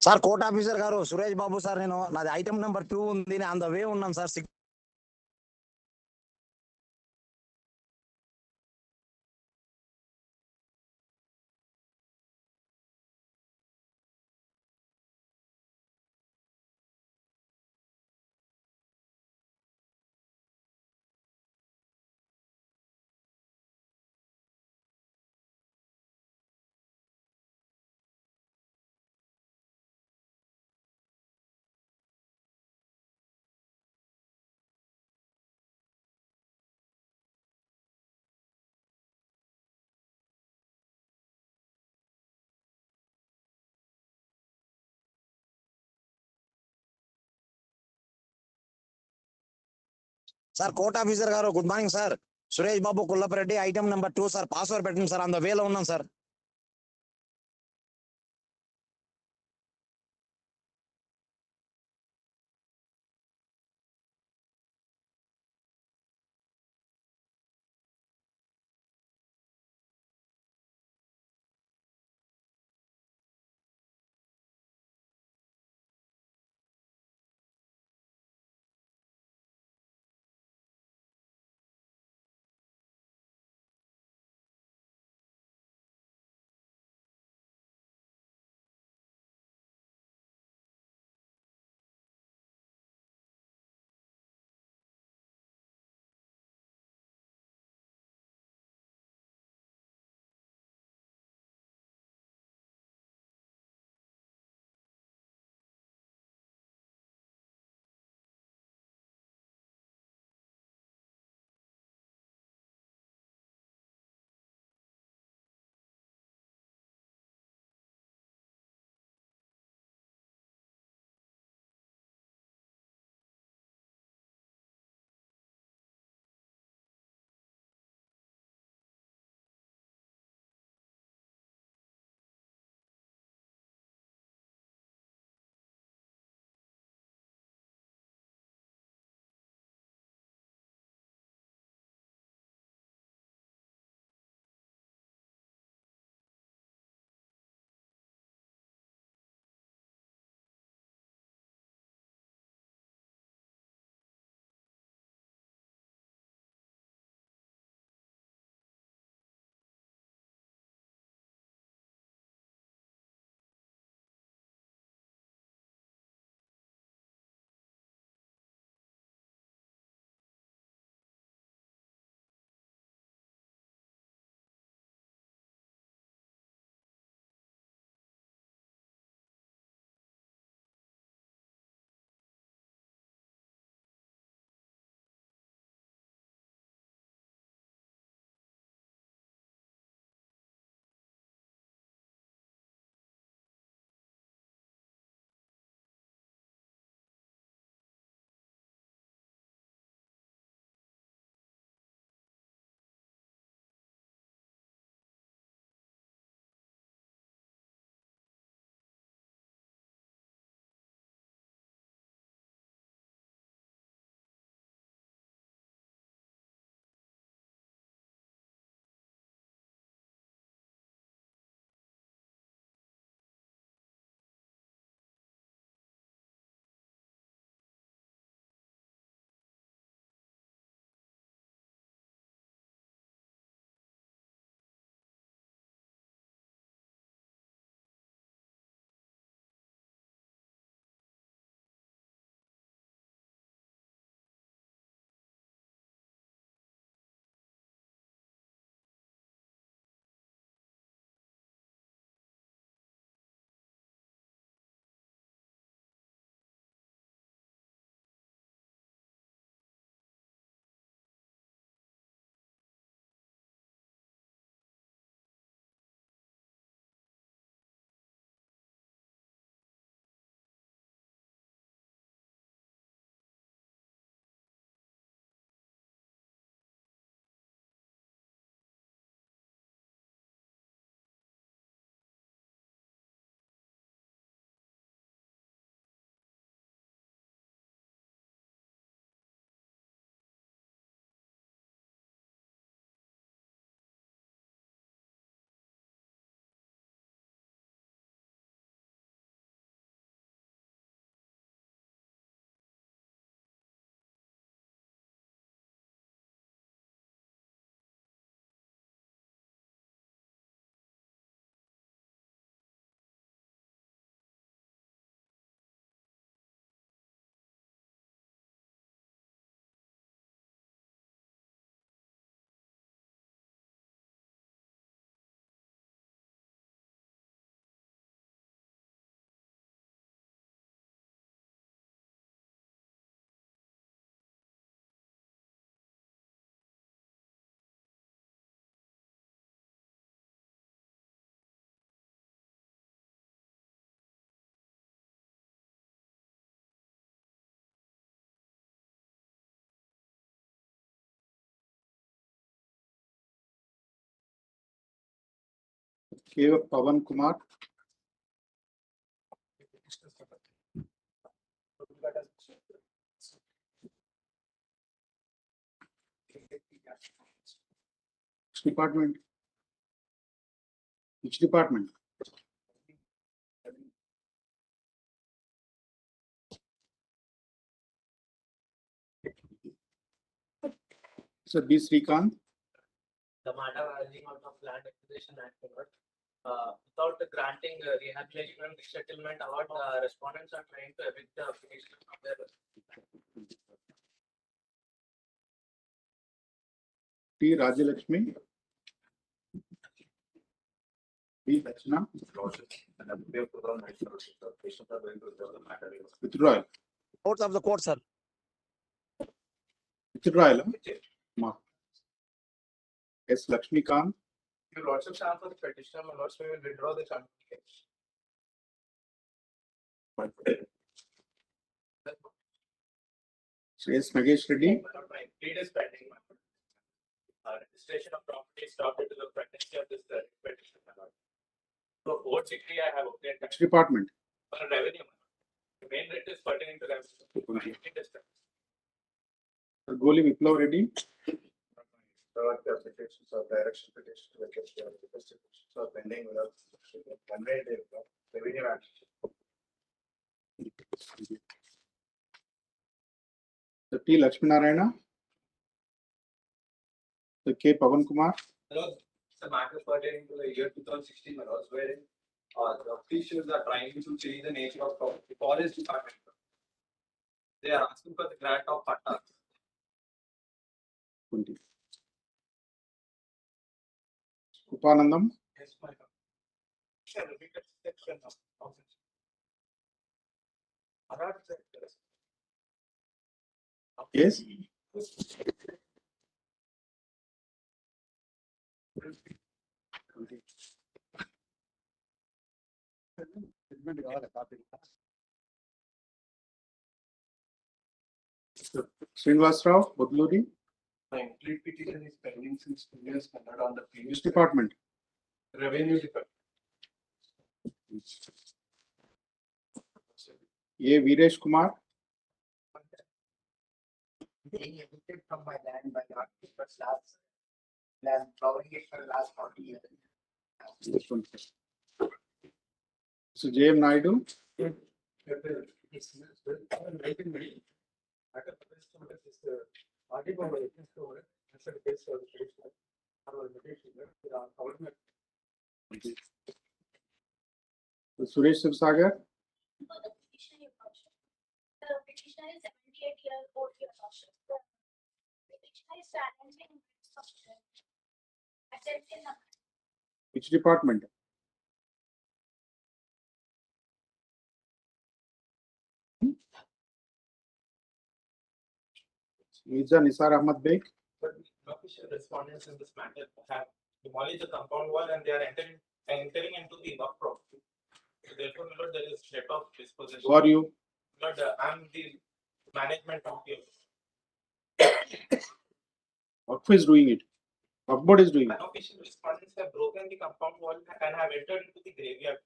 Sir court officer గారు Suresh Babu sir, నాది item number 2 ఉంది, నేను ఆన్ ద వే ఉన్నాను సార్. సార్ కోర్ట్ ఆఫీసర్ గారు good morning sir. Suresh Babu కుల్లపరెడ్డి, item number 2 sir. Password పెట్టండి సార్, ఆన్ ద వేలో ఉన్నాం sir. K. Pavan Kumar. Which department? Which department? So B. Srikanth. The matter arising out of Land Acquisition Act, without granting rehabilitation and resettlement award, the respondents are trying to evict the application from their T. Rajalakshmi. B. Rachna. Withdrawal. Out of the court, sir. Withdrawal. Mark. S. Lakshmikant. Your lordship stand for the petitioner, my lords, we will withdraw the charge. So S. Nagesh Reddy. My plead is pending. Registration of property stopped due to the pregnancy of this petition, my lord. So, vote degree I have obtained. Which department? For revenue, my lord. The main writ is pertaining to revenue. Goli Viplav Reddy. The applications of direction petition to vacancy of the petitions are pending without conveyed revenue action. The T. Lakshminarayana. The K. Pavan Kumar. Hello, the matter pertaining to the year 2016, my lords, wherein the officials are trying to change the nature of the forest department. They are asking for the grant of pattas. 20. Upanandam. Yes, my lord. Shall repeat the section of Yes. Srinivas Rao, Budluri. My complete petition is pending since 2 years conducted on the previous Which department? revenue department. A. Viresh Kumar. Being evicted from my land by the occupants last plowing it for the last 40 years. This one. So J. M. Naidu. Suresh Sivsagar. For the petitioner, your lordship. The petitioner is 78 years old, your lordship. The petitioner is challenging attempting the Which department? Mirza Nisar Ahmad Beg. But the official respondents in this matter have demolished the compound wall and they are entering into the work property. Therefore, my lord, there is threat of dispossession. Who are you? Lord, I'm the management of the Waqf is doing it. Waqf board is doing it. unofficial respondents have broken the compound wall and have entered into the graveyard.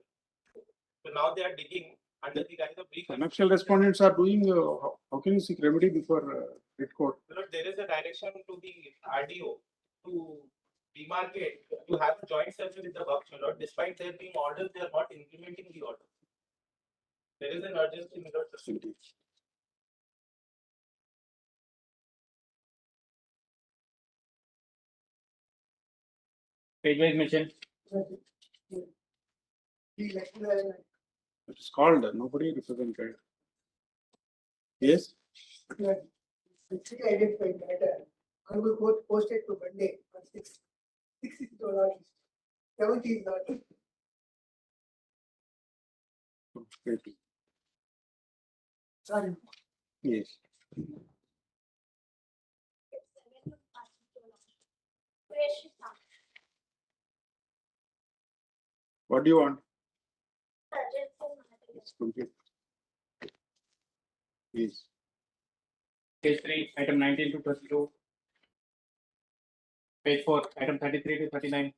So now they are digging under the guise of Unofficial respondents are doing. How can you seek remedy before Red Court? Lord, there is a direction to the RDO to demarcate, to have a joint session with the works, my lord. Despite there being orders, they are not implementing the order. There is an urgency, my lord. Page-wise mention. It is called. Nobody represented. Yes. Identified matter. Honorable Court posted to Monday on 6. 6 is not. 70 is not. Sorry. Yes. What do you want? It's complete. Yes. Page 3, item 19 to 22. Page 4, item 33 to 39.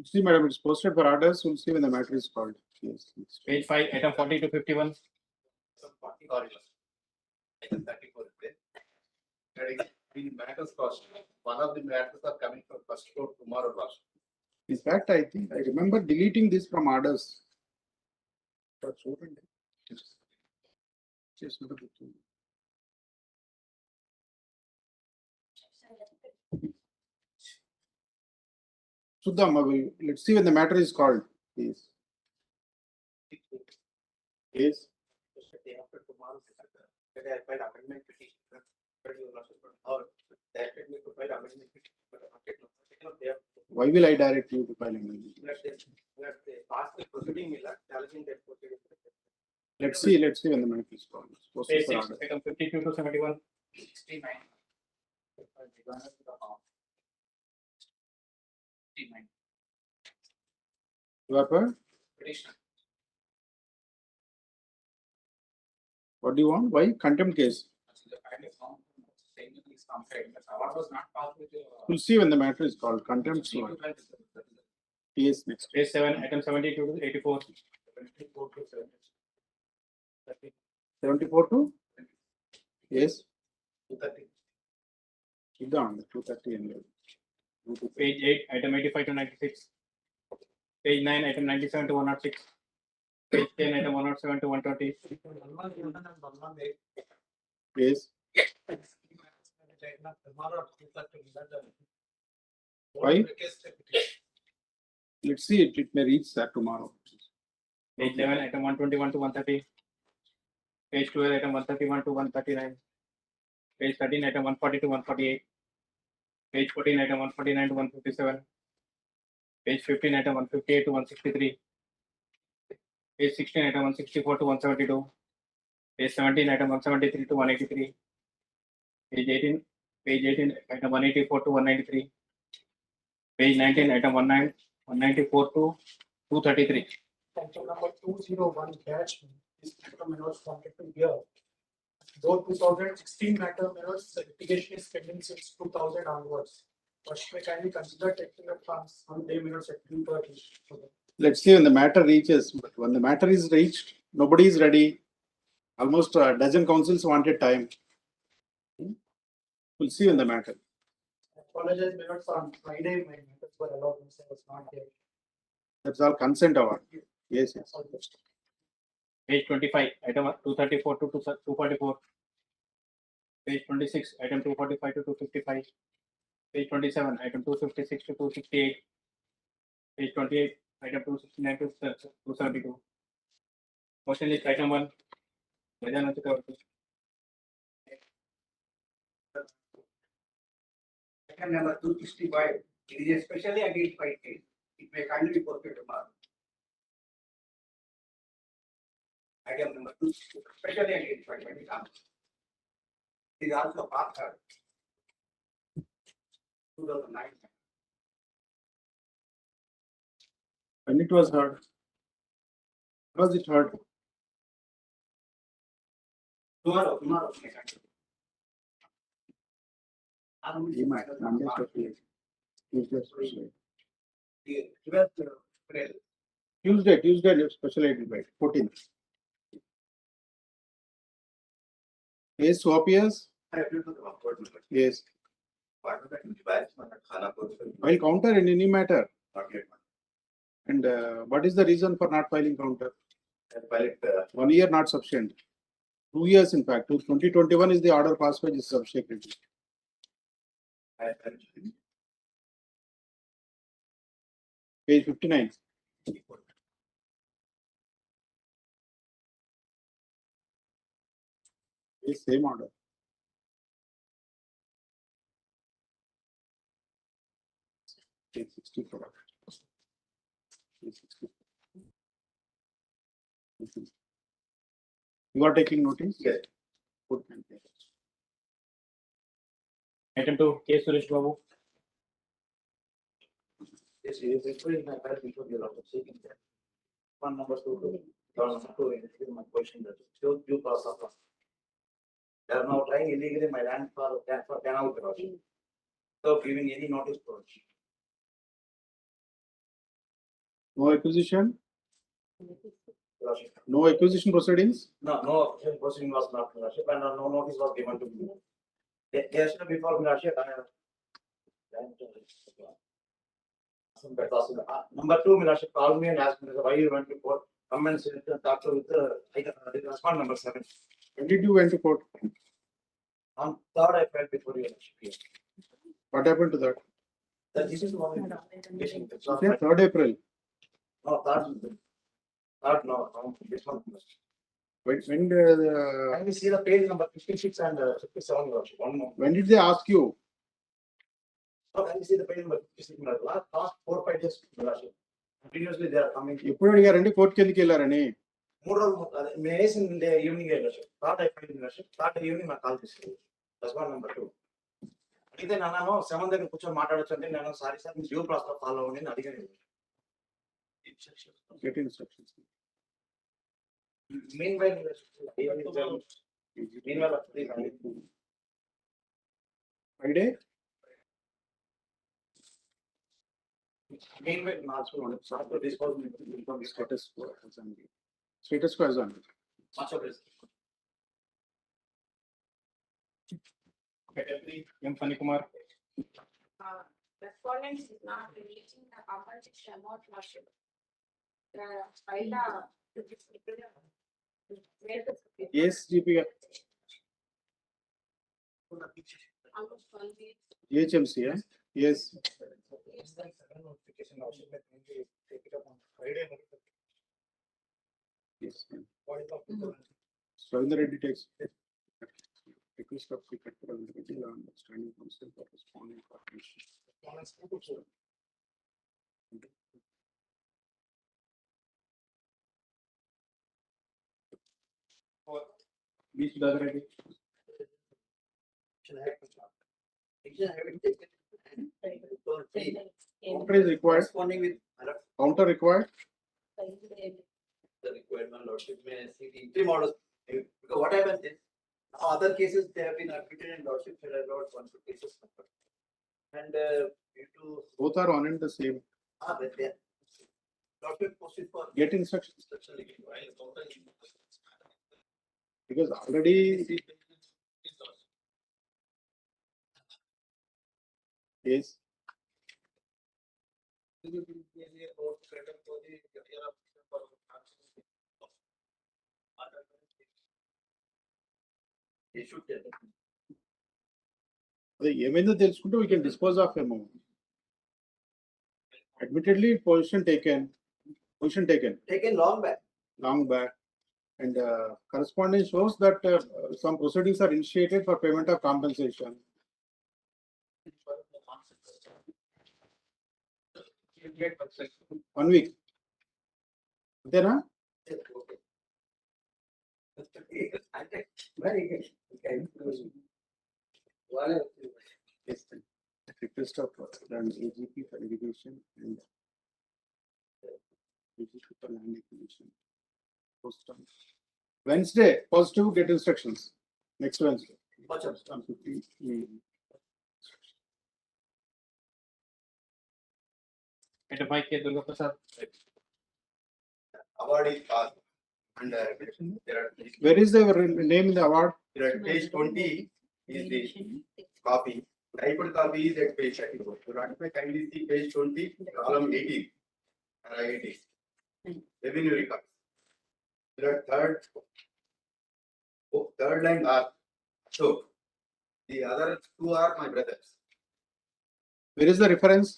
See, madam, it's posted for orders. We'll see when the matter is called. Yes. next. Page 5, item 40 to 51. Some 40 or item 34 is there. Regarding the matters cost, one of the matters are coming from first floor tomorrow also. In fact, I think I remember deleting this from orders. But చూడండి. చేసినప్పుడు చూడండి. చూద్దాం, let's see when the matter is called. Yes. Yes. Day after tomorrow, that I filed amendment petition, but you will also put or directed me to file amendment petition, but I'm not taking they have Why will I direct you to file amendment? let they pass the proceeding will challenging that proceeding. Let's see when the matter is called. It's posted Page for 6, order. item 52 to 71. 69. 69. You are for? Petition. What do you want? Why? Contempt case. The kind of form saying that it's compared, but award was not passed with We'll see when the matter is called. Contempt. Yes, next. Page 7, item 72 to 84. 74 to? Yes. 230. చూద్దాం 230 and Page 8, item 85 to 96. Page 9, item 97 to 106. Page 10, item 107 to 120. Yes. Why? Let's see it may reach that tomorrow. Page 11, item 121 to 130. Page 12, item 131 to 139. Page 13, item 140 to 148. Page 14, item 149 to 157. Page 15, item 158 to 163. Page 16, item 164 to 172. Page 17, item 173 to 183. Page 18, item 184 to 193. Page 19, item 194 to 233. Item number 201 catch is matter minutes wanted to hear. Though 2016 matter minutes, the litigation is pending since 2000 onwards. First, may kindly consider taking up on day minutes at 2:30. Let's see when the matter reaches. But when the matter is reached, nobody is ready. Almost a dozen councils wanted time. We'll see when the matter. I apologize, minutes on Friday, my minutes were allowed, since I was not there. That's all consent award. Yes, yes. All the stuff. Page 25, item 234 to 244. Page 26, item 245 to 255. Page 27, item 256 to 268. Page 28, item 269 to 272. Motion list item 1. Vedana Chakravarti. Item number 265, it is a specially identified case. It may kindly be posted tomorrow. Item number 2, specially identified by the council. It is also part 2009. When it was heard. Was it heard? Tomorrow. Monday, Tuesday, special. Tuesday, special identified. 14th. Yes, so appears. Yes. File counter in any matter. And what is the reason for not filing counter? 1 year not sufficient. 2 years in fact. 2021 is the order passed by this subsecretary. Page 59. Yes, same order. Page 64. Page 64. You are taking notice? Yes. Good, thank you. Item 2, K. Suresh Babu. Yes, it is actually my file before you are also seeking that. One number 2, my question that still due process of. They are now trying illegally my land for canal crossing. So giving any notice to us. No acquisition, Your Lordship. no acquisition proceedings. No proceeding was not, Your Lordship, and no notice was given to me. Yesterday before, Your Lordship, number two, Your Lordship called me and asked me why you went to court. Come and sit and talk to with the respond number 7. When did you went to court? On third, I filed before Your Lordship. What happened to that? This is one. Okay, 3rd April. No, third, no, this one. When Can we see the page number 56 and 57, Your Lordship? One more. when did they ask you? Oh, can you see the page number 56? Last 4-5 days, Your Lordship. Continuously they are coming. ఎప్పుడు అడిగారండి కోర్టుకి ఎందుకు వెళ్ళారని? 3 రోజులు మేము వేసిన evening third అయిపోయింది third evening నాకు కాల్ చేసింది. That's one number 2. అడిగితే నన్ను 7 దగ్గర కూర్చొని మాట్లాడొచ్చు అంటే నేను సారీ సార్ మీ డ్యూ ప్రాసెస్ ఫాలో అవ్వండి అని అడిగాను. Get instructions. Meanwhile, Friday? also Status quo as on. Status quo as on. Category M. Funny Kumar. Respondents is not releasing the compensation amount, Lordship. Yes, GP. Almost 12 weeks. HMC, yeah? Yes. Yes. Ravindra Reddy takes request of secret for individual on standing counsel for responding parties. B. Sudhakar Reddy. Counter is required. Responding with Counter required. the requirement, Lordship may see the interim orders. Because what happens is, other cases they have been admitted in Lordship, there are about 1 cases. And due to Both are on and the same. but they Lordship posted for Get instructions. instruction while counter Because already yes. they should tell. అదే ఏమైందో తెలుసుకుంటే we can dispose of him. Admittedly, position taken Taken long back. long back, and correspondence shows that some proceedings are initiated for payment of compensation. One week. There, Very good. Okay. yes, request of AGP for irrigation and AGP for land acquisition. Post on Wednesday, positive, get instructions. Next Wednesday. Watch out. On 15. Item 5 K. Durga Prasad. Award is passed. And there are Where is the name in the award? page 20 is the copy. Typed copy is at page 34. So ratify kindly see page 20, column 18. And 18. Revenue records. There are third line are so the other 2 are my brothers. Where is the reference?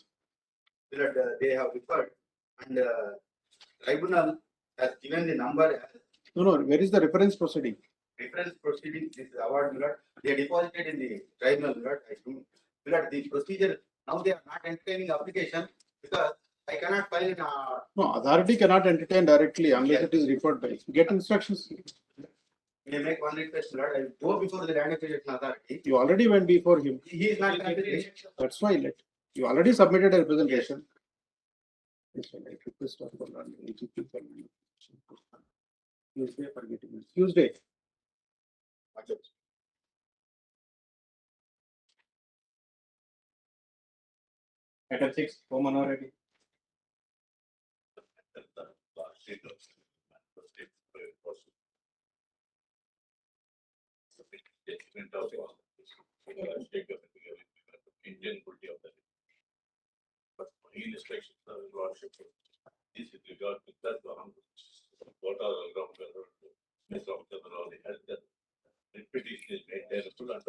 They have referred and tribunal has given the number as No, where is the reference proceeding? reference proceedings. This award, they are deposited in the tribunal. I think the procedure now they are not entertaining application because I cannot file in. No, authority cannot entertain directly unless it is referred by. Get instructions. May make one request, Lord. I will go before the land acquisition authority. You already went before him. He is not considering. That's why you already submitted a representation. Yes, I request of the AGP for Tuesday for getting it. Tuesday. Item 6 O. Manohar Reddy. Judgment of Indian body of the. But in instructions of lordship, this is regard to that what are the ground miss of the law, has the petition is made there full and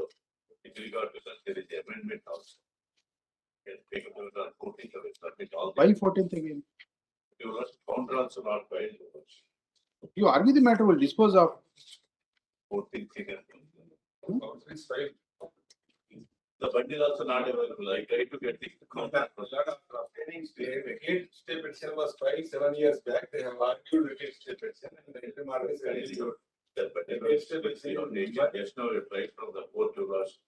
with regard to that there is the amendment also. Can take up the 14th of it, submit all. Why 14th again? Your counter also not filed. You argue the matter will dispose of. 14th again. The fund is also not available. I tried to get the contact. A lot of training stay, again, stay petition was filed 7 years back. They have argued against stay petition and the interim order is released. But against stay petition, just now you tried from the court to last.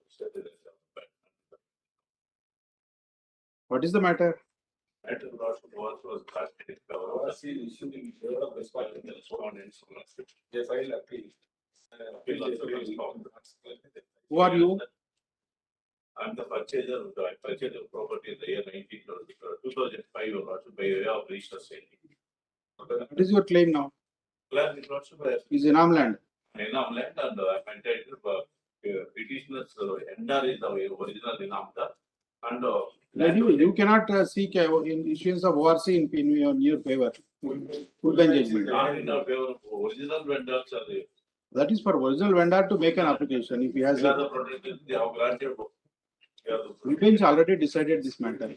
What is the matter? Matter last was casted. ORC issued in favor of respondents. They filed appeal. Appeal also was found. Who are you? I'm the purchaser of the purchase of property in the year 2005 or also by way of register sale. What is your claim now? Plan is also by Is Enam land. Enam land and I'm entitled petitioners endar is the original Enamda and You cannot seek in issuance of ORC in your favor. Full bench judgment. not in our favor of original vendors are there. That is for original vendor to make an application if he has. We are the protectors, they have granted. We are the Full bench already decided this matter.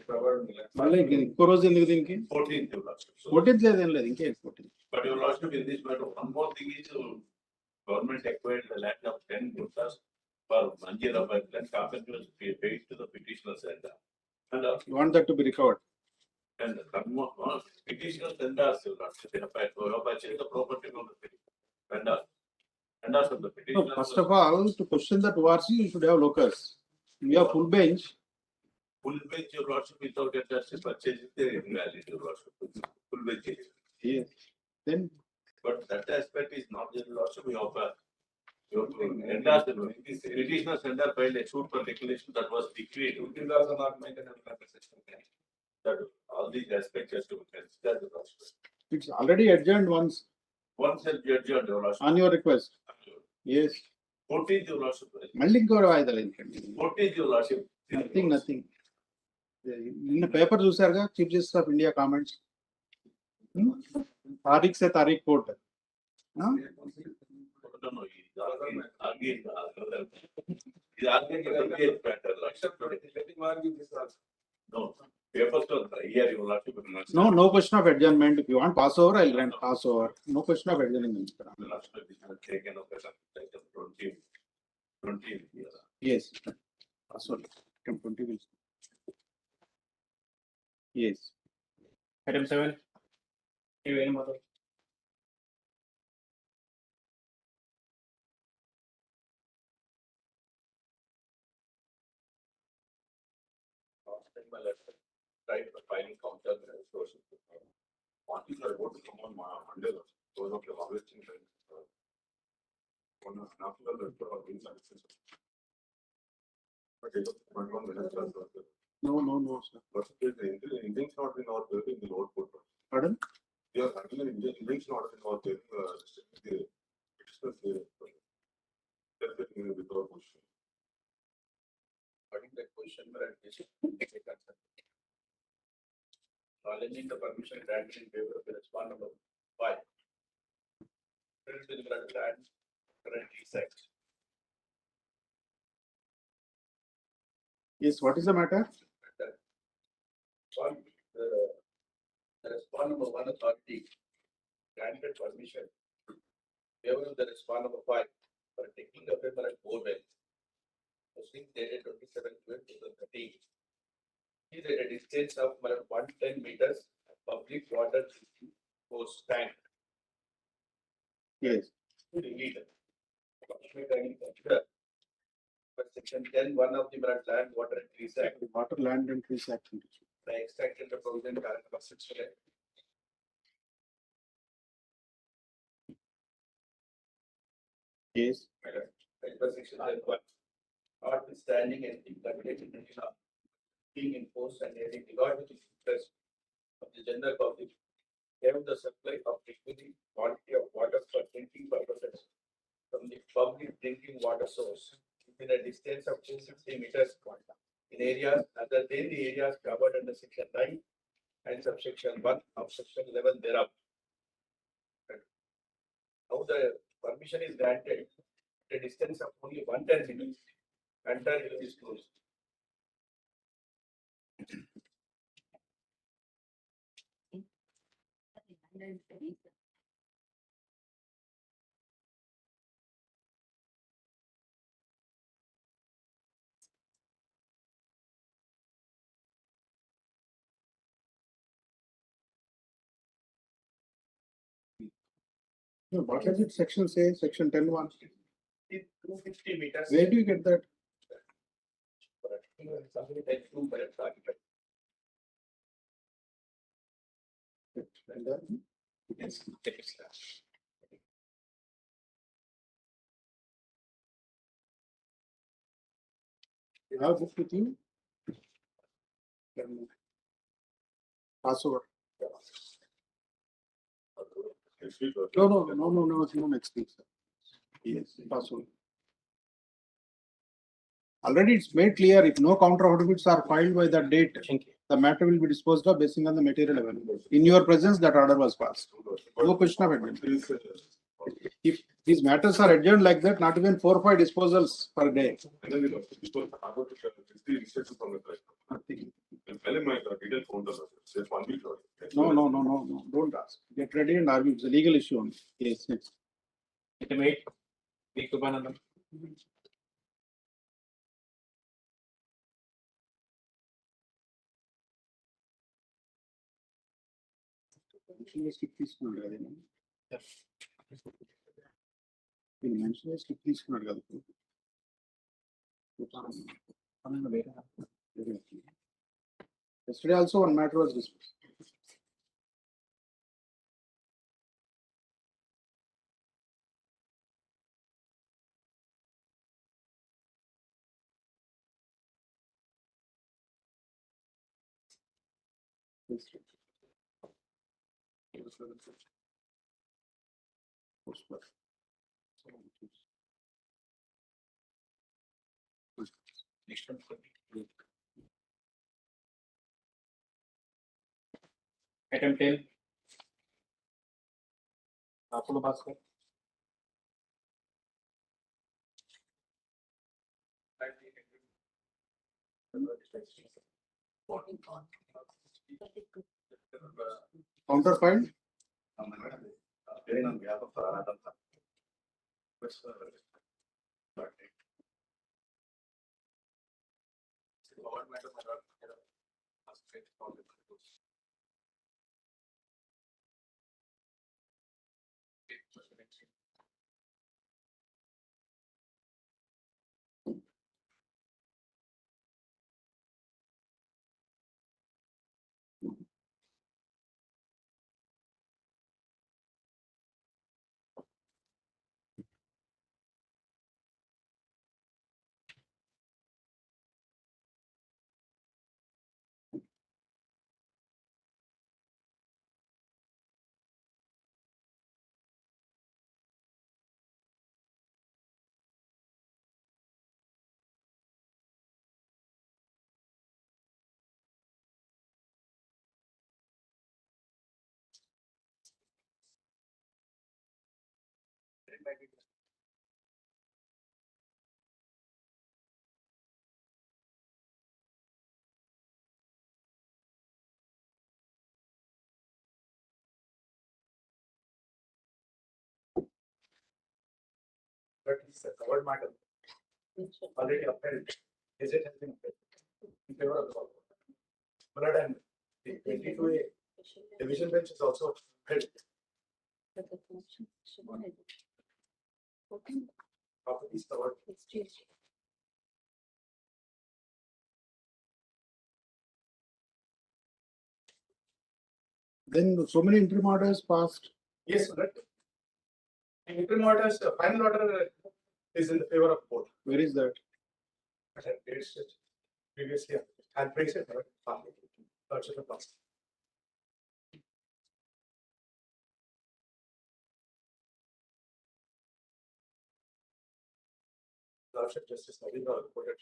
మళ్ళీ ఇంకో రోజు ఎందుకు దీనికి 14th you lost. So, 14th లేదేం లేదు ఇంకే 14th. but you lost in this matter. One more thing is government acquired the land of 10 guttas for Manjira by land compensation paid to the petitioners and You want that to be recovered. and petitioners vendors will not they have purchased the property from the vendors. Vendors of the So petitioners. first of all, to question that ORC, you should have locus. We have full bench. Full bench your lordship without vendors purchase is there invalid your lordship. Full bench. Yes. Then But that aspect is not the lordship we offer. Your vendors, petitioners vendor filed a suit for declaration that was decreed. It is also not maintained under compensation. That all these aspects has to be considered the lordship. it's already adjourned once Once a judge or your lordship. on your request. Yes. 14th your lordship. మళ్ళీ ఇంకో వాయిదాలు ఎందుకండి? 14th your lordship. Nothing నిన్న paper చూసారుగా chief justice of India comments Tariq say Tariq court No, no, he's arguing. He's arguing the case matter. Except let him argue this also. No, papers to here you lordship. no question of adjournment. If you want pass over, I'll grant pass over. No question of adjournment. Taken up as a 20. Yes. Pass over. 20 will. Yes. Item 7. Even mother. Right, the filing counter sources. Once I go to come on Monday, those of the harvesting. One after the but it was 21 minutes. No, sir. But the engines not in our in the load put. Pardon? Yeah, actually, engines not in our the without question. I think that question challenging the permission granted in favor of the respondent number 5. Land currently set. Yes, what is the matter? One, the respondent number 1 authority granted permission in favor of the respondent number 5 for taking the paper at borewell. Posting dated 27/12/2013. Is at a distance of 110 meters, public water hose tank. Yes. To the leader. But section 10(1) of the Land, Water and Trees Act, Water, Land and Trees Act. the extracted the provision paragraph 6. Yes. Section 10(1). Notwithstanding anything contained in the law being enforced and having regard to the interest of the general public, gave the supply of liquid quantity of water for drinking purposes from the public drinking water source within a distance of 250 meters in areas other than the areas covered under section 9 and subsection 1 of section 11 thereof. Now the permission is granted at a distance of only 110 meters and then it is closed. No, what does it section say? Section 10(1). 250 meters. Where do you get that? And then, Yes. you have book with you? Then pass over. No, it's no next week, sir. Yes, pass over. Already it's made clear, if no counter affidavits are filed by that date, the matter will be disposed of based on the material available. In your presence, that order was passed. No question of adjournment. If these matters are adjourned like that, not even 4 or 5 disposals per day. Nothing. No, don't ask. Get ready and argue. It's a legal issue only. Yes, next. Item 8, B. Kubanandam. Skip తీసుకున్నాడు కదా ఈయన. ఈయన mention skip తీసుకున్నాడు కదా. Yesterday also one matter was discussed. Next one. Item 10. Apollo Bhaskar. Counter filed? On behalf of Anandam, But it's a covered matter. Already upheld. Is it has been upheld in favor of the law? But and the 22A division bench is also held. Property is covered. Then so many interim orders passed. Yes, correct. The interim orders, final order is in the favor of both. Where is that? I had placed it previously. I placed it. That's the past. Lordship Justice Naveen Rao reported.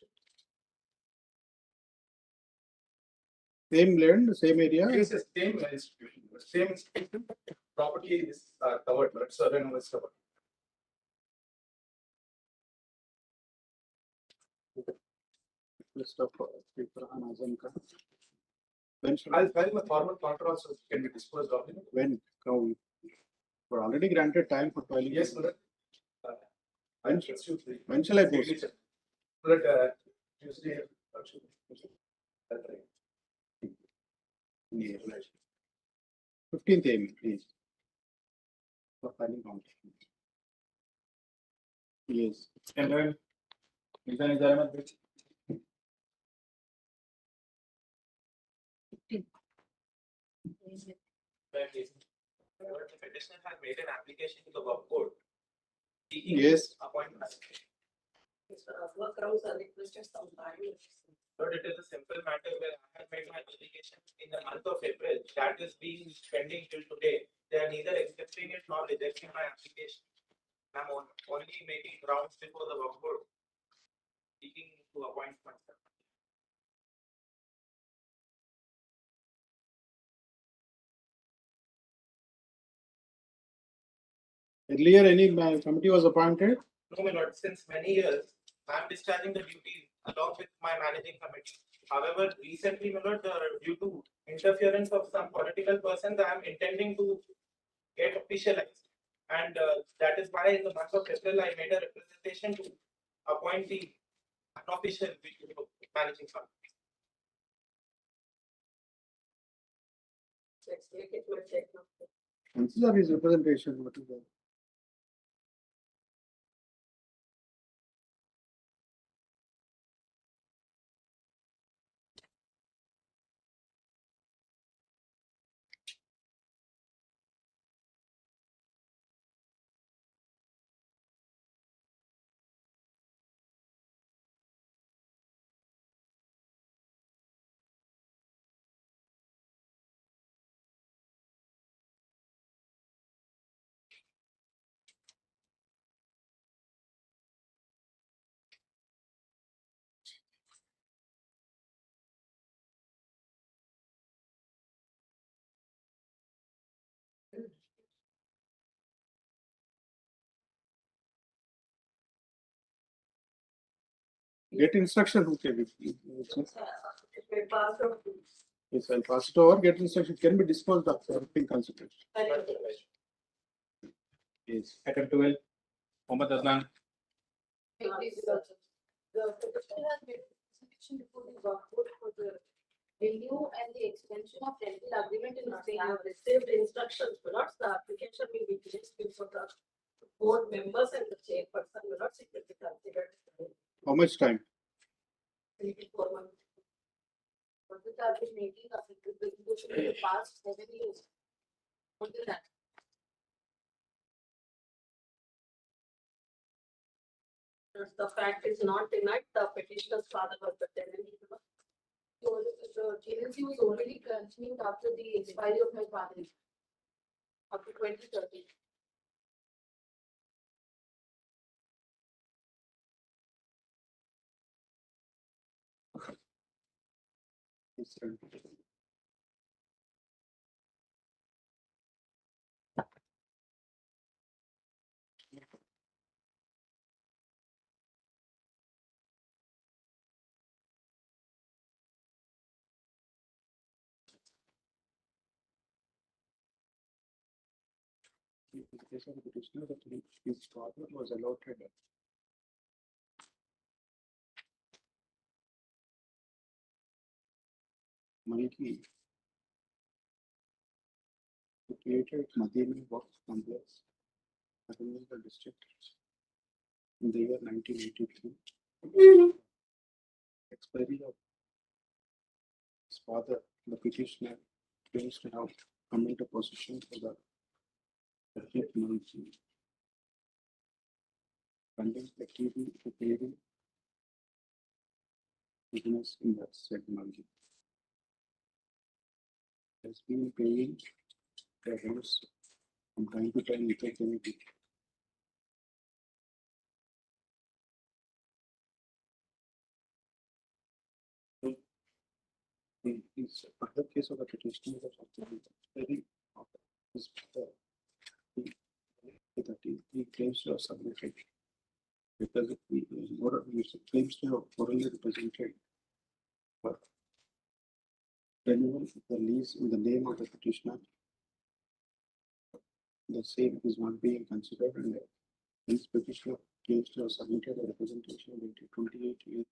Same land, same area. It is the same institution, property is covered, but certain was covered. List of people on Azamka. When should I'll file a formal counter also can be disposed of. when? Now, we're already granted time for filing. Yes, Lord. When shall I post? But Tuesday. That's right. Yeah. 15th AM, please. For filing count. Yes. And then, reason is there, The petitioner has made an application to the work code. Yes. Appointment. Work rounds are requested sometimes. But it is a simple matter where I have made my application in the month of April. That is being pending till today. They are neither accepting it nor rejecting my application. I'm only making rounds before the work board, seeking to appoint myself. Earlier, any committee was appointed? No, my lord, since many years, I'm discharging the duties along with my managing committee. However, recently, my lord, due to interference of some political persons, I am intending to get officialized. And that is why in the month of April, I made a representation to appoint the unofficial managing committee. Let's take it, we'll take now. Consider his representation. What is that? Get instruction. Okay. Yes, I'll pass it over. Get instruction can be disposed of for in consideration. Yes. Item 12, Mohammed Adnan. The petitioner has made a presentation before the work board for the renew and the extension of rental agreement in which they have received instructions, but the application will be placed before the board members and the chairperson will not secretly considered. How much time? 3 to 4 months. But we have been making a presentation in the past 7 years. What is that? If the fact is not denied, the petitioner's father was the tenant. So the tenancy was already continued after the expiry of my father. Up to 2030. Yes, sir. In the case of the petitioner, that his father was allotted monthly to create a Madini box complex in the district in the year 1983. Expiry of his father, the petitioner, claims to have come into possession for the 30th month. Funding activity to paying business in that said month. Has been paying the rents from time to time without any Is other case of the petition is very is that he claims to have submitted because if he claims to have orally represented but renewal of the lease in the name of the petitioner, the same is not being considered and this petitioner claims to have submitted a representation dated 28 years.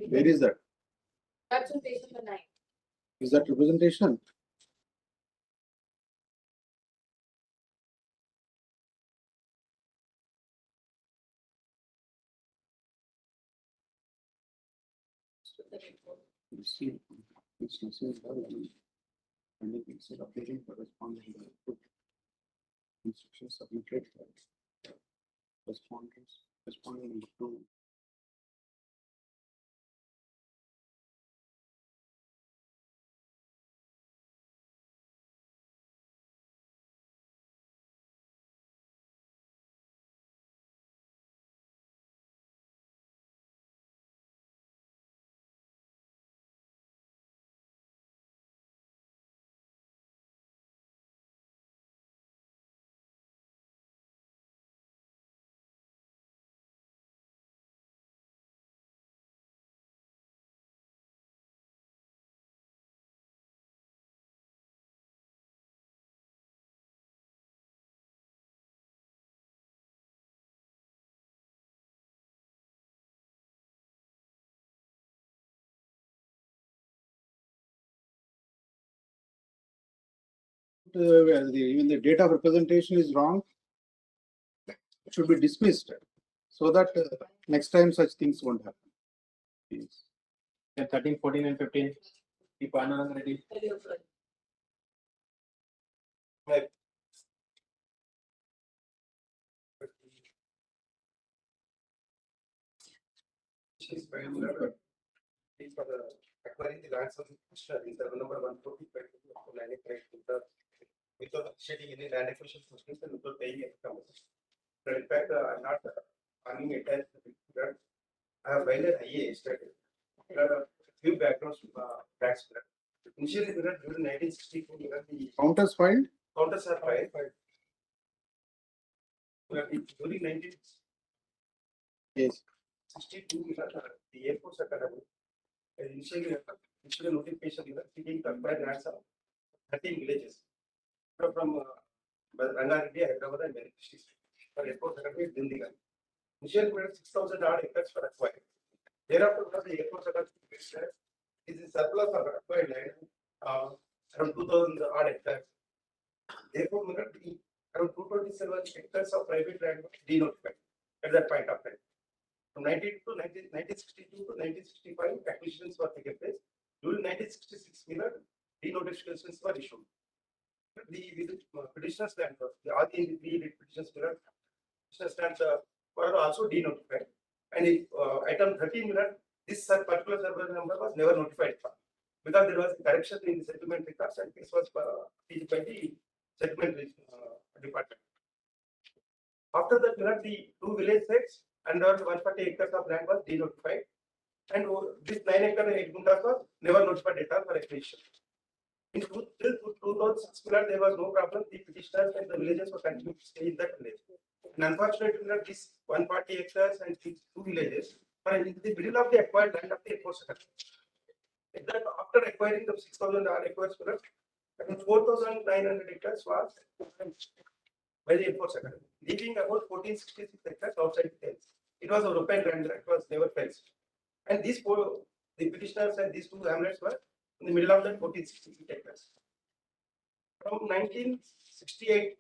Where is that? That's on page number 9. Is that representation? You see, it's necessary and it is updating corresponding instructions submitted responding to even the date of representation is wrong. It should be dismissed so that next time such things won't happen. Yes. 13, 14 and 15. Keep on ready. For the acquiring the lands of the petitioner is the number 145 to 95 without shedding any land acquisition subscription without paying any commission. But in fact, I'm not earning a tax. I have filed an IA yesterday. There are few backgrounds tax. Initially, during 1964, the Counters filed? counters are filed. During 1962, Yes. the airports are available. Initially notification seeking to acquire lands of 13 villages from Rangareddy, Hyderabad, and many districts. For airport secretary, Dindiga. Initially, 6,000 odd acres for acquired. Thereafter, the airport secretary is a surplus of acquired land around 2,000 odd acres. Therefore, around 227 hectares of private land was denotified at that point of time. From 1962 to 1965, acquisitions were taken place. During 1966, denotifications were issued. The petitioners land, all the three petitions petitioners land were also denotified. And if item 13, this particular survey number was never notified because there was a correction in the settlement records and this was treated by the settlement department. After that, the two village sites and around 140 acres of land was denotified, and this 9 acre 8 guntas was never notified at all for acquisition. In till 2006, there was no problem. The petitioners and the villages were continuing to stay in that village. And unfortunately, this 140 acres and these two villages are in the middle of the acquired land of the airport sector. That after acquiring the 6,000 acres, around 4,900 acres was by the airport sector, leaving about 1466 acres outside the fence. It was a open land that was never fenced. And these four, the petitioners and these two hamlets were in the middle of that 1466 acres. From 1968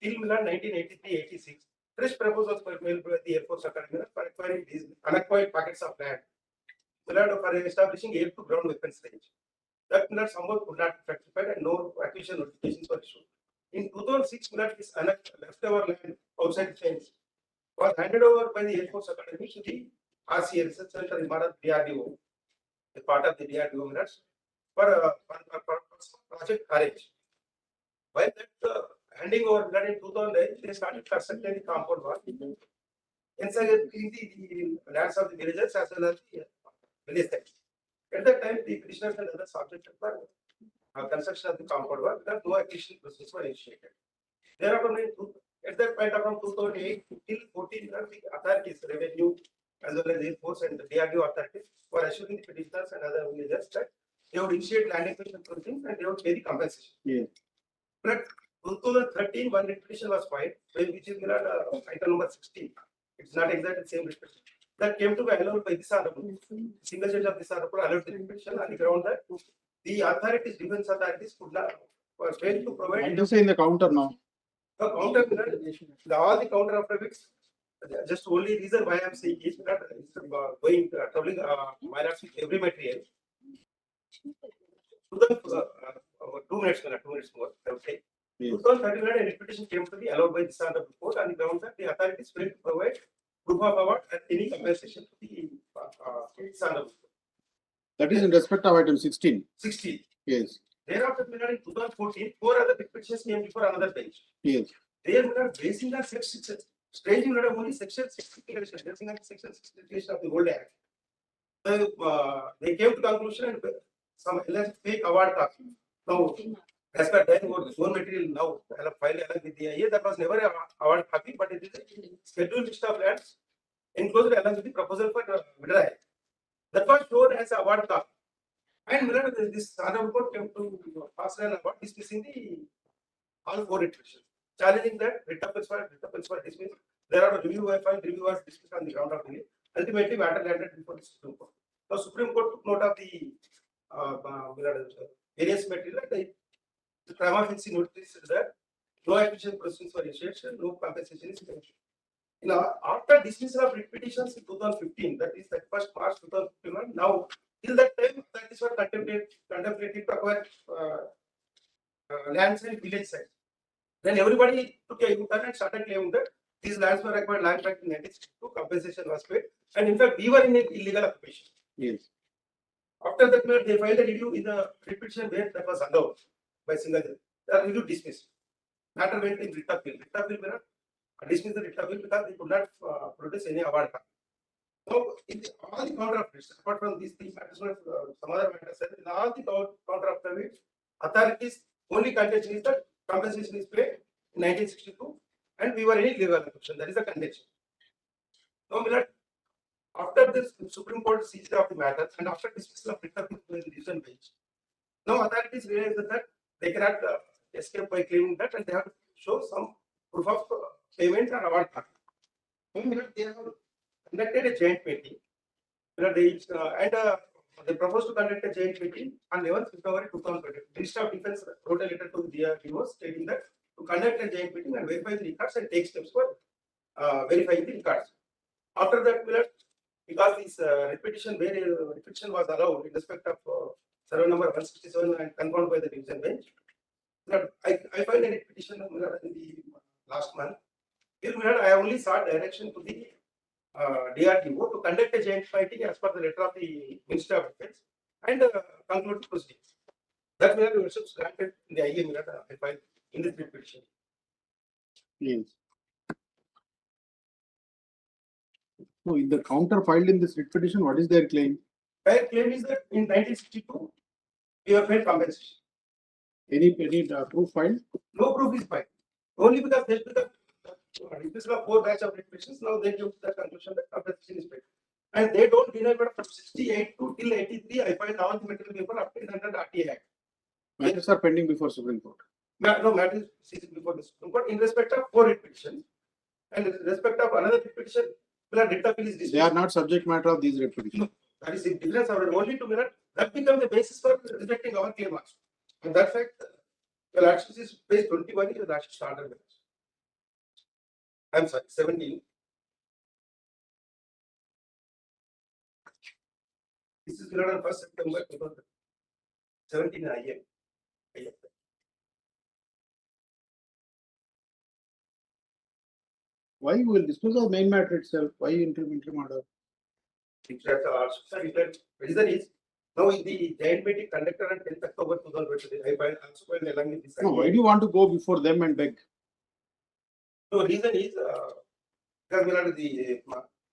till 1983-86, fresh proposals were made by the airport sector for acquiring these unacquired pockets of land for establishing air to ground weapons range. That somewhat could not be rectified and no acquisition notifications were issued. In 2006, this leftover land outside the fence was handed over by the Air Force Academy to the RCA Research Center in Bharat DRDO, a part of the DRDO minutes, for Project Courage. While that handing over that in 2008, they started constructing the compound wall inside the lands of the villagers as well as the village sites. At that time, the petitioners and others objected for construction of the compound wall because no acquisition process were initiated. Thereafter, at that point around 2008 till 14, the authorities, revenue as well as Air Force and the DRDO authorities were assuring the petitioners and other villagers that they would initiate land acquisition proceedings and they would pay the compensation. Yeah. But 2013, one petition was filed, which is item number 16. It's not exactly the same petition. That came to be allowed by this honorable. Single judge of this honorable allowed the petition on the ground that the authorities, defense authorities could not fail to provide. And you say in the counter now. The counter, all the counter affidavits. Just only reason why I'm saying is that going troubling minors with every material. 2 minutes more. I would say. 2013, a petition came to be allowed by this honorable court on the ground that the authorities failed to provide proof of award and any compensation to the honorable. That is in respect of item 16. 16. Yes. Thereafter, in 2014, 4 other petitions came before another bench. Yes. They are basing on section, staging only section 60 basing on section 60 of the old act. They came to conclusion and some fake award copy. Now, as per then, own material now, filed with the IA, that was never an award copy, but it is a scheduled list of lands enclosed along with the proposal for withdrawal. That was shown as an award copy. And this honorable court came to pass an award dismissing the all 4 petitions, challenging that writ appeals were dismissed. There are review was dismissed on the ground of delay. Ultimately, matter landed before the Supreme Court. Now, Supreme Court took note of the various material. The prima facie notice is that no acquisition proceedings were initiated, no compensation is mentioned. After dismissal of writ petitions in 2015, that is 31st March 2015, now till that time, that is what contemplated to acquire lands and village sites. Then everybody took a U-turn and started claiming that these lands were acquired land back in 1962, compensation was paid, and in fact, we were in illegal occupation. Yes. After that, they filed a review in the writ petition where that was allowed by single judge. The review dismissed. Matter went in writ appeal. Writ appeal dismissed the writ appeal because they could not produce any award. Now, in all the counter affidavits, apart from these 3 matters, some other matters, in all the counter affidavits, authorities only contention is that compensation is paid in 1962, and we were in illegal occupation. That is the contention. Now, after this Supreme Court seized of the matter and after dismissal of writ appeal by the division bench, now authorities realized that they cannot escape by claiming that, and they have to show some proof of payment or award. They have conducted a joint meeting. They proposed to conduct a joint meeting on 11th February 2020. Minister of Defense wrote a letter to the DRDO stating that to conduct a joint meeting and verify the records and take steps for verifying the records. After that, because this repetition was allowed in respect of survey number 167 and confirmed by the division bench. I filed a petition in the last month. Here, I only sought direction to the DRDO to conduct a joint meeting as per the letter of the Minister of Defence and conclude the proceedings. That mirror was granted in the IA mirror I filed in this petition. Yes. So in the counter filed in this writ petition, what is their claim? Their claim is that in 1962, we have paid compensation. Any proof filed? No proof is filed. Only because this is a 4 batch of writ petitions, now they give the conclusion that compensation is paid. And they don't deny, but from 68 to till 83, I filed all the material paper up to 100 RTA Act. Matters are pending before Supreme Court. No matter is before the Supreme Court in respect of 4 writ petitions. And in respect of another writ petition, writ appeal is dismissed. They are not subject matter of these writ petitions. No, that is the difference. Only to mirror that becomes the basis for rejecting our claim also. And that fact, the lordship is page 21 is the lordship standard. I'm sorry, 17. This is mirrored on 1st September 2017 IA. Why you will dispose of main matter itself? Why interim order? Reason is now in the joint meeting conducted on 10th October 2023. I filed also filed along with this. No, why do you want to go before them and beg? So reason is because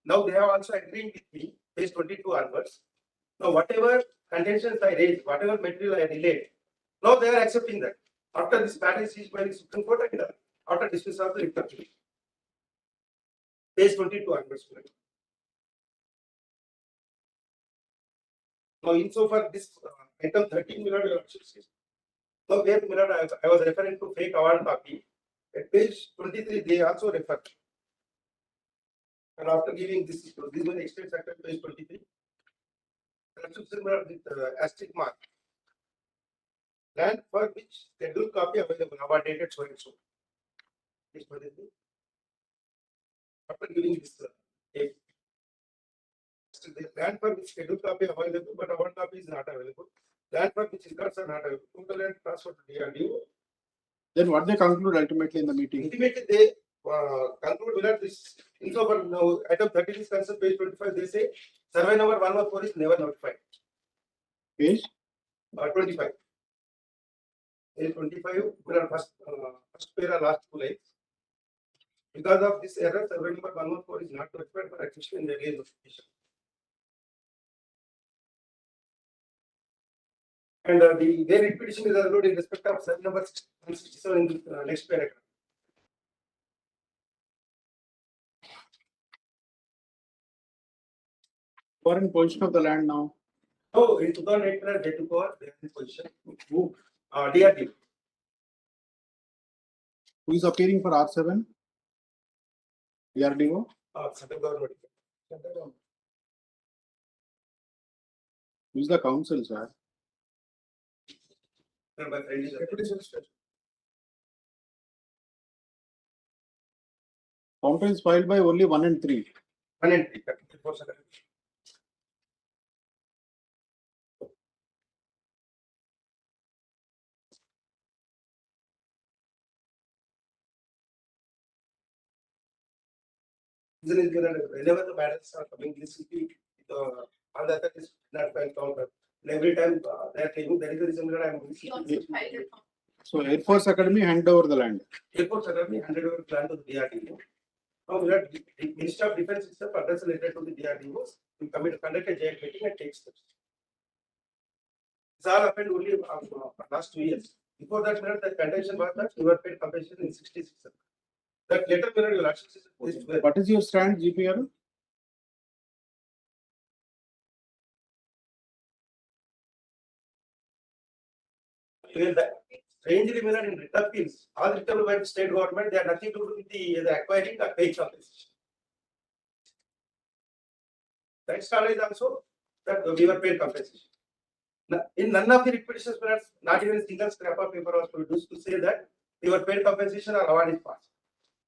now they have also agreed with me page 22 onwards. Now whatever contentions I raised, whatever material I relayed, now they are accepting that. After this matter is seized by the Supreme Court and after dismissal of the writ appeal. Page 22 onwards. Now insofar this item 13 mirror now where mirror I was referring to fake award copy. At page 23 they also refer. And after giving this one extent factor page 23. With asterisk mark. Land for which scheduled copy available about dated so and so. Page 23. After giving this the land for which scheduled copy available, but award copy is not available. Land for which records are not available. Total land transfer to DRDO. Then what they conclude ultimately in the meeting? Ultimately, they conclude whether this insofar now item 13 is concerned, page 25. They say survey number 114 is never notified. Page 25. Page 25. First para last 2 lines. Because of this error, survey number 114 is not notified for acquisition in the earlier notification. And their repetition is allowed in respect of survey number 167 in the next paragraph. Foreign position of the land now. So in 2008, they took over their position. Who? DRDO. Who is appearing for R7? DRDO? Central government. Who is the council, sir? My friend is deputy solicitor. Counter is filed by only 1 and 3. 1 and 3. Reason is whenever the matters are coming, this will be all the other is not file counter. And every time they are claiming that is the reason that I am. So Air Force Academy hand over the land. Air Force Academy handed over the land to the DRDO. Now the Minister of Defence itself addressed a letter to the DRDO to conduct a joint meeting and take steps. This all happened only last 2 years. Before that, the contention was that you were paid compensation in 66. That letter will access this. What is your stand, GPR? Strangely, in writ appeals, all written by the state government, they have nothing to do with the acquiring or paying compensation. That style is also that we were paid compensation. In none of the writ petitions, not even a single scrap of paper was produced to say that your paid compensation or award is passed.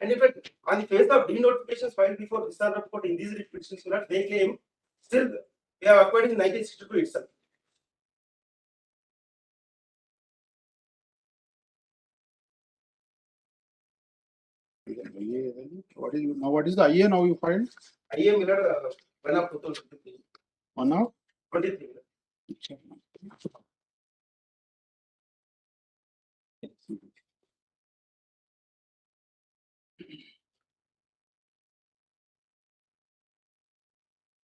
And in fact, on the face of denotifications filed before this report in these petitions, they claim still we have acquired in 1962 itself. What is the IA now you filed? IA Miller, 1 of 2023. 1 of 23.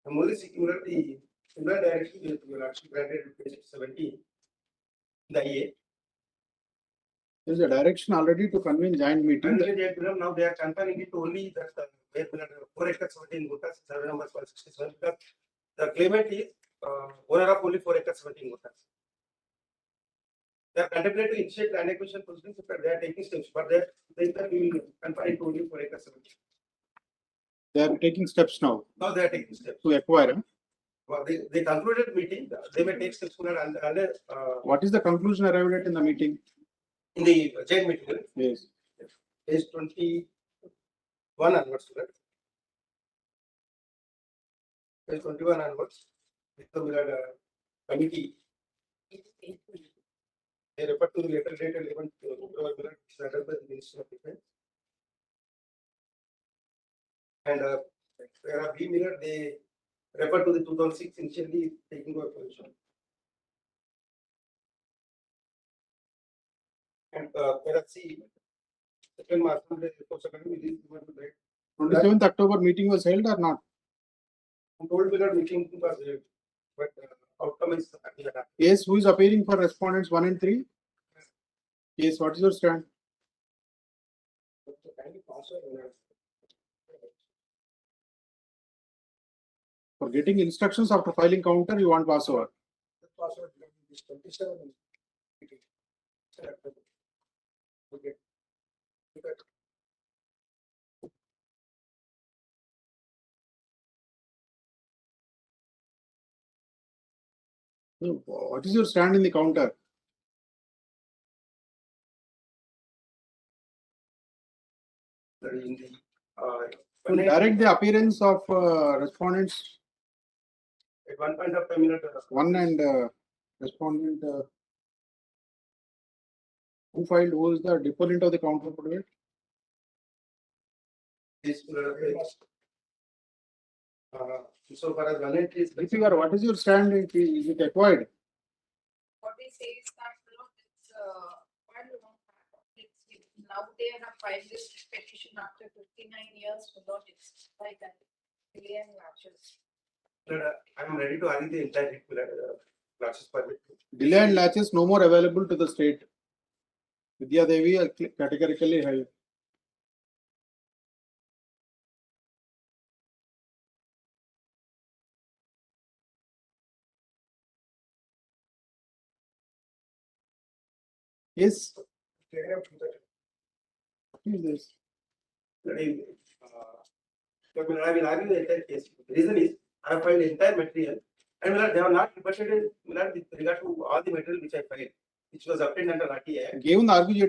I'm only seeking the similar direction with your action granted in page 17. The IA. There is a direction already to convene joint meeting. Now they are confining it to only that 4 acres 17 gutas, survey number 167, because the claimant is owner of only 4 acres 17 gutas. They are contemplating to initiate land acquisition proceedings, but they are taking steps, but they will confine it to only 4 acres 17. They are taking steps now. Now they are taking steps to acquire. Well, they concluded meeting. They may take steps and What is the conclusion arrived at in the meeting? in the joint meeting. Yes. Page 21 onwards. Page 21 onwards. With the committee. They refer to the letter dated 11th October, which is addressed by the Minister of Defense. And where B Miller, they refer to the 2006 initially taking over position. And where C, second March, the second is 27th October meeting was held or not? Told Miller meeting was held, but outcome is. Yes, who is appearing for respondents 1 and 3? Yes, what is your stand? For getting instructions after filing counter, you want pass over. Okay. What is your stand in the counter? In the To direct the appearance of respondents. at one point of time, One and respondent. Who filed? Who is the deponent of the counter? So far as 1 and 3 is What is your stand? Is it acquired? What they say is that it's now they have filed this petition after 59 years without it's like that delay and latches. I am ready to argue the entire latches permit. Delay and latches no more available to the state. Vidya Devi are categorically held. Yes. What is this? I will argue the entire case. The reason is I have filed the entire material and they have not reported with regard to all the material which I filed, which was obtained under RTA. Given the argue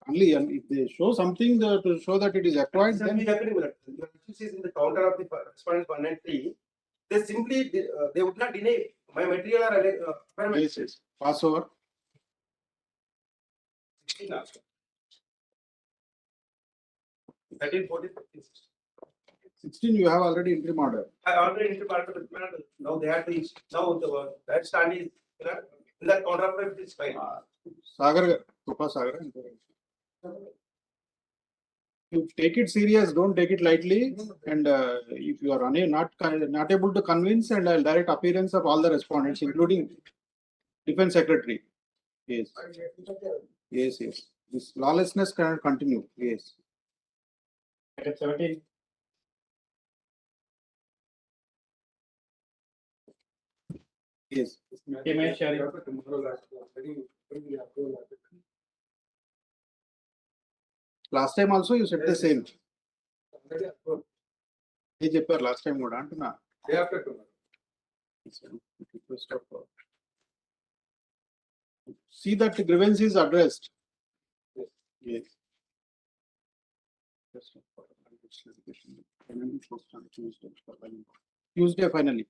only if they show something to show that it is acquired, then is in the counter of the respondents 1 and 3. They simply they would not deny my material or yes, yes. Pass over. 16 also. 13, 14, 15, 16 you have already interim order. I already interim order. Now they have to now that stand is in that counter of it is fine. Sagar, Kupa Sagar. You take it serious, don't take it lightly. And if you are not able to convince, and I'll direct appearance of all the respondents, including Defense Secretary. Yes. Yes, yes. This lawlessness cannot continue. Yes. Item 17. Yes. Email sharing. Last time also you said the same. Last time would Antona. Day after See that the grievance is addressed. Yes. Tuesday finally.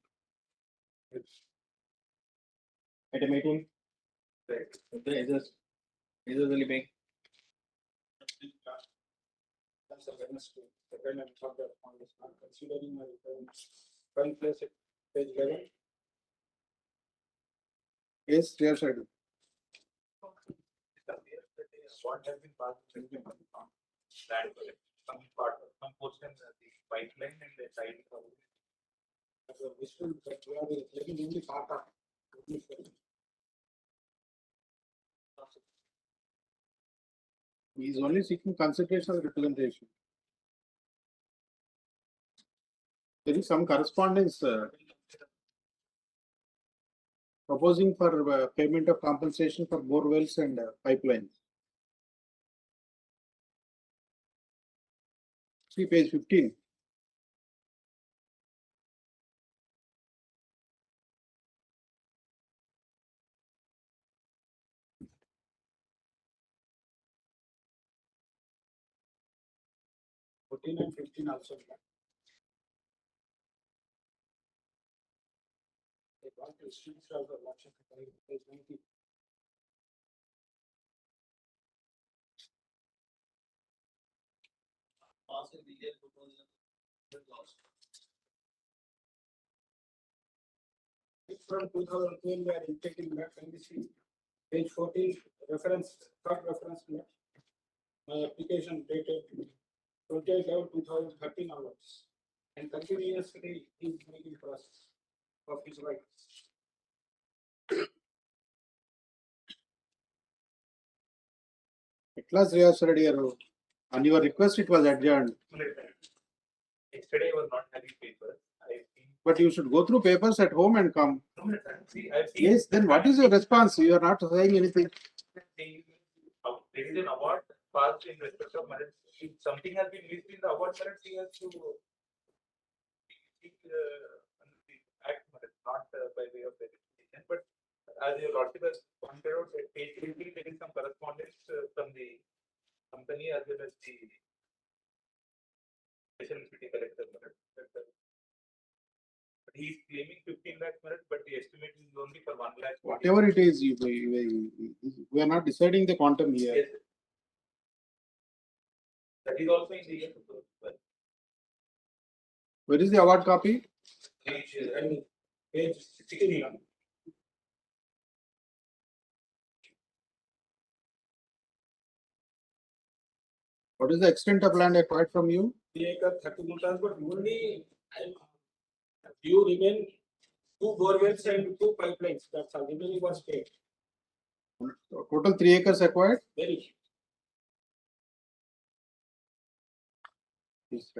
At a meeting. Is really big. That's a Wednesday. The when I thought that point is not considering my requirements. One place at page 11. Yes, clear side. What has been passed has been on that some part, some portion of the pipeline and the side. As a visual, but we are living only part of. He is only seeking consideration of representation. There is some correspondence proposing for payment of compensation for bore wells and pipelines. See page 15. And 15 also. They want to switch out the watch page 90. Also, the year proposal. From 2012, we are taking back 26. Page 14, reference, third reference. My application dated 28/11/2013 onwards, and continuously is making process of his rights. At last, yesterday, on your request, it was adjourned. Yesterday I was not having paper. But you should go through papers at home and come. I've seen. Yes, then what is your response? You are not saying anything. There is an award passed in respect of Marat. If something has been missed in the award Marat, he has to act Marat, not by way of verification. But as your lordship has pointed out, at page 3, there is some correspondence from the company as well as the special city collector Marat. But he is claiming 15 lakh Marat, but the estimate is only for 1 lakh. Whatever it is, we are not deciding the quantum here. Yes. That is also in the year. Where is the award copy? Page 16. What is the extent of land acquired from you? 3 acres, 30 meters, but only you remain 2 borewells and 2 pipelines. That's all. Remaining was paid. Total 3 acres acquired? Very. Yes,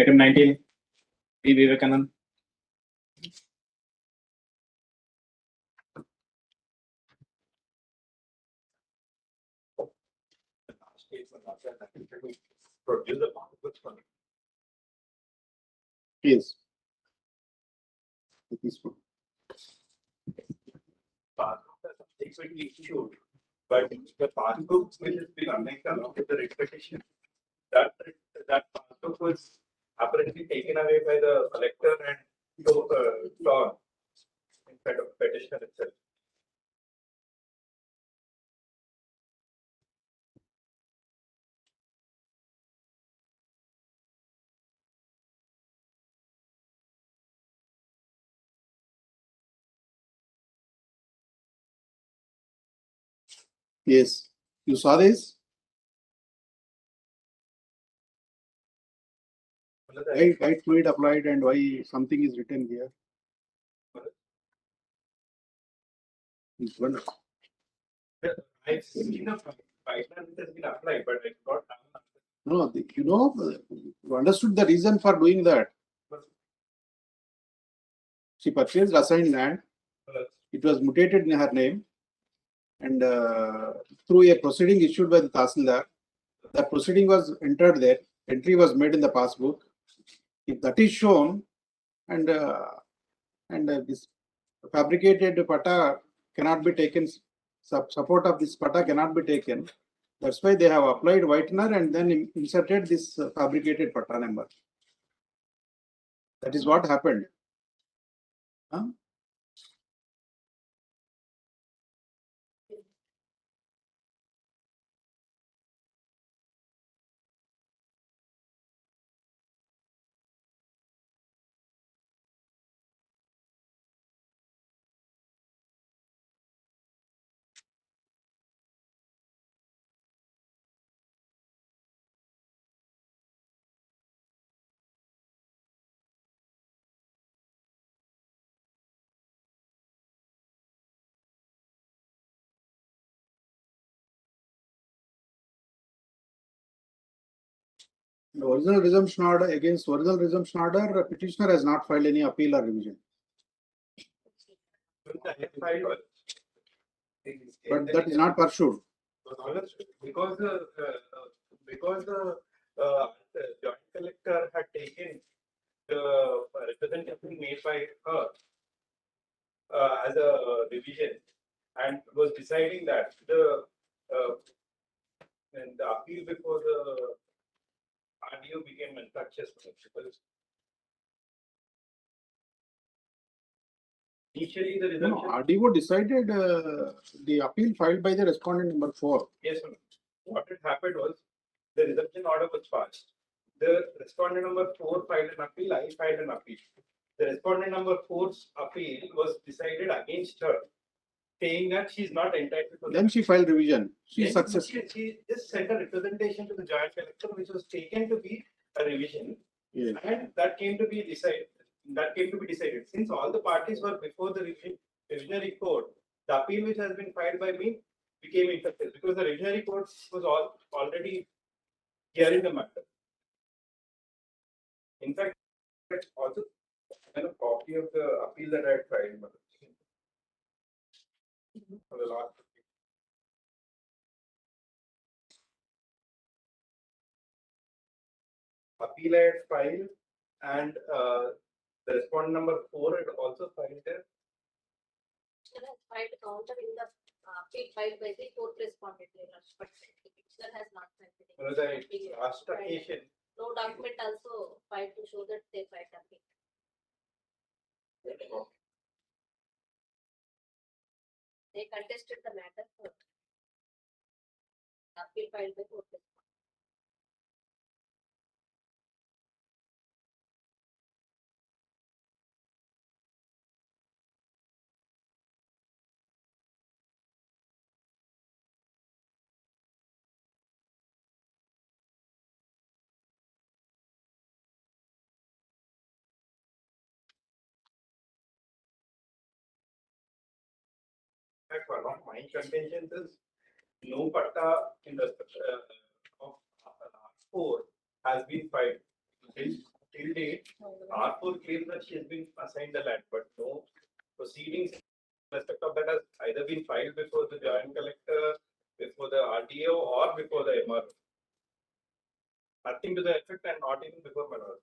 Item 19, P. Vivekanand. Produce the passports for it. Yes. This one. Passport are subsequently issued, but the passport which has been annexed along with the requisition, that passport was apparently taken away by the collector and torn instead of petitioner itself. Yes. You saw this? Why fluid applied and why something is written here? It's one. I've seen a pipeline which has been applied, but I got No, you understood the reason for doing that. She purchased assigned land. It was mutated in her name, and through a proceeding issued by the Tahsildar, the proceeding was entered there. Entry was made in the passbook. If that is shown, and this fabricated pata cannot be taken, support of this pata cannot be taken. That's why they have applied whitener and then inserted this fabricated pata number. That is what happened. Huh? The original resumption order against original resumption order, petitioner has not filed any appeal or revision. But that is not pursued. because the joint collector had taken the representation made by her as a revision and was deciding that and the appeal before the RDO became infectious because initially the No, resumption. RDO decided the appeal filed by the respondent number 4. Yes, sir. What had happened was the resumption order was passed. The respondent number 4 filed an appeal, I filed an appeal. The respondent number 4's appeal was decided against her, saying that she is not entitled to. Then she filed revision. She is Then successful. She just sent a representation to the joint collector, which was taken to be a revision, Yes. and that came to be decided. Since all the parties were before the revisionary court, the appeal which has been filed by me became effective because the revisionary court was already hearing the matter. In fact, also a copy of the appeal that I had filed for the last. Appeal I had filed, and the respondent number 4 had also filed there. Filed counter in the appeal filed by the court respondent, but the petitioner has not filed. For the last occasion. No document also filed to show that they filed appeal. They contested the matter for appeal filed by court. One of my contentions is no patta in respect of 4 has been filed. till date, R4 claims that she has been assigned the land, but no proceedings in respect of that has either been filed before the joint collector, before the RDO, or before the MR. Nothing to the effect and not even before my lord.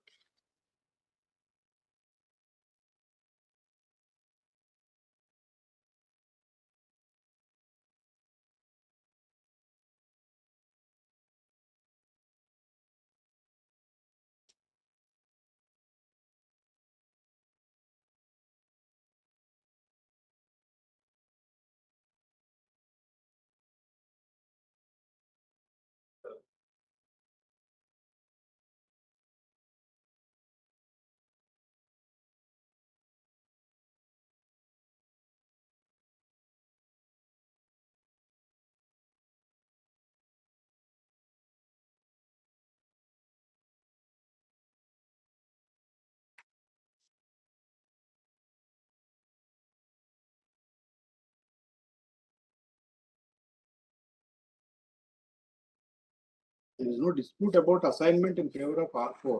There is no dispute about assignment in favor of R4.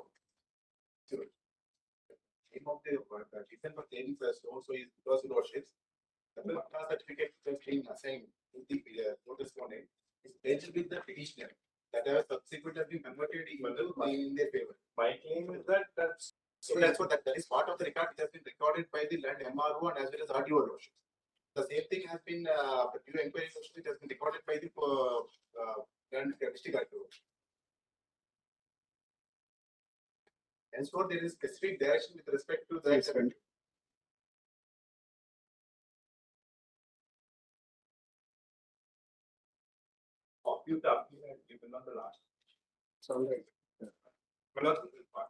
Name of the reason for claiming first also is because your lordships, the class certificate which has been assigned to the notice respondent is pledged with the petitioner that has subsequently been converted in their favor. My claim is that that's So that's what that is part of the record which has been recorded by the land MRO and as well as RDO lordships. The same thing has been due inquiry lordship which has been recorded by the land district RDO. Henceforth, there is specific direction with respect to that. Yes, and copy of the appeal had given on the last. it's all right. My lord, this is part.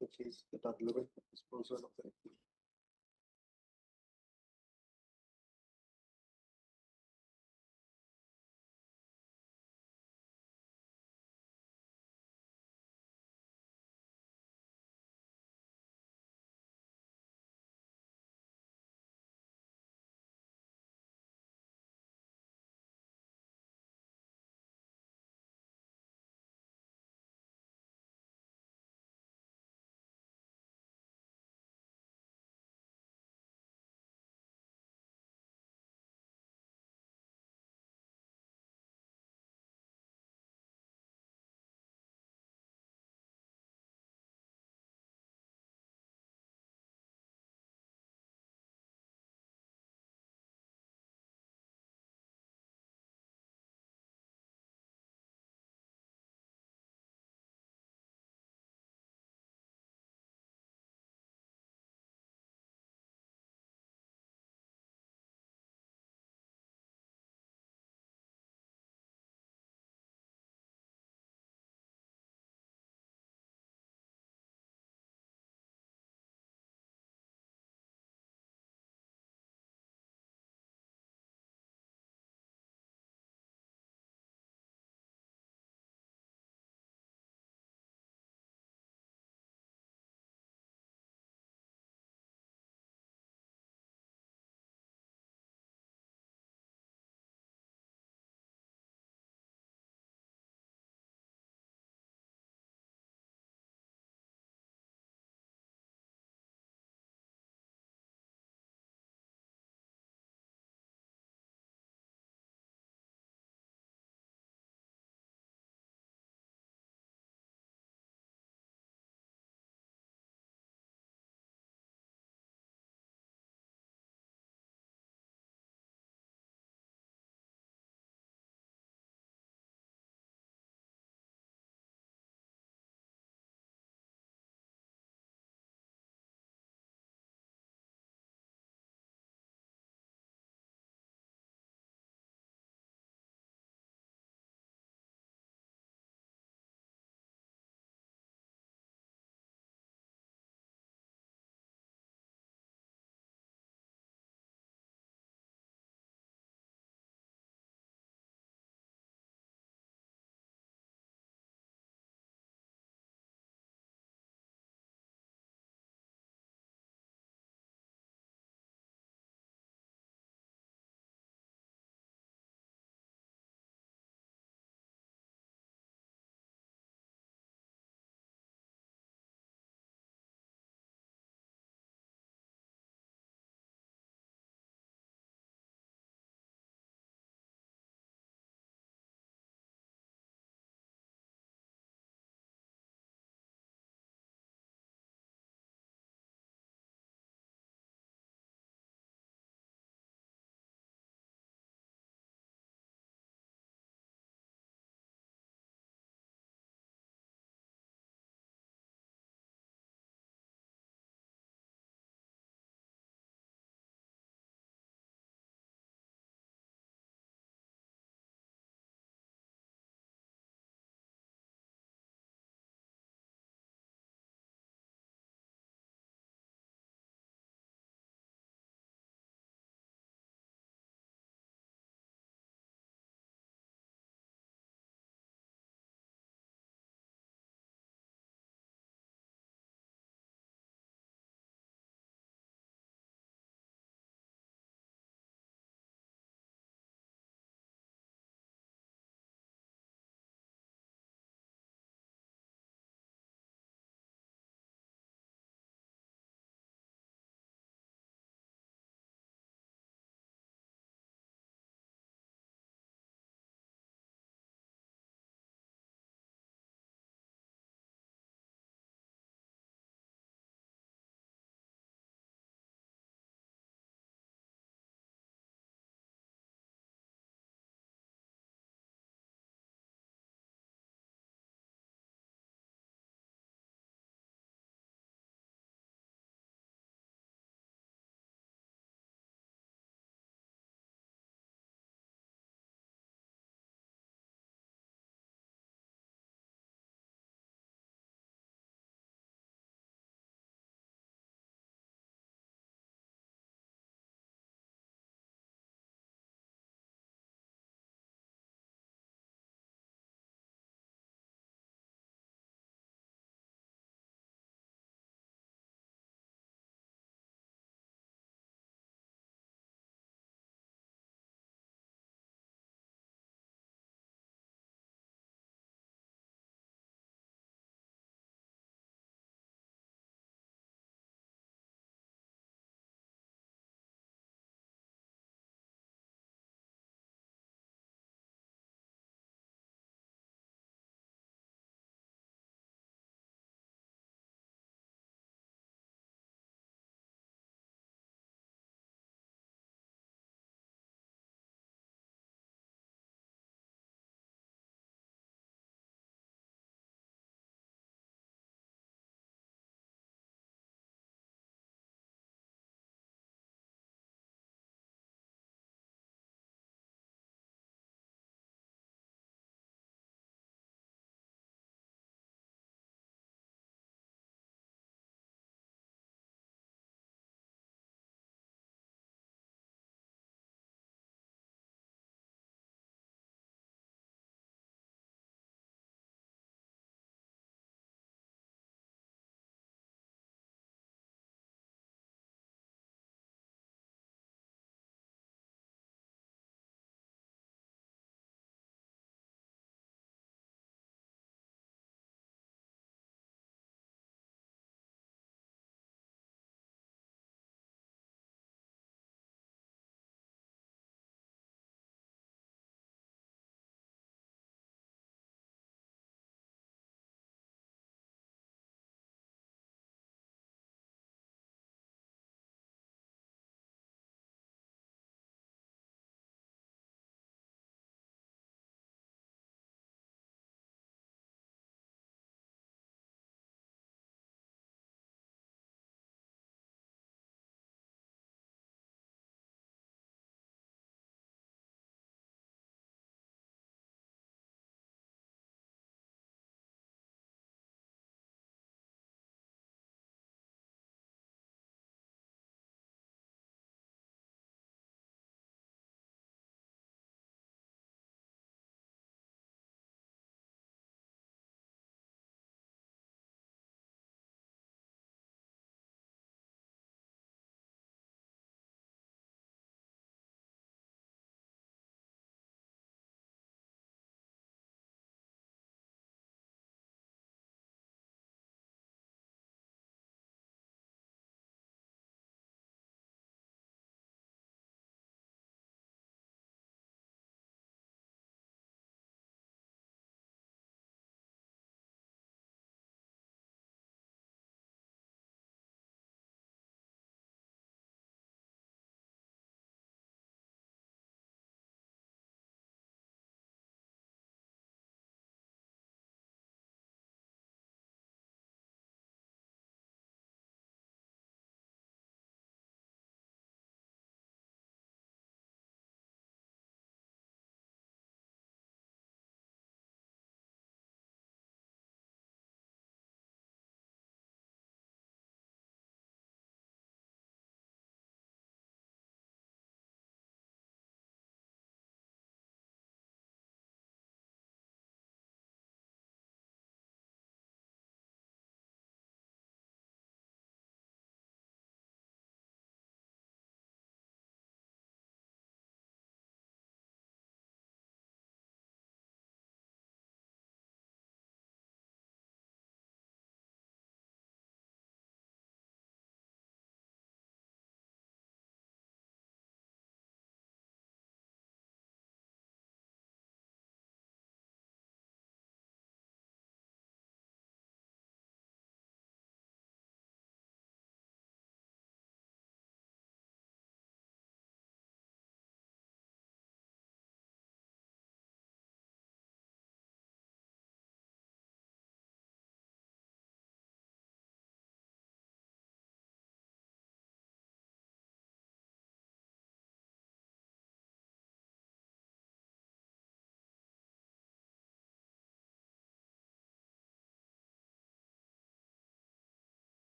The case that are relevant for disposal of the appeal.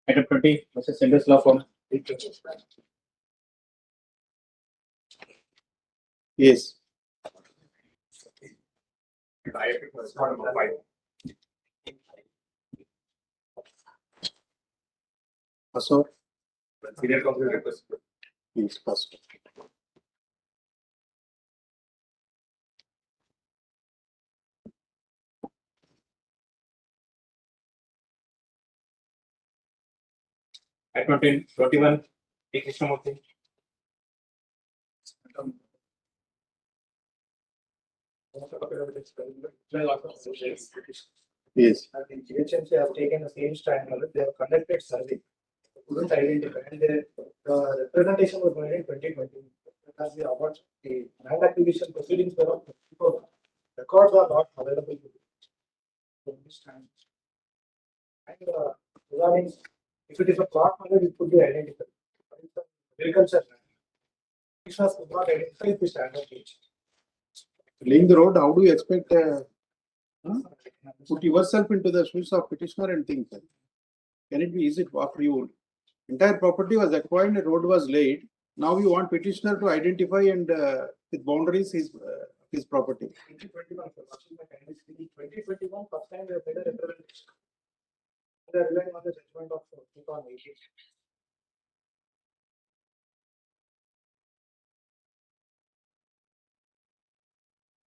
Item 20 versus Senders Law Firm. Yes. Pastor. Senior counsel request. Yes, Pastor. Item 21 T. Krishnamurthy. Yes. I think TSHC have taken the same stand, they have conducted survey. Couldn't identify, and the representation was made in 2020. As the award, the land acquisition proceedings were on 24. Records are not available. From this time. And regarding, if it is a plot money, it could be identified. But it's a agriculture land. This was not identified the standard gauge. Laying the road, how do you expect, put yourself into the shoes of petitioner and think? Can it be easy for you? Entire property was acquired, the road was laid. Now you want petitioner to identify and with boundaries his property. 2021, 2021, first time they have made a representation. They are relying on the judgment of 2018.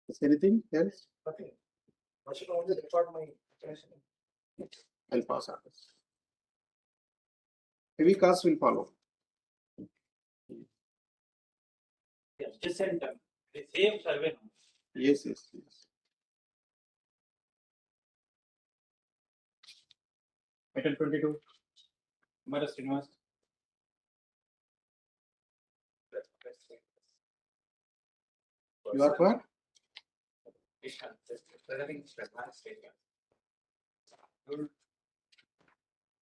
Is anything else? Okay. I should only record my attention. I'll pass on this. Heavy costs will follow. Yes, just send them. The same survey. Yes, yes, yes. Item 22 Maras Srinivas. You are for?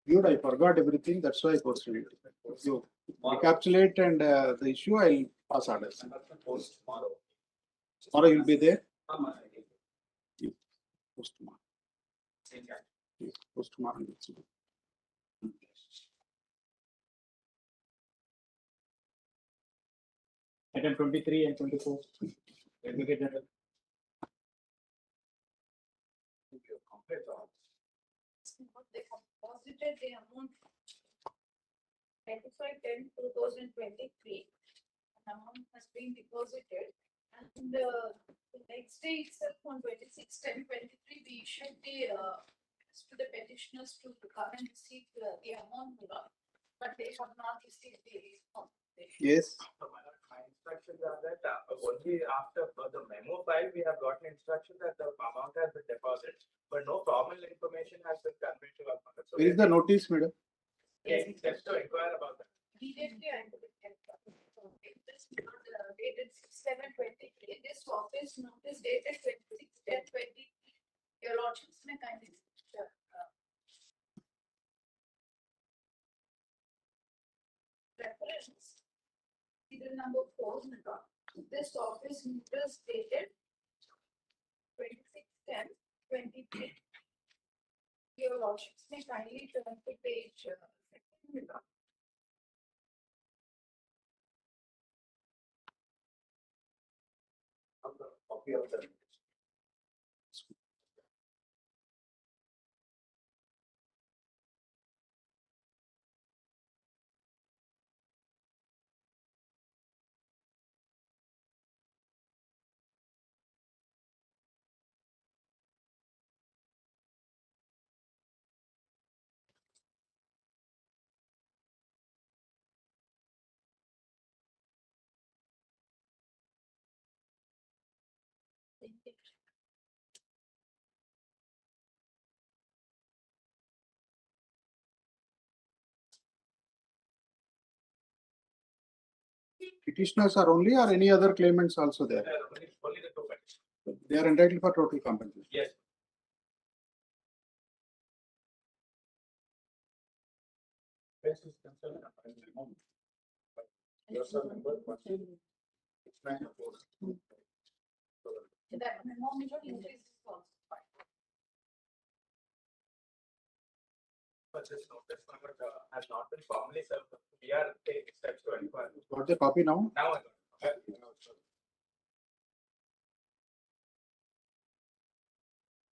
Good, I forgot everything, that's why I posted it. You recapitulate and the issue, I'll pass orders. Tomorrow you'll be there? Yes, post tomorrow. Yes, post tomorrow. Item 23 and 24. Advocate General. They deposited the amount 25/10/2023. An amount has been deposited, and the next day itself on 26/10/23, we issued the to the petitioners to come and receive the amount, but they have not received the response. Yes. My instructions are that only after the memo file, we have gotten instruction that the amount has been deposited, but no formal information has been conveyed to us. So Where is the notice, madam? taking steps to inquire about that. Immediately I will get this dated 6/7/23. This office notice dated 26/10/23. Your lordships may kindly. Reference. Serial number 4. This office notice dated 26/10/23. Your lordships may kindly turn to page 2. Copy of the. Petitioners are only or any other claimants also there? Only the two petitions. They are entitled for total compensation. Yes. Best is concerned. Yours are number 169. That memo may not increase also. but this notice number has not been formally served. We are taking steps to inquire. Got the copy now? Now I got it.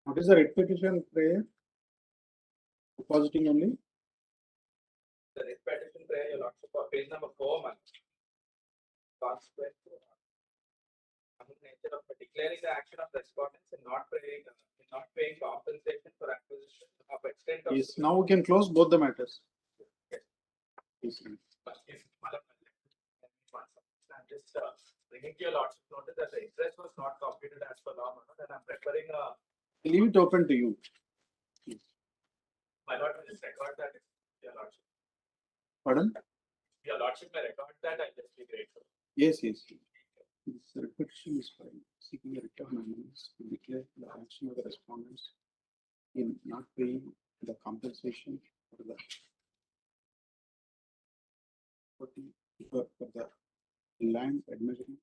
What is the writ petition prayer? Depositing only? The writ petition prayer, your lordship, for page number 4, man. Consequent to nature of declaring the action of respondents and not paying compensation for acquisition of extent of. Yes, now we can close both the matters. Yes. But if I'm just bringing to your lordship notice that the interest was not computed as per law, and I'm preparing a. Leave it open to you. My lord will just record that, your lordship. Pardon? Your lordship may record that, I'll just be grateful. Yes, yes. This repetition is fine. Seeking a return on means to declare the action of the respondents in not paying the compensation for the land admission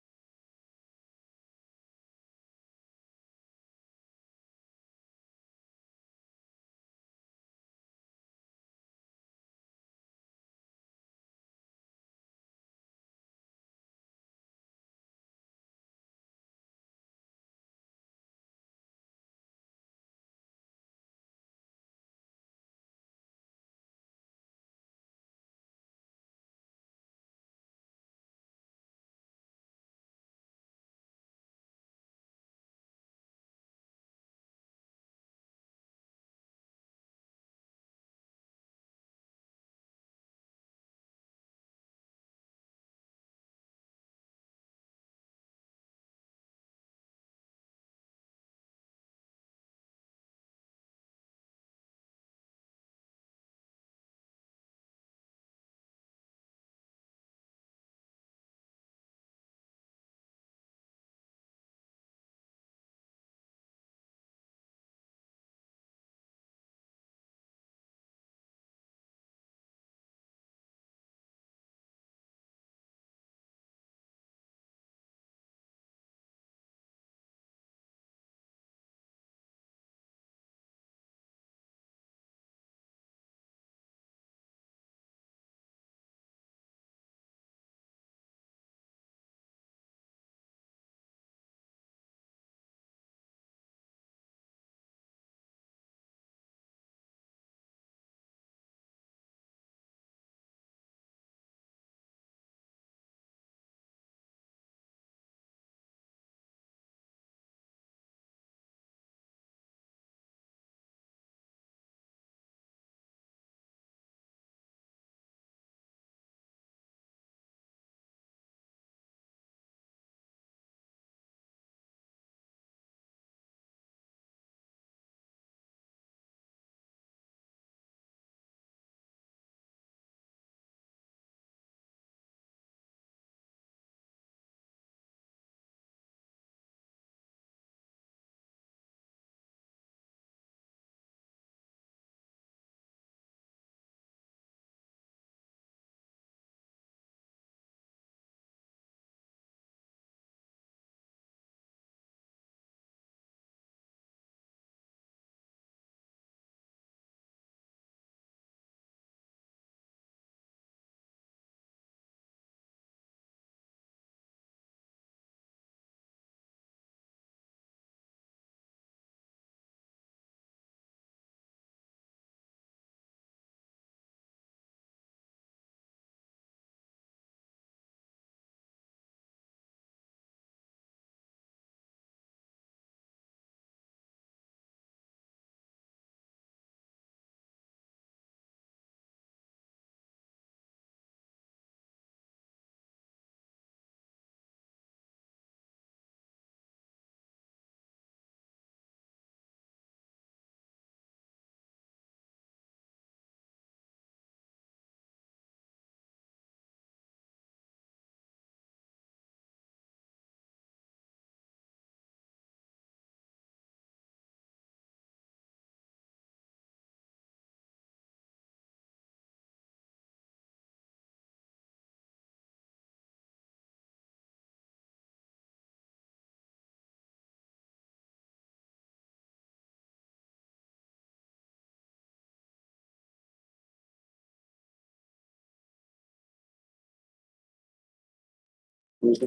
Yes.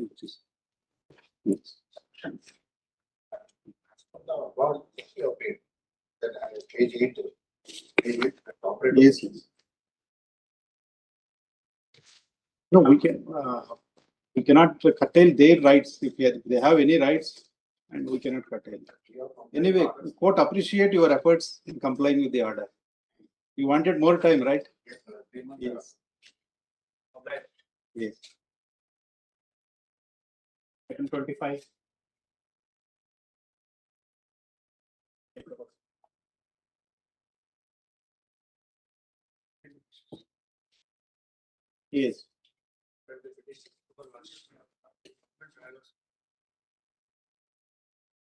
About okay, then page 8, operator. Yes, yes. No, we cannot curtail their rights if they have any rights, and we cannot curtail. Anyway, court appreciate your efforts in complying with the order. You wanted more time, right? Yes, sir. 3 months. Yes. Yes. Item 25. Yes.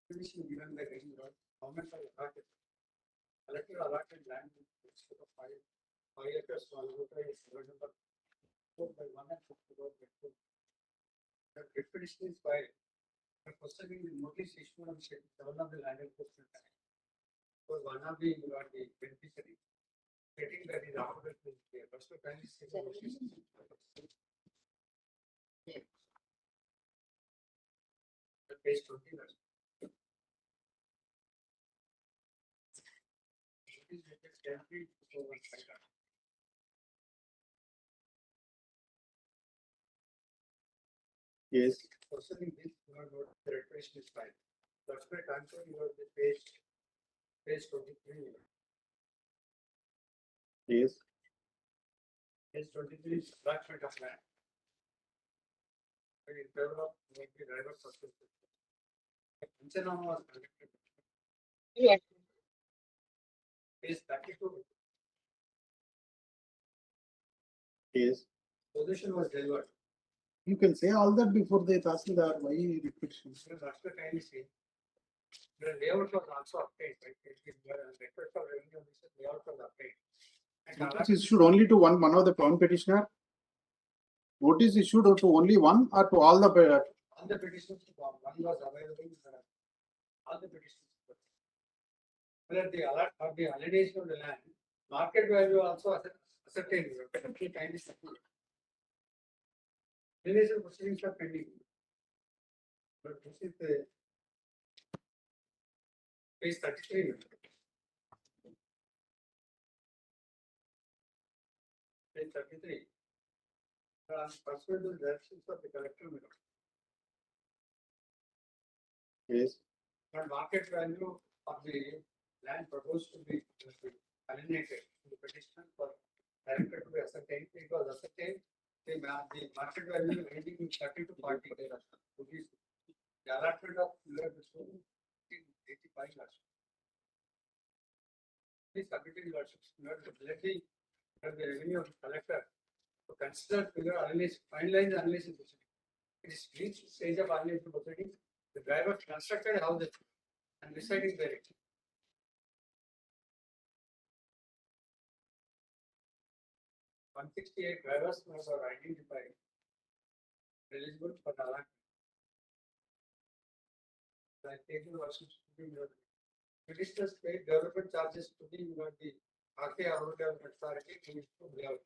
Permission given by the government of allotted. Collector allotted land in respect of 5 acres to allocate is number 4/1 and 4/2. The writ petition is filed. The proceeding the notice issued on seven of the land enforcement act. For one of the beneficiary, stating that is afforded to the first of time is page 20. Yes. Concerning this, you are not the request is filed. That's why answer you are the page 23. Yes. Page 23 is fragment of land. In favor of maybe driver person. Panchanamas was conducted. Yes. Page 32. Yes. Possession was delivered. You can say all that before the Tahsildar. Why repeat? So that's the time you see. The layout was also obtained, right? Request for revenue, this layout was obtained. And Notice issued only to one of the crown petitioner. Notice issued to only one or to all the all the petitions, one was available, all the petitions. Whether the alert or the allocation of the land, market value also ascertained. Time is settled. Relation proceedings are pending. But this is the page 33. Page 33. Pursuant to the directions of the collector. Yes. And market value of the land proposed to be alienated to the petitioner for director to be ascertained. It was ascertained the market value ranging in 30 to 40 rupees. The allotment of 85 lakhs. Please submitting lordships, not the revenue of the collector to consider figure analysis, finalize the analysis proceeding. It is reached stage of analysis proceeding. The driver constructed houses and residing there. 168 drivers were identified eligible for the allotment. The table was petitioners paid development charges to the RK Urban Development Authority to level.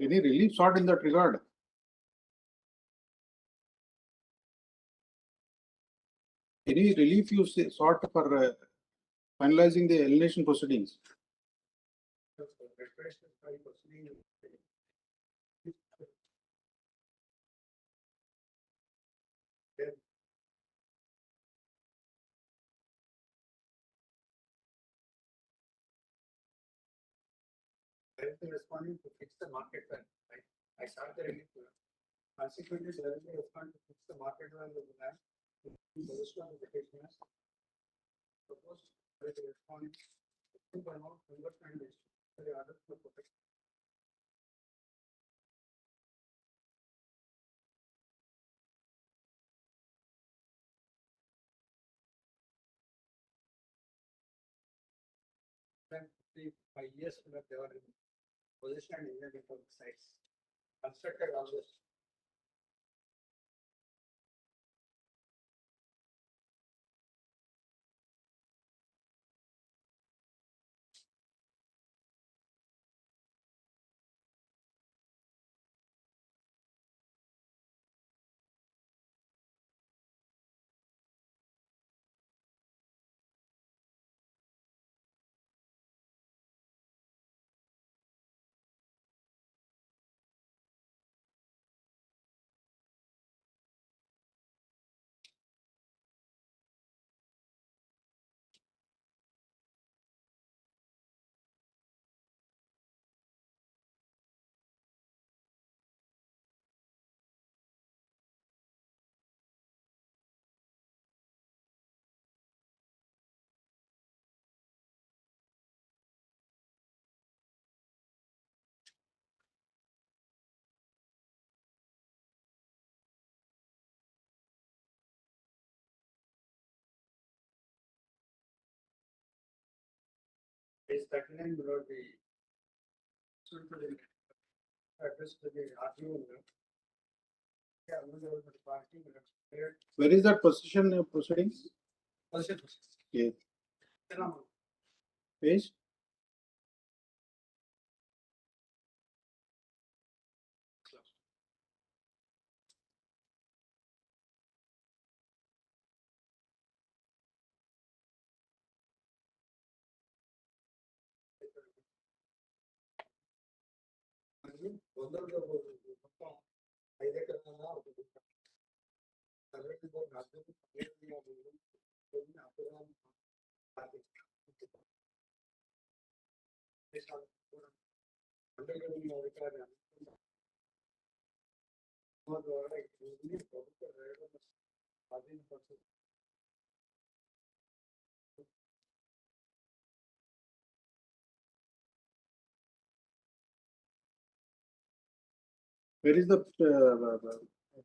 Any relief sought in that regard? Any relief you sought for finalizing the alienation proceedings? Responding to fix the market value. I started the relief. Consequently, directly respond to fix the market value of the land. Position of the petitioners. Proposed responding 5 years that they were in position and engineering for sites. Constructed all this. Page 39 below the address to the RTO. Yeah, the parking. Where is that position proceedings? Position. Yes. Page? Where is the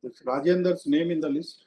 this Rajendra's name in the list?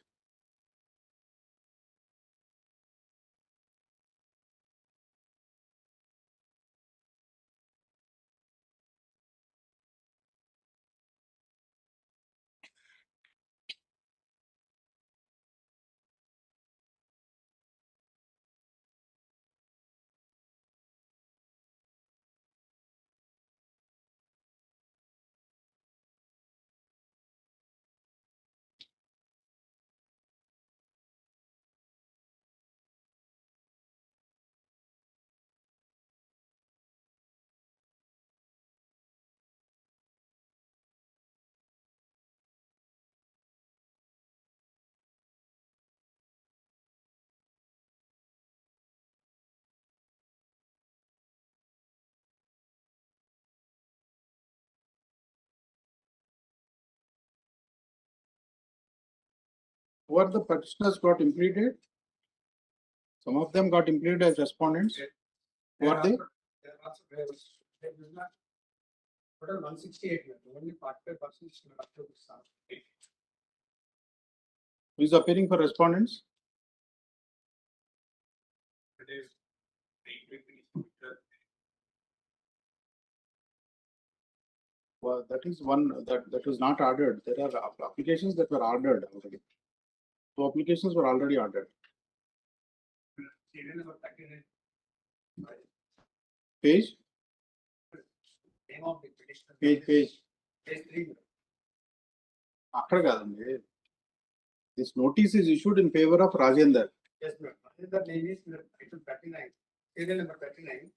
Who are the petitioners got implemented? Some of them got implemented as respondents. Who are they? Total 168, only 45% is up to the start. Who is appearing for respondents? Well, that is one that was not ordered. There are applications that were ordered already. So applications were already ordered. Serial number 39. Page? Name of the petitioner. Page. Page 3. After Gadandi, this notice is issued in favor of Rajendra. Yes, ma'am. The name is item 39. Serial number 39.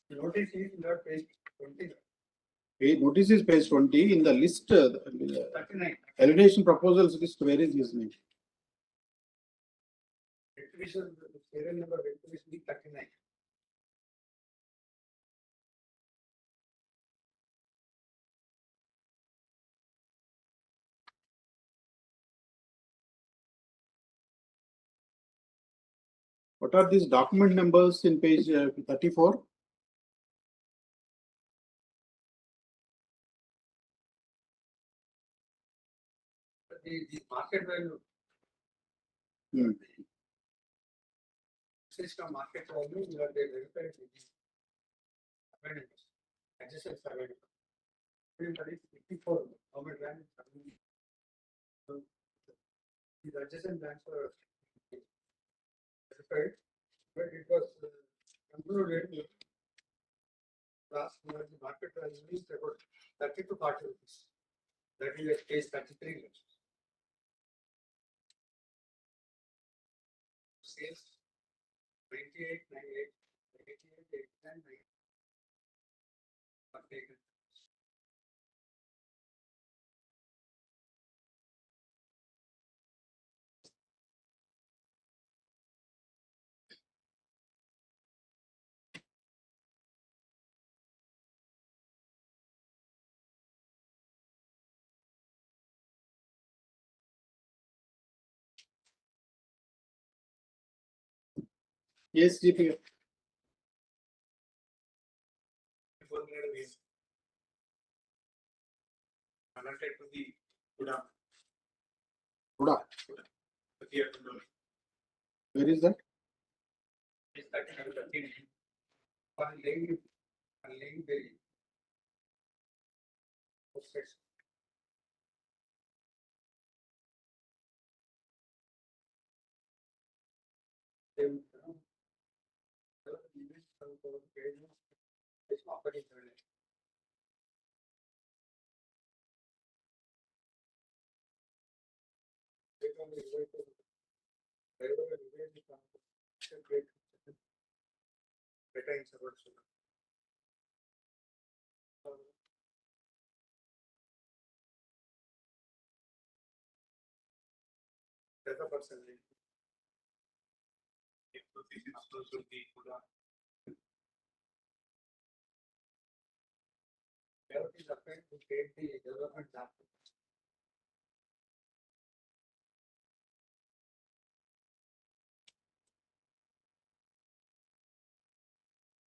The notice is in the page 20. Notice is page 20 in the list. 39. Elevation proposals list. Where is his name? Activation, serial number activation is 39. What are these document numbers in page 34? the market value. Hmm. System market value, you are verified with the amendments, adjacent survey. That is 54, government land. The adjacent lands were verified, but it was concluded last year the market value is about 30 to 40 rupees. That is at case 33. Sales 98, 98, 88, 89, 90. Are taken. Yes, GP. Connected to the Buddha. Buddha. Here to the Where is that? It's 13. One laying berry. Process. Then, it's operating. Better in server. That's a person. So this is also the Buddha. Where it is applied to take the development sample.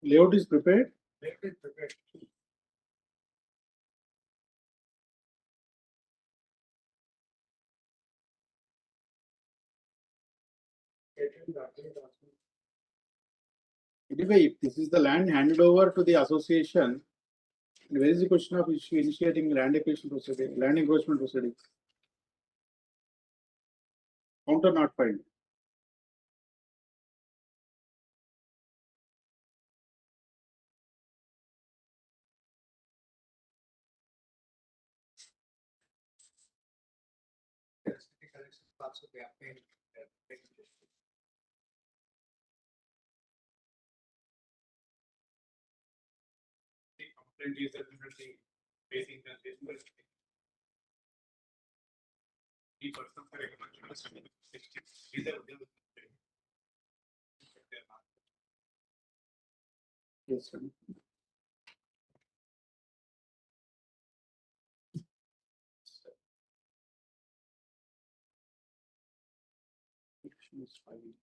Layout is prepared. Where it is prepared. Anyway, if this is the land handed over to the association, where is the question of initiating land acquisition proceeding, land encroachment proceedings? Counter not filed. Also they are paying. The complaint is definitely facing the this. The person for recommendation is a Yes, sir. Action is filed.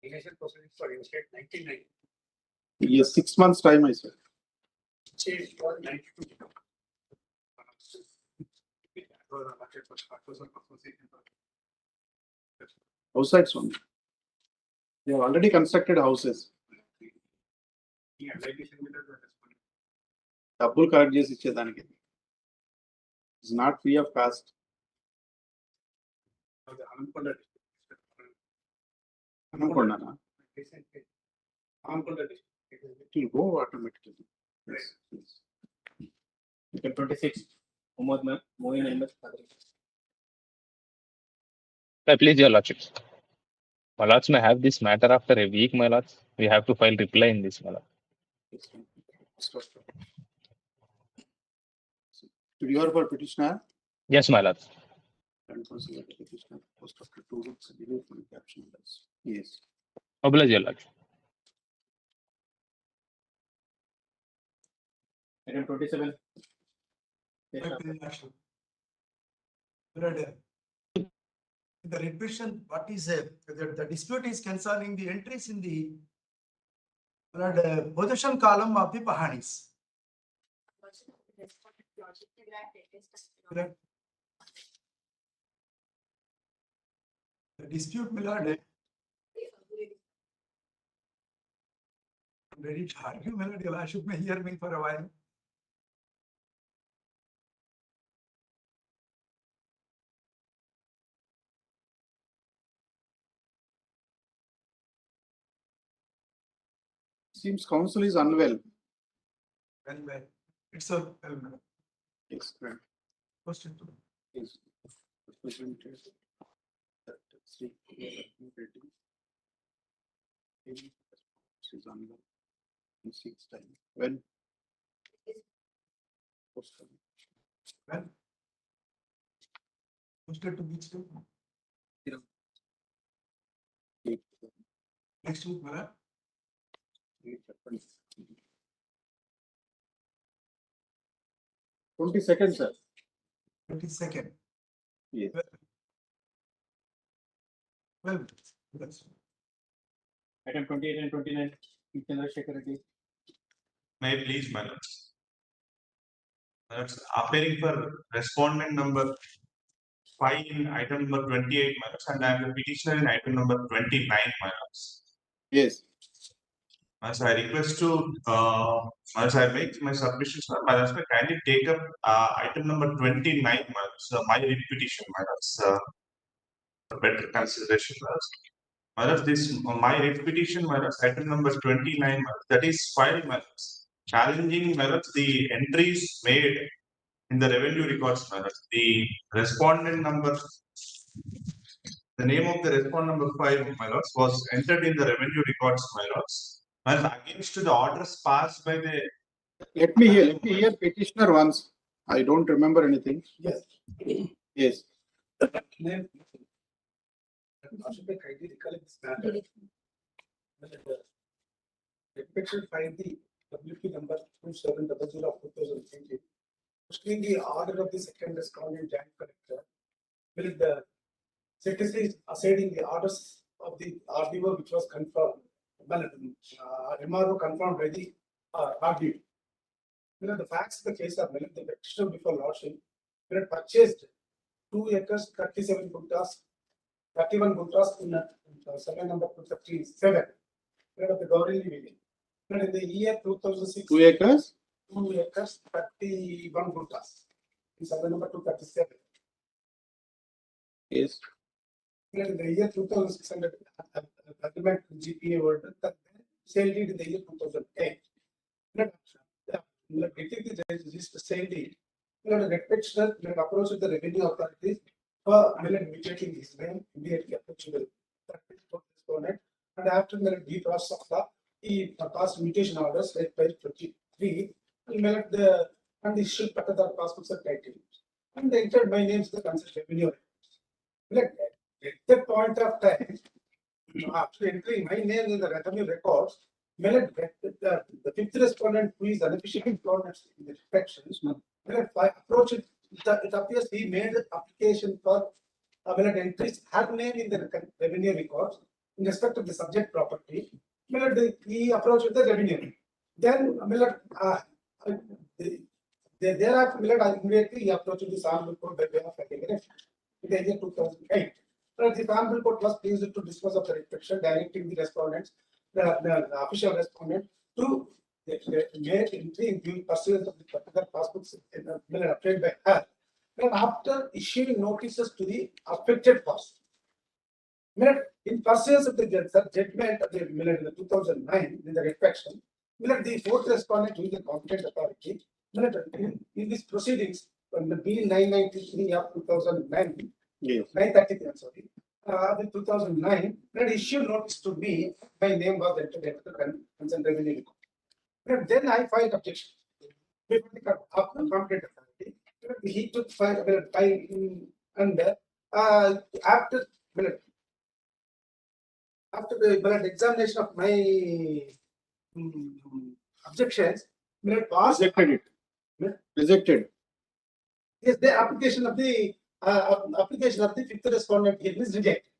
Initial proceedings for instate 1990. Yes, 6 months time, I said. Change for 92. Outside one. They have already constructed houses. డబ్బులు collect చేసి ఇచ్చేదానికి. It's not free of cost. అనుకున్నానా? It will go automatically. Yes. Yes. Item 26, Umar Moin Ahmed Qadri. Please, your lordships. My lords may have this matter after a week, my lords. We have to file reply in this, my lord. Did you hear for petitioner? Yes, my lord. And consider the petitioner post after 2 weeks. Remove from caption. Yes. Oblige, your lord. Item 27. The revision, what is the dispute is concerning the entries in the possession column of the Pahanis. The dispute, my lord, I'm ready to argue, my lord. Your lordship may hear me for a while. Seems counsel is unwell. Well, it's a well. Yes, correct. Question two. Yes. Presented that Sri Reddy is unwell in 6 time. When? Well, posted to which day? Next week, my lord. 22nd, sir. 22nd. Yes. Well, that's Item 28 and 29. Chandrasekhar Reddy. May I please, my lord. That's appearing for respondent number 5 in item number 28, my lords, and I am the petitioner in item number 29, my lords. Yes. As I request to, as I make my submissions, my lords, kindly take up item number 29, my lords, my repetition, my lords, for better consideration, my lords. My lords, this my repetition, my lords, item number 29, my lords, that is filed, my lords, challenging, my lords, the entries made in the revenue records, my lords. The respondent number, the name of the respondent number 5, my lords, was entered in the revenue records, my lords, and against the orders passed by the. Let me hear petitioner once. I don't remember anything. Yes. Yes. Name. I should kindly recollect this matter. Petition find the WP number 2700 of 2020. Posting the order of the second respondent joint collector. Will the citizen is asserting the orders of the RDO which was confirmed. MRO confirmed by the RDO. The facts of the case are the petitioner before lordship purchased 2 acres 37 guntas, 31 guntas in survey number 237 of the Gauri building. In the year 2006, 2 acres? 2 acres 31 guntas in survey number 237. Yes. In the year 2600 agreement GPA word sale deed in the year 2008. Getting the sale deed, the petitioner approach the revenue authorities for indicating his name immediately approachable. And after the due process of law, he passed mutation orders like page 23. And the ship at the passports are title. And they entered my name to the concerned revenue. At that point of time, after entering my name in the revenue records, the fifth respondent who is unofficially employed in the inspections, approach it, it appears he made the application for entries her name in the revenue records. in respect of the subject property, he approached the revenue. Then thereafter immediately he approached the sample court by way of affidavit in the year 2008. The sample court was pleased to dispose of the restriction, directing the respondents, the official respondent, to make entry in due pursuance of the particular passbooks obtained by her. And after issuing notices to the affected party, in pursuance of the judgment of the 2009 in the reflection, the fourth respondent to the competent authority, in these proceedings from the Bill 993 of 2009, 933, I'm sorry, the 2009, issued notice to me, my name was entered into the consent revenue record. Then I filed objection before the competent authority. He took file and after the examination of my objections, Rejected it. Rejected. Yes, the application of the fifth respondent here is rejected,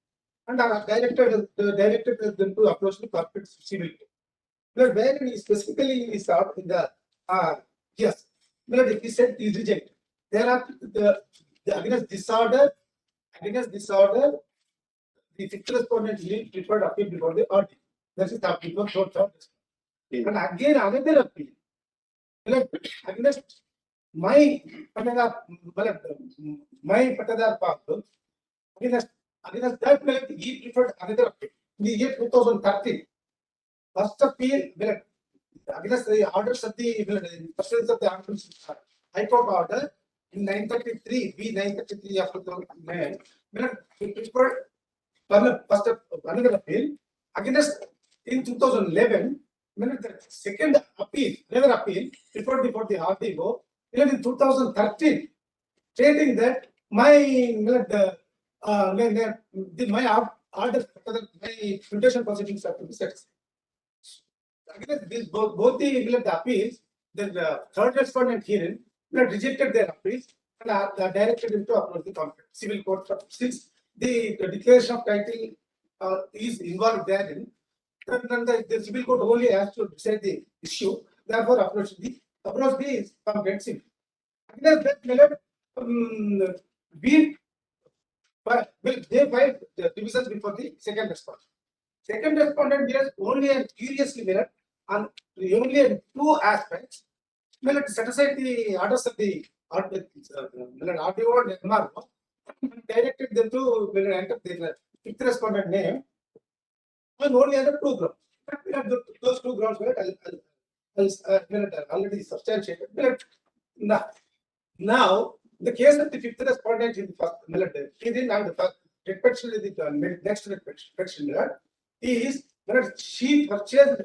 and I directed them to approach the corporate civil court. Where he specifically is out in the yes, he said is rejected. Thereafter, the against disorder, the fifth respondent lead preferred appeal before the audit. That is the appeal for third. And again, another appeal. Against my patadar passbook, against that he preferred another appeal. In the year 2013, first appeal against the orders of the pursuance of the High Court order in 933 B 933 of 2009, he preferred first another appeal against in 2011. The second appeal, another appeal, preferred before the RDO, even in 2013, stating that my order, my mutation proceedings have to be set. Against this, both the appeals, the third respondent hearing rejected their appeals and are directed into approach the civil court. Since the declaration of title is involved therein, then the civil court only has to decide the issue. Therefore, approach the comprehensive. Against that, they filed the divisions before the second respondent. Second respondent is only and curiously mirrored on only in two aspects. Set aside the orders of the RDO and MRO and directed them to enter the fifth respondent name. And only under two grounds. Those two grounds were already substantiated. Now, the case of the fifth respondent in the first hearing and the first respectively the next respectively is that she purchased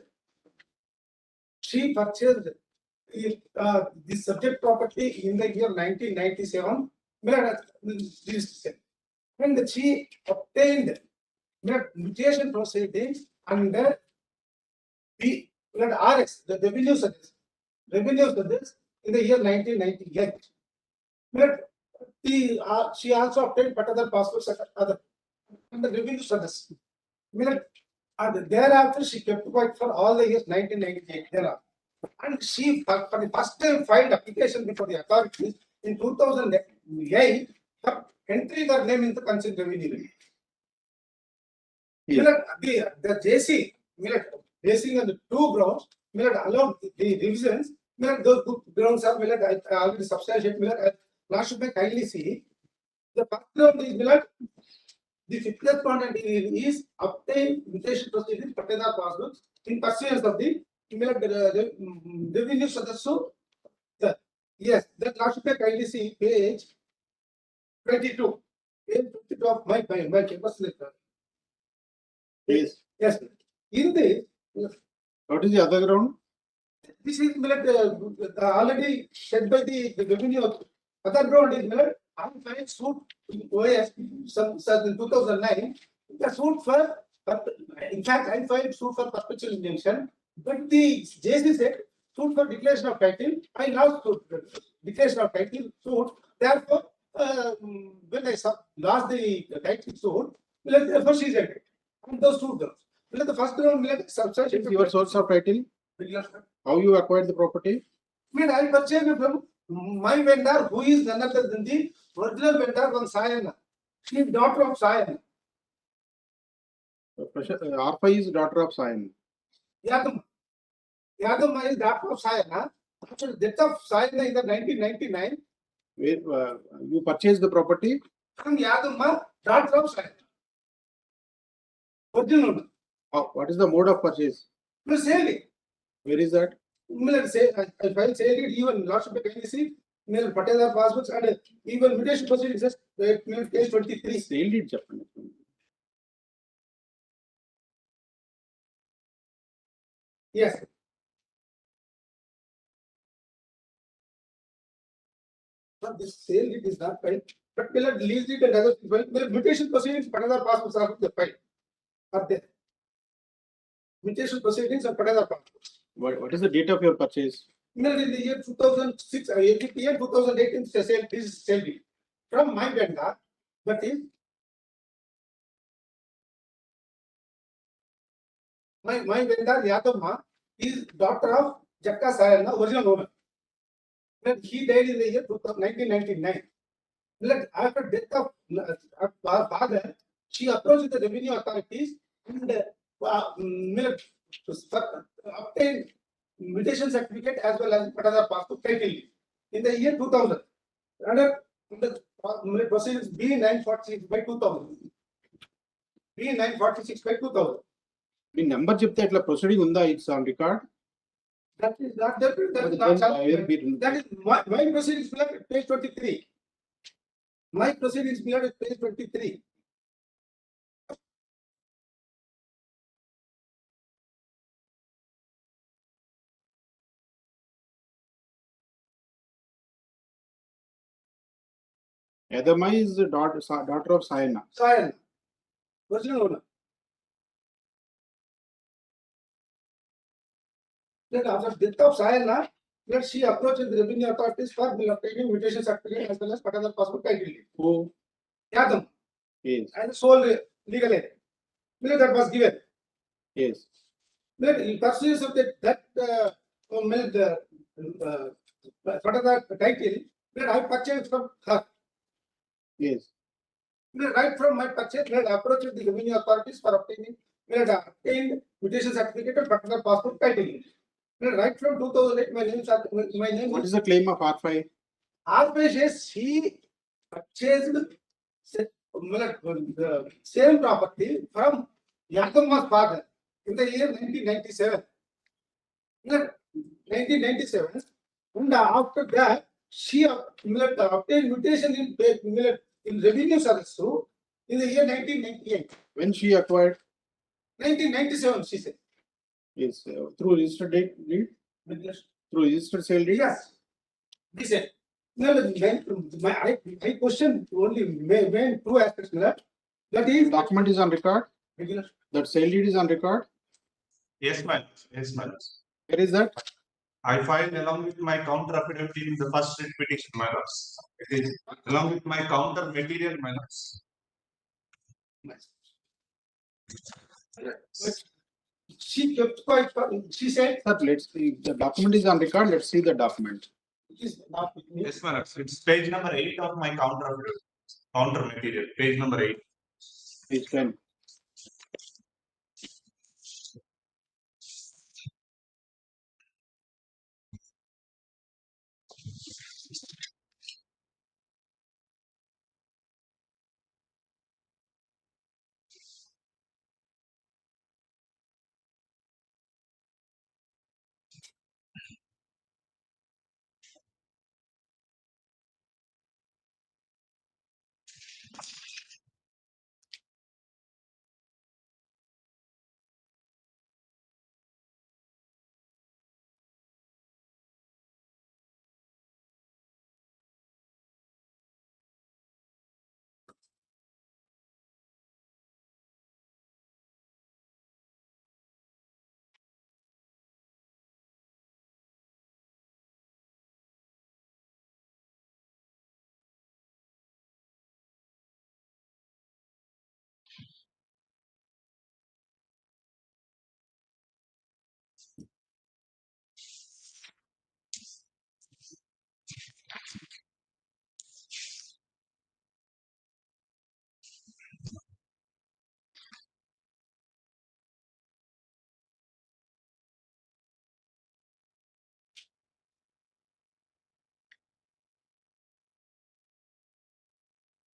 the subject property in the year 1997. When she obtained mutation proceedings under the RX, the revenues of this in the year 1998. She also obtained other passports and the revenues of this. And thereafter she kept quiet for all the years 1998 thereafter. And she for the first time filed application before the authorities in 2008, entering her name in the consent revenue. The JC, basing on the two grounds, allowed the revisions. Those two grounds are already substantiated. Last should be kindly see. The first ground is the fifth respondent is obtained mutation proceedings, particular passbooks in pursuance of the revenue sadasu. Yes, that last should be kindly see page 22. Page 22 of my campus letter. Yes. Yes. In this, what is the other ground? This is already said by the revenue. Other ground is I filed suit OS in 2009. The suit for, in fact, I filed suit for perpetual injunction, but the JC said suit for declaration of title. I lost declaration of title suit. Therefore, when I lost the title suit, therefore she rejected. And those two grounds. Well, the first ground will substantial. Your source of title, how you acquired the property? I purchased it from my vendor, who is none other than the original vendor from Sayana. She is daughter of Sayana. Arpa is daughter of Sayan. Yadam. Yadam is daughter of Sayana. After the death of Sayana in the 1999, You purchased the property? from Yadamma, daughter of Sayana. Original. What is the mode of purchase? No sale. Where is that? I file sale it, even lordship can you see? Mail Patela passbooks and even mutation proceedings, page 23. Sale deed, Japan. Yes. But this sale it is not filed. But will lease it and other mutation proceedings, Patela passbooks are the file. Are there? Mutation proceedings and Patela passbooks. What is the date of your purchase? In the year 2006, 2018, sale is sale deed. From my vendor, that is my vendor Yadamma is daughter of Jakka Sayana, original owner. He died in the year 1999. After death of our father, she approached the revenue authorities and obtained mutation certificate as well as another passport title in the year 2000. Under the proceedings B946 by 2000. B946 by 2000. The number చెప్తే ఇట్లా proceeding ఉందా? It's on record. That is not there. That is my proceedings below at page 23. My proceedings below at page 23. Yadamma is the daughter of Sayana. Sayana, original owner. Then after death of Sayana, she approached the revenue authorities for obtaining mutation certificate as well as another passport title. Who? Yadam. Yes. And sole legal aid. That was given. Yes. In pursuance of that title, I purchased from her. Yes. Right from my purchase, I approached the revenue authorities for obtaining obtained mutation certificate and particular passport title. Right from 2008, my name. What is the claim of R5? R5 says he purchased the same property from Yadamma's father in the year 1997. 1997, and after that, she obtained mutation in revenue service in the year 1998. When she acquired? 1997, she said. Yes, through registered deed? Through registered sale deed? Yes. This said. I question only main two aspects. That is. Document is on record? That sale deed is on record? Yes, madam. Yes, madam. Where is that? I filed along with my counter affidavit in the first writ petition, my lords. It is along with my counter material, my lords. She kept quiet. She said, "Sir, let's see. The document is on record. Let's see the document." It is not with me. Yes, my lords. It's page number 8 of my counter affidavit. Counter material, page number 8. Page 10.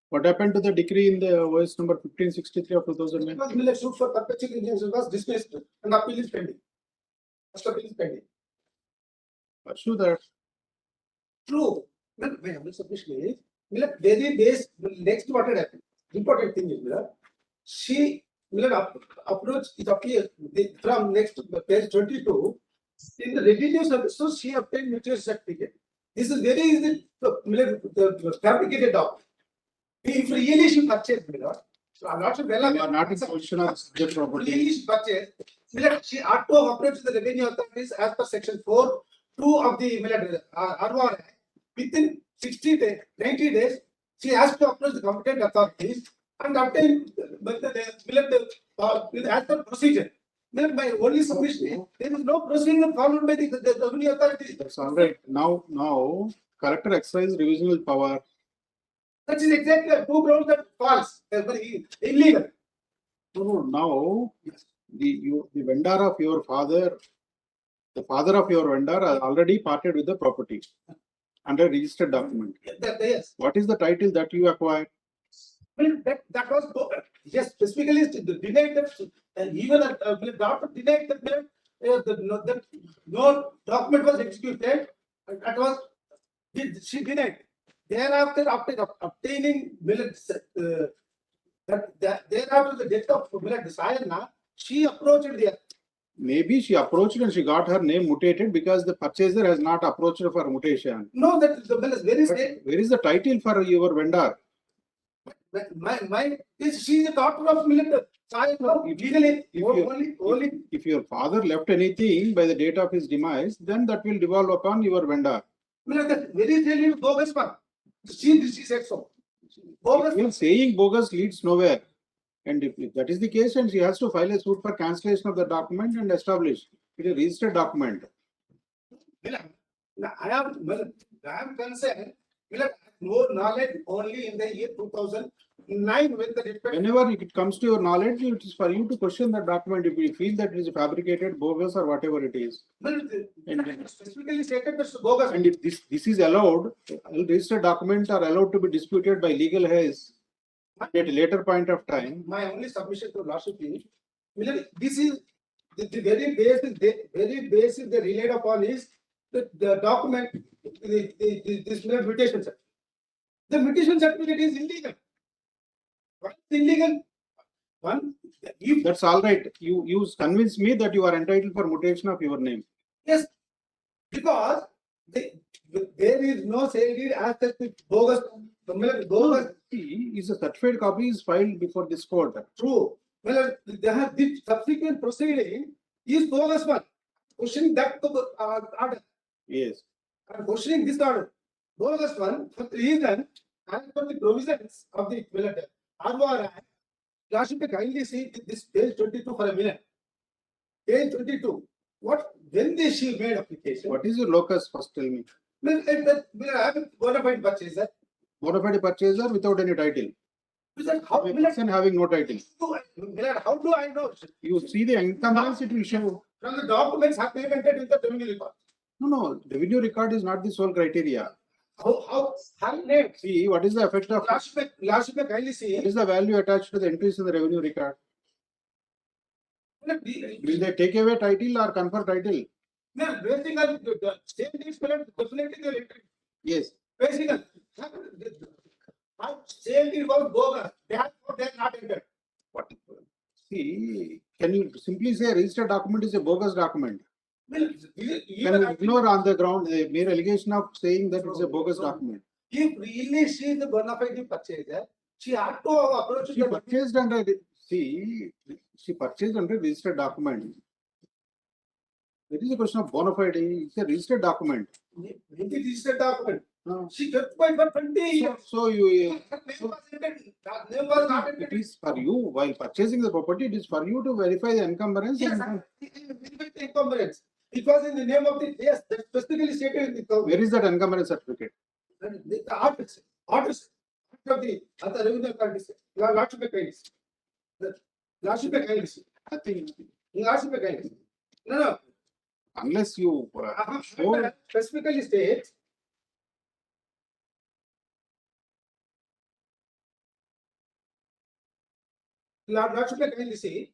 What happened to the decree in the OS number 1563 of 2009? Because Miller suit for perpetual injunction was dismissed and appeal is pending. First appeal is pending. Pursue that. True. Well, my humble submission is, Miller very base, next what had happened. Important thing is, Miller, approach is appear from next page 22. In the revenue service, so she obtained mutual certificate. This is very easy, Miller, the fabricated document. If really she purchased, Miller, so I'm not sure well. You are not in position of subject property. Really she purchased, Miller, she ought to have approached the revenue authorities as per section 4(2) of the Miller ROR. Within 60 days, 90 days, she has to approach the competent authorities and obtain as per procedure. Miller, my only submission is there is no procedure followed by the revenue authorities. That's all right. Now, collector exercise revisional power. That is exactly two grounds that false, very illegal. No, now the vendor of your father, the father of your vendor has already parted with the property under registered document. Yes. What is the title that you acquired? Well, that was yes, specifically denied that, and even the doctor denied that no document was executed. That was she denied. Thereafter, after obtaining thereafter the death of Sayana, she approached the. Maybe she approached and she got her name mutated because the purchaser has not approached her for mutation. No, that the bill is very straight. Where is the title for your vendor? My she is a daughter of Sayana. Legally, If your father left anything by the date of his demise, then that will devolve upon your vendor. That very clearly bogus one. She said so. Bogus. Saying bogus leads nowhere. And if that is the case, and she has to file a suit for cancellation of the document and establish it is a registered document. I am concerned. No knowledge only in the year 2009 when the. Whenever it comes to your knowledge, it is for you to question the document if you feel that it is fabricated, bogus, or whatever it is. Specifically stated that bogus. And if this is allowed, registered documents are allowed to be disputed by legal heirs at a later point of time. My only submission to Lordship is, this is the very basis they relied upon is the document, this mutation certificate. The mutation certificate is illegal. What is illegal? One, that's all right. You convince me that you are entitled for mutation of your name. Yes, because there is no sale deed as such bogus. Bogus is a certified copy is filed before this court. True. Well, the subsequent proceeding is bogus one. Questioning that order. Yes. I'm questioning this order. Bogus one for the reason as per the provisions of the ROR. Lordship, kindly see this page 22 for a minute. Page 22. When she made application? What is your locus? First, tell me. I have a bona fide purchaser. Bona fide purchaser without any title. How having no title. How do I know? You see the encumbrance, it will show. From the documents have painted in the revenue record. No, revenue record is not the sole criteria. How name? See, what is the effect of Lordship, kindly see. What is the value attached to the entries in the revenue record? Will they take away title or confer title? No, basically, the state is definitely the entry. Yes. Basically, how sale deed was bogus. They are not entered. What? See, can you simply say registered document is a bogus document? Well, can you ignore on the ground a mere allegation of saying that it's a bogus document? If really she is the bona fide purchaser, she had to approach. She purchased under she purchased under registered document. There is a question of bona fide. It's a registered document. Maybe registered document. She kept by for 20 years. So name was not entered. It is for you while purchasing the property. It is for you to verify the encumbrance. Yes, verify the encumbrance. It was in the name of the that specifically stated in the. Where is that encumbrance certificate? The orders of the other revenue authorities. Lordship kindness. Lordship kindness. I think. Lordship kindness. No. Unless you specifically states Lordship may kindly see.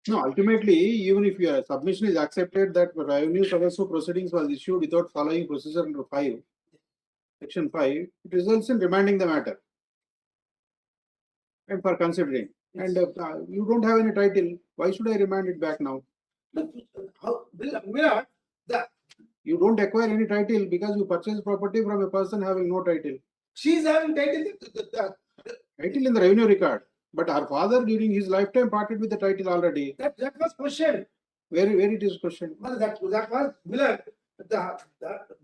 No, ultimately, even if your submission is accepted that revenue successfor proceedings was issued without following procedure under 5, section 5, it results in remanding the matter and for considering. And you don't have any title. Why should I remand it back now? How, You don't acquire any title because you purchase property from a person having no title. she is having title. Title in the revenue record. But her father during his lifetime parted with the title already. That was questioned. Where it is questioned? Well, that was Miller.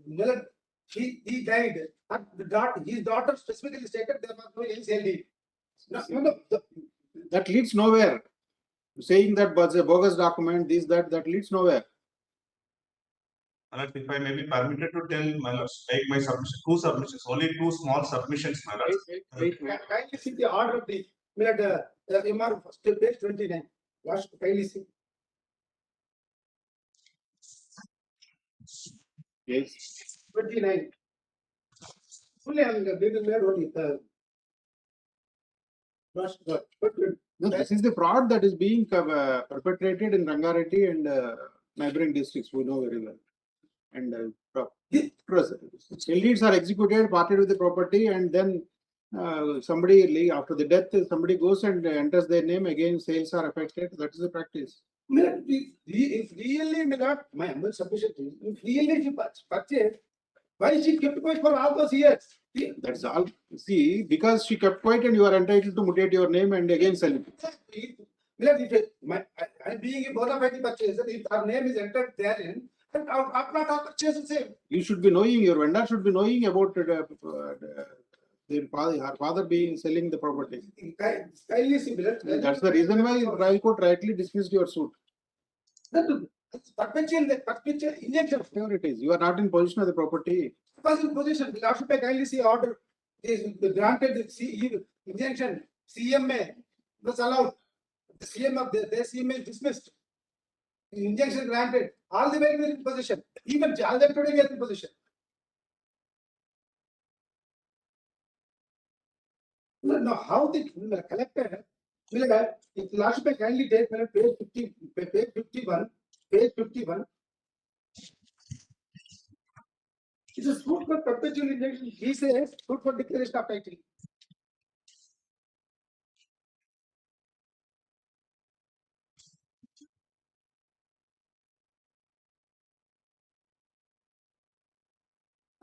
Miller, he died. His daughter specifically stated there was no NCLD. That leads nowhere. Saying that was a bogus document, this, that leads nowhere. If I may be permitted to tell, my lords, make my submission, 2 submissions, only 2 small submissions, my lords. Kindly see the order of the Miller, MR, still page 29. Last, kindly see. Yes. 29. Fully having a big made only. No, this is the fraud that is being perpetrated in Rangareddy and neighboring districts. We know very well. And sale deeds are executed, parted with the property, and then somebody after the death, somebody goes and enters their name again. Sales are affected. That is the practice. If really my humble submission to you, if really she purchased, why she kept quiet for all those years? That's all. See, because she kept quiet and you are entitled to mutate your name and again sell it. I'm being a bona fide purchaser, if our name is entered therein, then our purchase is same. You should be knowing, your vendor should be knowing about her father being selling the property. Kindly see, That's the reason why trial court rightly dismissed your suit. Perpetual injection. Whatever it is, you are not in possession of the property. Was in position. The last kindly see order is granted the injunction. CMA was allowed. The CM of the CMA is dismissed. The injunction granted. All the way we are in position. Even all the today we are in position. Now, how the collector will have, if last kindly take page 50, page 51, page 51. It is suit for perpetual injunction. He says suit for declaration of title.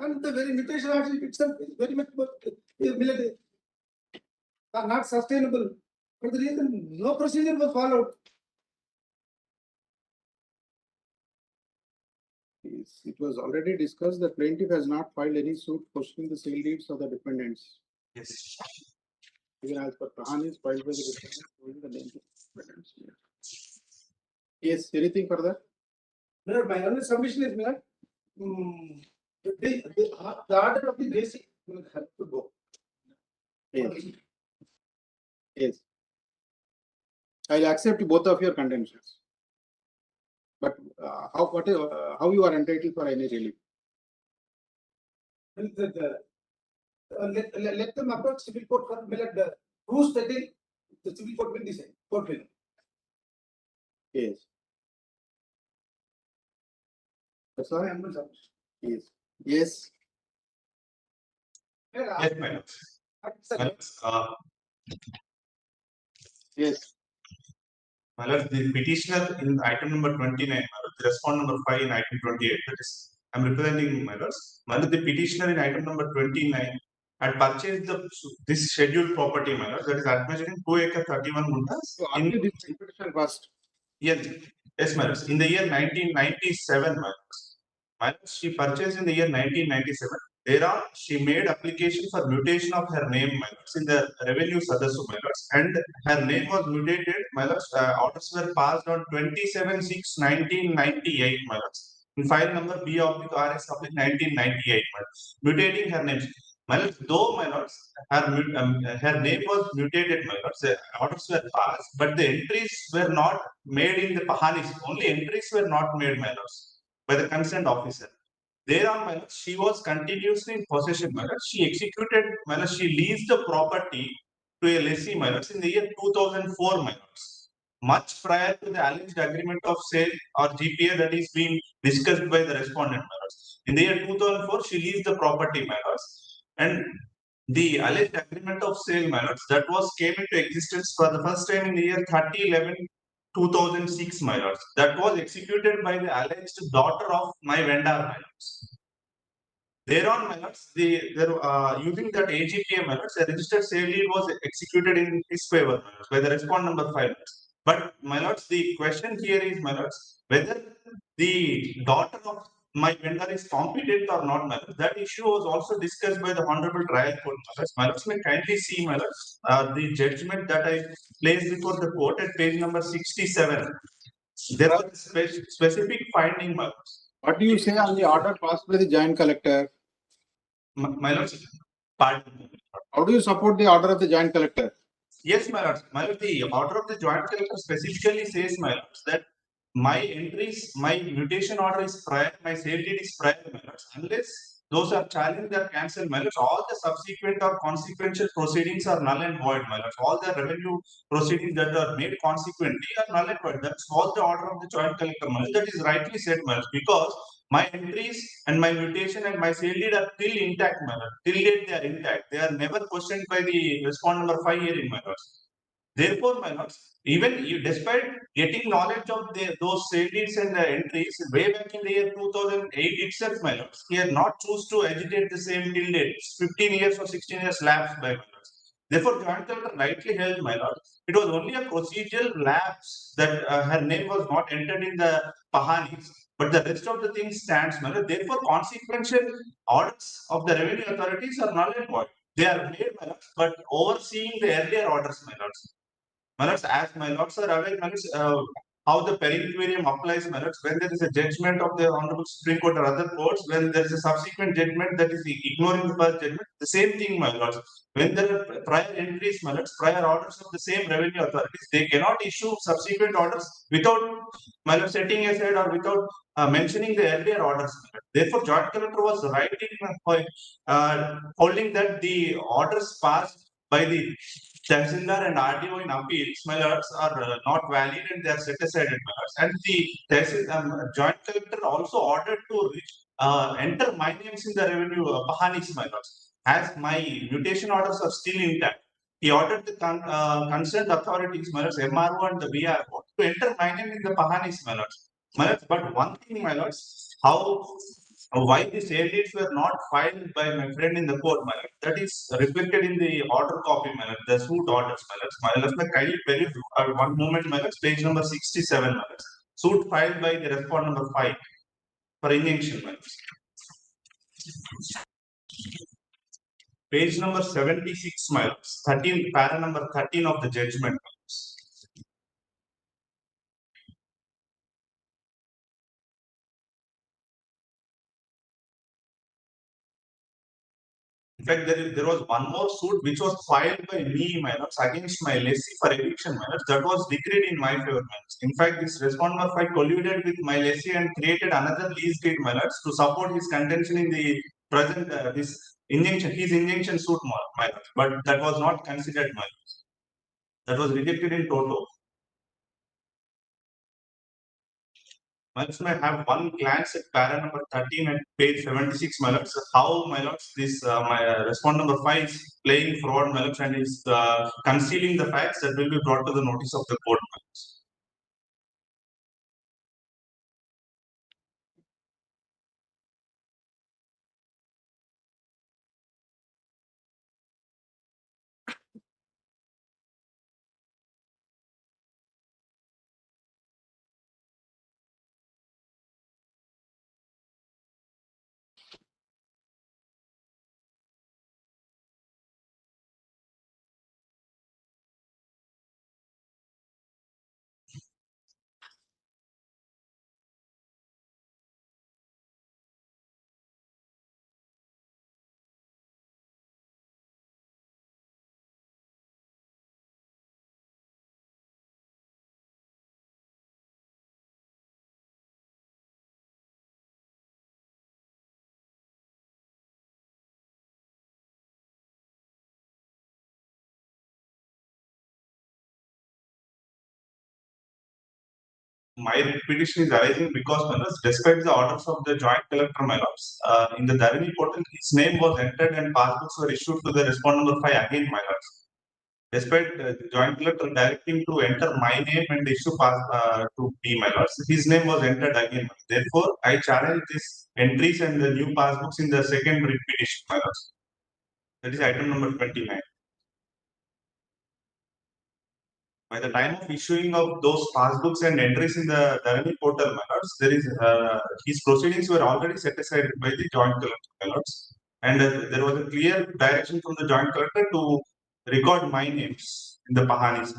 And the very mutation article itself is very much are not sustainable. For the reason no procedure was followed. It was already discussed that plaintiff has not filed any suit questioning the sale deeds of the defendants. Yes. Even as per Kahan is filed by the defendants, showing the names of defendants. Yes, anything further? No, my only submission is the order of the basic will have to go. Yes. Yes. I'll accept both of your contentions. But how you are entitled for any relief? Let them approach civil court for the who's setting the civil court will decide. Court will. Yes. That's all I am. Yes. Yes. Yes, my lords. Yes. My lord, the petitioner in item number 29, my lord, the respondent number 5 in item 28. That is, I am representing my lords. My lord, the petitioner in item number 29 had purchased this scheduled property, my lord, that is admitted in 2 acre 31 guntas. So argue this petition first. Yes, yes, my lords. In the year 1997, my lords. My lords, she purchased in the year 1997. Thereon, she made application for mutation of her name, my lords, in the revenue Sadassu, my lords, and her name was mutated, my lords. Orders were passed on 27/6/1998, my lords. In file number B/RS/1998, my lords, mutating her name. My lords, though, my lords, her name was mutated, my lords. The orders were passed, but the entries were not made in the Pahanis. Only entries were not made, my lords. by the concerned officer. Thereon, my lord, she was continuously in possession, my lord. She executed, my lord, she leased the property to a lessee, my lord, in the year 2004, my lord. Much prior to the alleged agreement of sale or GPA that is being discussed by the respondent, my lord. In the year 2004, she leased the property, my lord. And the alleged agreement of sale, my lords, that was came into existence for the first time in the year 30/11/2006, my lords. That was executed by the alleged daughter of my vendor, my lords. Thereon, my lords, using that AGPA, my lords, a registered sale deed was executed in his favor, my lords, by the respondent number 5. But, my lords, the question here is, my lords, whether the daughter of my vendor is competent or not, my lords. That issue was also discussed by the Honorable Trial Court, my lords. My lords may kindly see, my lords, the judgment that I placed before the court at page number 67. There was a specific finding, my lords. What do you say on the order passed by the joint collector? My lords, pardon. How do you support the order of the joint collector? Yes, my lords. My lord, the order of the joint collector specifically says, my lords, that my entries, my mutation order is prior, my sale deed is prior, my lords. Unless those are challenged or cancelled, my lords, all the subsequent or consequential proceedings are null and void, my lords. All the revenue proceedings that are made consequently are null and void. That's what the order of the joint collector, my lords. That is rightly said, my lords, because my entries and my mutation and my sale deed are still intact, my lord. Till date they are intact. They are never questioned by the respondent number 5 here in my lords. Therefore, my lords, even you, despite getting knowledge of those sale deeds and the entries way back in the year 2008 itself, my lords, he had not choose to agitate the same till date. 15 years or 16 years lapsed by my lords. Therefore, joint collector rightly held, my lord, it was only a procedural lapse that her name was not entered in the Pahanis. But the rest of the things stands, my lord. Therefore, consequential orders of the revenue authorities are null and void. They are made, my lords, but overseeing the earlier orders, my lords. My lords, as my lords are aware, my lords, how the periquarium applies, my lords, when there is a judgment of the Honorable Supreme Court or other courts, when there is a subsequent judgment that is ignoring the first judgment, the same thing, my lords. When there are prior entries, my lords, prior orders of the same revenue authorities, they cannot issue subsequent orders without, my lords, setting aside or without mentioning the earlier orders. Therefore, joint collector was right in holding that the orders passed by the Tahsildar and RDO in appeals, my lords, are not valid and they are set aside, my lords. And the joint collector also ordered to enter my names in the revenue Pahanis, my lords. As my mutation orders are still intact, he ordered the concerned authorities, my lords, MRO and the BRO, to enter my name in the Pahanis, my lords. My lords, but one thing, my lords, why the sale deeds were not filed by my friend in the court, my lord. That is reflected in the order copy, my lord, the suit orders, my lord. My lord, may kindly verify one moment, my lord, page number 67, my lord. Suit filed by the respondent number 5 for injunction, my lord. Page number 76, my lord. 13, para number 13 of the judgment, my lord. In fact, there was one more suit which was filed by me, my lords, against my lessee for eviction, my lords. That was decreed in my favor, my lords. In fact, this respondent number 5 colluded with my lessee and created another lease deed, my lords, to support his contention in the present his injunction suit, my lords. But that was not considered, my lords. That was rejected in toto. My lords, may have one glance at para number 13 and page 76, my lords. How, my lords, this my respondent number 5 is playing fraud, my lords, and is concealing the facts that will be brought to the notice of the court, my lords. my repetition is arising because, my lords, despite the orders of the joint collector, my lords, in the Dharani portal, his name was entered and passbooks were issued to the respondent number 5 again, my lords. Despite the joint collector directing to enter my name and issue pass to B, my lords, his name was entered again. Therefore, I challenge these entries and the new passbooks in the second repetition, my lords. That is item number 29. By the time of issuing of those passbooks and entries in the Dharani portal, my lords, there is his proceedings were already set aside by the joint collector, my lords, and there was a clear direction from the joint collector to record my names in the Pahanis.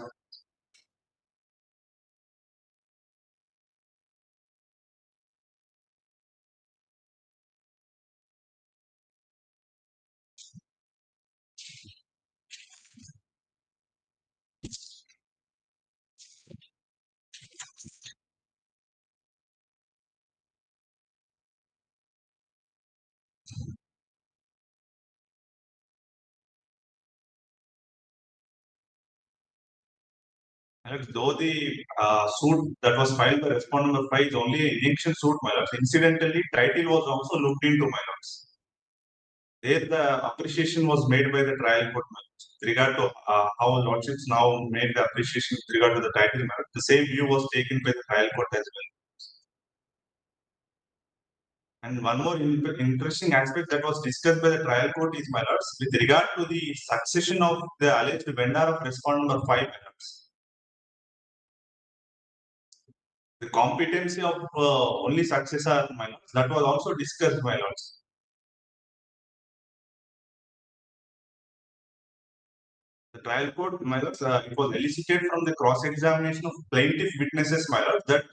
Though the suit that was filed by respondent number 5 is only an injunction suit, my lords, incidentally, title was also looked into, my lords. There, the appreciation was made by the trial court, my lords. With regard to how lordships now made the appreciation with regard to the title, my lords, the same view was taken by the trial court as well. And one more interesting aspect that was discussed by the trial court is, my lords, with regard to the succession of the alleged vendor of respondent number 5, my lords. The competency of only successor, my lords, that was also discussed, my lords. The trial court, my lords, it was elicited from the cross-examination of plaintiff witnesses, my lords, that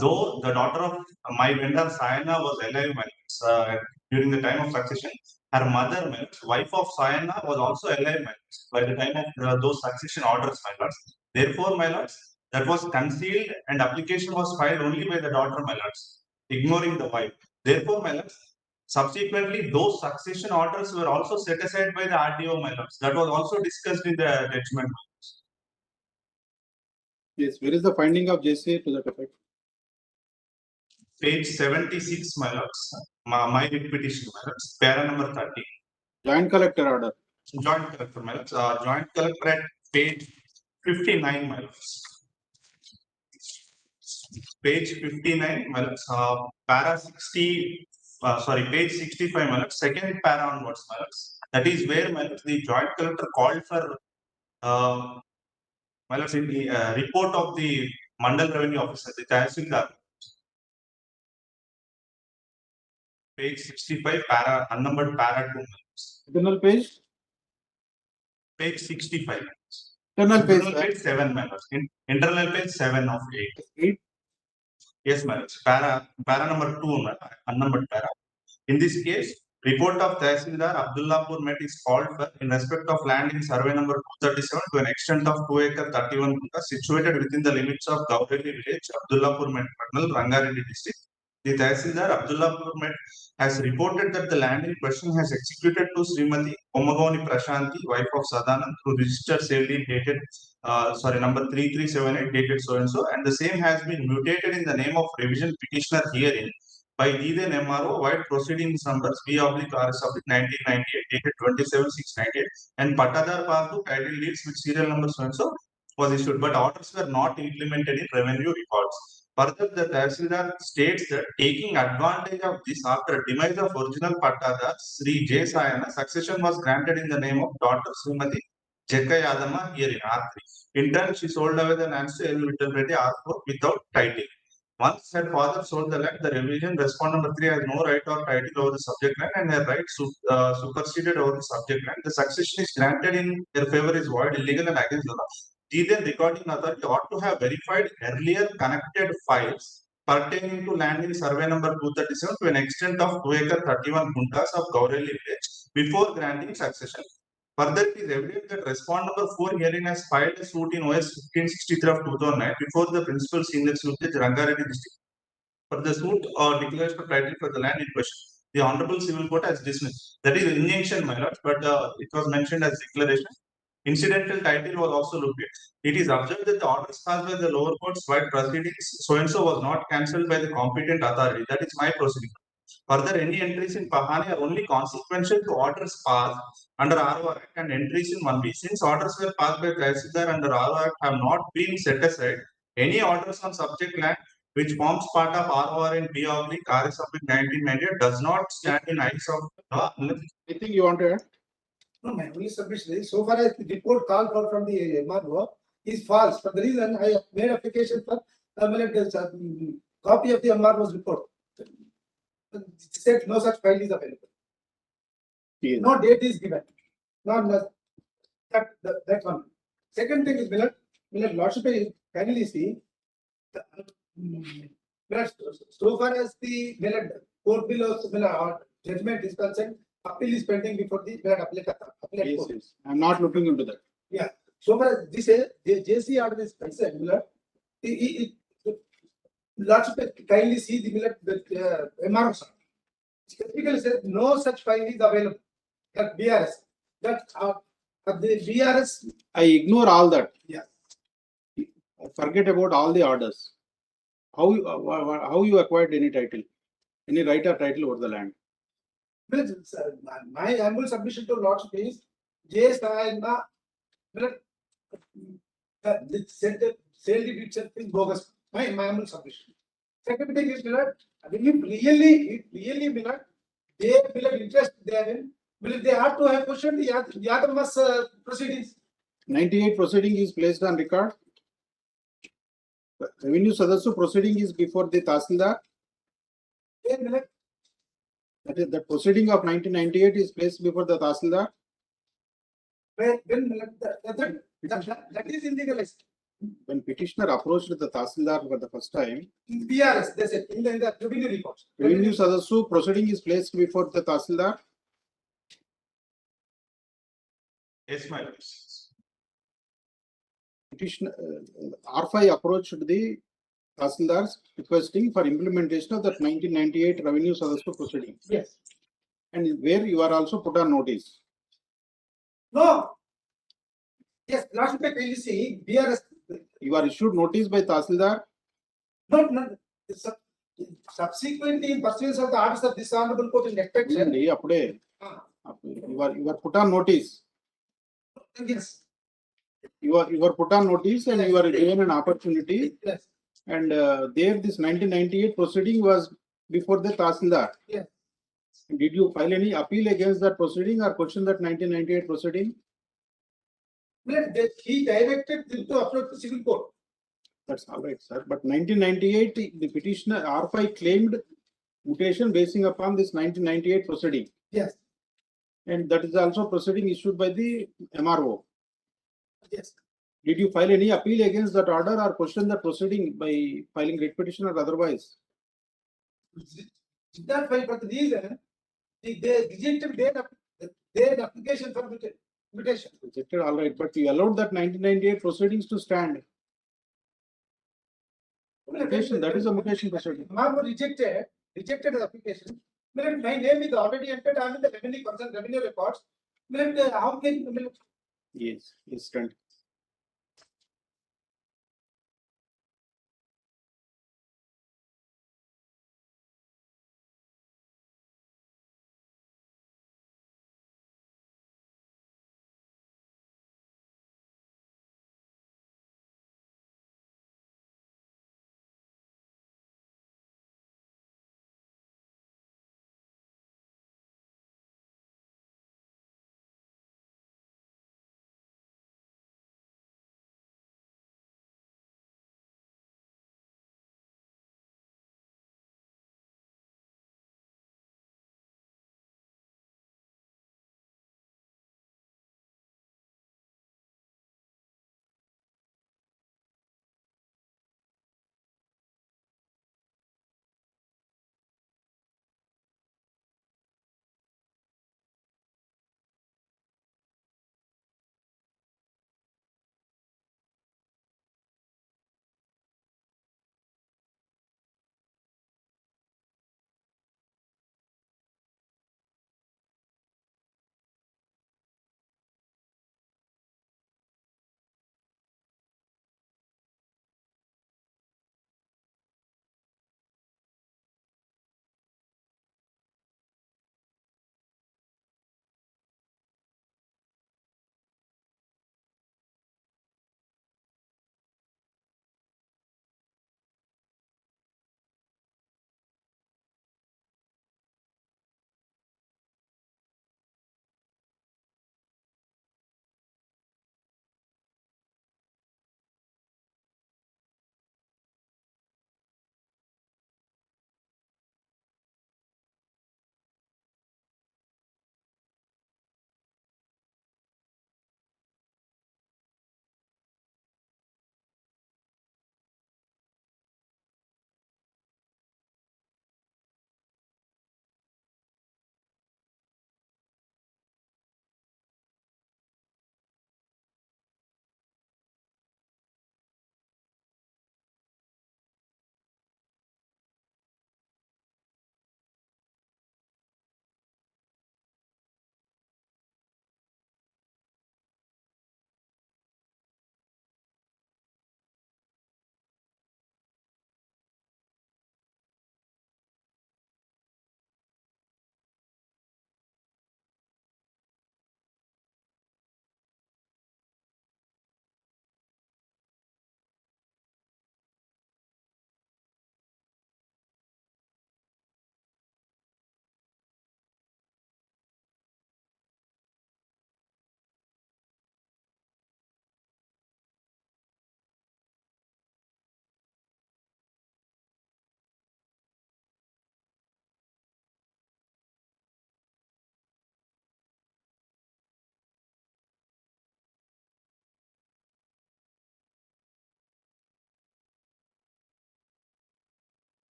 though the daughter of my vendor Sayana was alive, my lords, during the time of succession, her mother, my lords, wife of Sayana, was also alive, my lords, by the time of those succession orders, my lords. Therefore, my lords, that was concealed and application was filed only by the daughter, my lords, ignoring the wife. Therefore, my lords, subsequently, those succession orders were also set aside by the RDO, my lords. That was also discussed in the judgment. Yes, where is the finding of JCA to that effect? Page 76, my lords. My repetition, my lords. Para number 30. Joint collector order. Joint collector, my lords. Joint collector at page 59, my lords. Page 59, my lords. Para 60. Page 65, my lords. Second para onwards, my lords. That is where, my lords, the joint collector called for, my lords, in the report of the Mandal Revenue Officer, the Tahsildar. Page 65, para, unnumbered para 2. Internal page? Page 65. Internal page 7, my lords. Internal page 7 of 8. Yes, my lords. Para number 2, unnumbered para. In this case, report of Tahsildar Abdullapur Met is called for in respect of land in survey number 237 to an extent of 2 acre 31 gunta situated within the limits of Gaureli village, Abdullapur Met, Patnal, Rangareddy district. The Tahsildar Abdullapur Met has reported that the land in question has executed to Srimati Omagoni Prashanti, wife of Sadanand, through registered sale deed dated, number 3378 dated so and so, and the same has been mutated in the name of revision petitioner herein by Deedan MRO, while proceedings numbers B/RS 1998 dated 27/6/98 and Patadar Passbook title deeds with serial number so and so was issued, but orders were not implemented in revenue records. Further, the Tahsildar states that taking advantage of this after demise of original Patadar, Sri J. Sayana, succession was granted in the name of daughter Srimati Jekka Yadama here in R3. In turn, she sold away the lands to L. Vittal Reddy R4 without title. Once her father sold the land, the revision respondent number 3 has no right or title over the subject land and her right superseded over the subject land. The succession is granted in her favor is void, illegal and against the law. The recording authority ought to have verified earlier connected files pertaining to land in survey number 237 to an extent of 2 acre 31 guntas of Gaureli village before granting succession. Further, it is evident that respondent number 4 herein has filed a suit in OS 1563 of 2009 before the principal senior judge Rangareddy district for the suit or declaration of title for the land in question. The Honorable Civil Court has dismissed. That is injunction, my lord, but it was mentioned as declaration. incidental title was also looked at. It is observed that the orders passed by the lower courts while proceedings so-and-so was not cancelled by the competent authority. That is my proceeding. Further, any entries in Pahani are only consequential to orders passed under RO Act and entries in 1B. Since orders were passed by Tehsildar under RO Act have not been set aside, any orders on subject land which forms part of ROR and B oblique RS oblique 1998 does not stand in eyes of law. Anything you want to add? No, my only submission is, so far as the report called for from the MRO is false. For the reason I have made application for copy of the MRO's report. It said no such file is available. Yes. No date is given. No, that one. Second thing is, Millard Lordship, kindly see, so far as the court bill or judgment is concerned, appeal is pending before the appellate Yes, court. yes. I'm not looking into that. Yeah. So far as this JC order is concerned, Millard, Lordship, kindly see the Millard MRO. Specifically says no such file is available. That BRS. That the BRS. I ignore all that. Yeah. I forget about all the orders. How you acquired any title, any right or title over the land? My humble submission to Lordship is the sale deed itself is bogus. My humble submission. Second thing is, Millard, really, Millard, they will have interest therein. Will they have to have questioned the Yadamas proceedings? 98 proceeding is placed on record. Revenue Sadassu proceeding is before the Tahsildar. Yeah, Millard. That is the proceeding of 1998 is placed before the Tahsildar. When that is illegalized. When petitioner approached the Tahsildar for the first time, BRS, they said in the revenue reports. Revenue Sadassu proceeding is placed before the Tahsildar. Yes, my lord. Petitioner R5 approached the Tahsildars requesting for implementation of that 1998 Revenue Sadassu proceeding. Yes. And where you are also put on notice. No. Yes, last week you see BRS. You are issued notice by Tahsildar. No. Subsequently, in pursuance of the orders of this honorable court in expectation. You are put on notice. Yes. You are put on notice and you are given an opportunity. Yes. And there this 1998 proceeding was before the Tahsildar. Yes. Did you file any appeal against that proceeding or question that 1998 proceeding? He directed them to approach the civil court. That's all right, sir. But 1998, the petitioner R5 claimed mutation basing upon this 1998 proceeding. Yes. And that is also proceeding issued by the MRO. Yes. Did you file any appeal against that order or question that proceeding by filing writ petition or otherwise? Did not file for the reason they rejected their application for mutation. Rejected, all right. But you allowed that 1998 proceedings to stand. Mutation, that is a mutation proceeding. MRO rejected the application. My name is already entered on the revenue records. How can Yes, stand.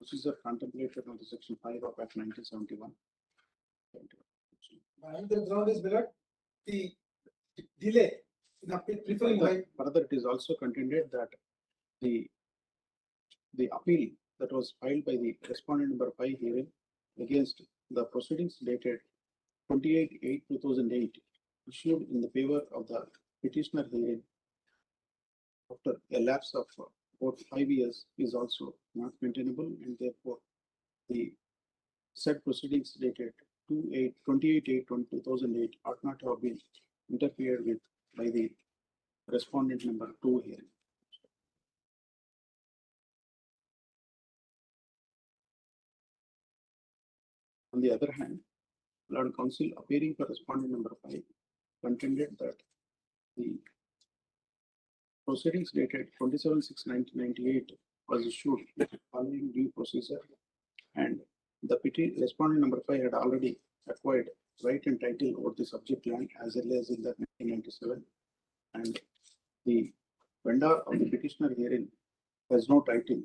procedure contemplated under section 5 of Act 1971. Another ground is below the delay in preferring by. Further, it is also contended that the appeal that was filed by the respondent number 5 hearing against the proceedings dated 28/8/2008 issued in the favor of the petitioner hearing after a lapse of about 5 years is also not maintainable, and therefore the said proceedings dated 28/8/2008 ought not have been interfered with by the respondent number 2 hearing. On the other hand, Lord Counsel appearing for respondent number 5 contended that the proceedings dated 27/6/1998 was issued following due procedure, and the respondent number 5 had already acquired right and title over the subject land as early as in the 1997, and the vendor of the petitioner herein has no title,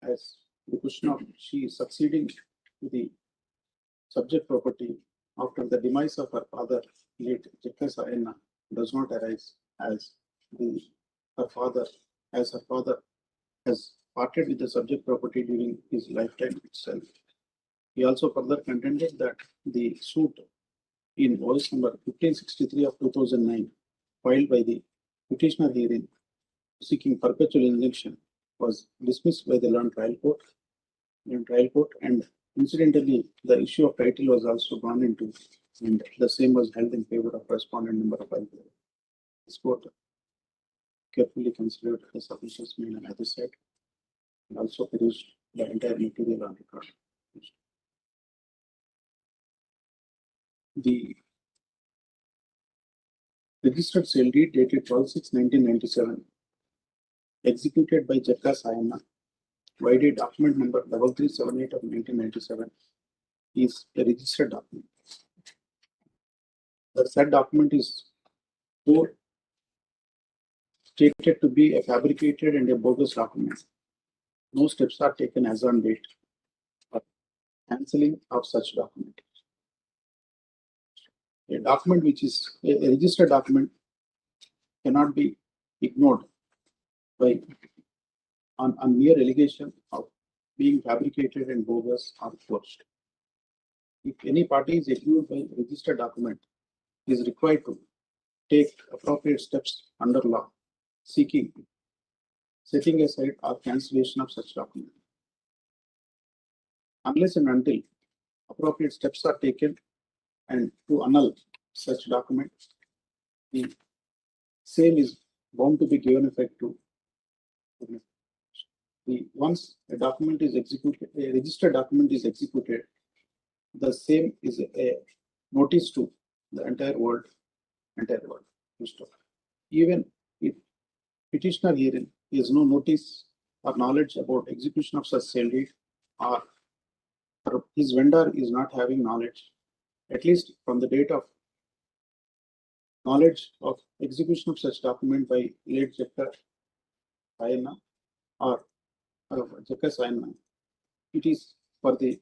as the question of she succeeding to the subject property after the demise of her father, late Jekka Sayenna, does not arise, as her father has parted with the subject property during his lifetime itself. He also further contended that the suit in OS number 1563 of 2009 filed by the petitioner herein seeking perpetual injunction was dismissed by the learned trial court, and incidentally the issue of title was also gone into, and the same was held in favor of respondent number 5. This court carefully considered the submissions made on either side and also perused the entire material on record. The registered sale deed dated 12/6/1997 executed by Jekka Sayenna, YD document number 3378 of 1997, is a registered document. The said document is stated to be a fabricated and a bogus document. No steps are taken as on date for cancelling of such document. A document which is a registered document cannot be ignored by on mere allegation of being fabricated and bogus or forged. If any party is accused by a registered document, is required to take appropriate steps under law, seeking setting aside or cancellation of such document. Unless and until appropriate steps are taken and to annul such document, the same is bound to be given effect to. Once a document is executed, a registered document is executed, the same is a notice to the entire world. Even if petitioner herein has no notice or knowledge about execution of such sale deed, or his vendor is not having knowledge, at least from the date of knowledge of execution of such document by late Jekka Sayenna or Jekka Sayenna, it is for the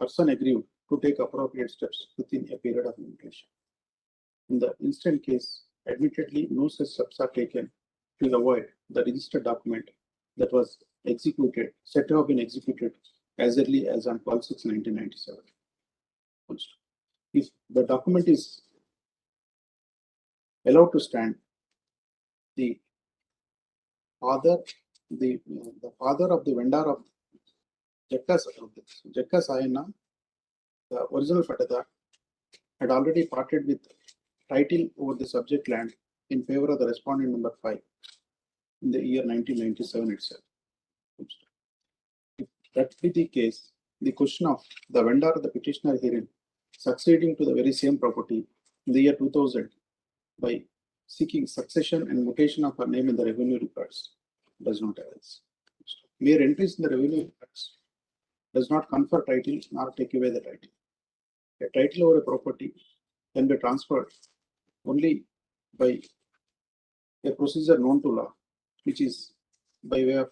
person aggrieved to take appropriate steps within a period of limitation. In the instant case, admittedly, no such steps are taken to avoid the registered document that was executed, said to have been executed as early as on 12/6/1997. If the document is allowed to stand, the father of the vendor of Jekka Sayenna, the original Patadar, had already parted with title over the subject land in favor of the respondent number 5 in the year 1997 itself. If that be the case, the question of the vendor of the petitioner herein succeeding to the very same property in the year 2000 by seeking succession and mutation of her name in the revenue records does not arise. Mere entries in the revenue records does not confer title nor take away the title. A title over a property can be transferred only by a procedure known to law, which is by way of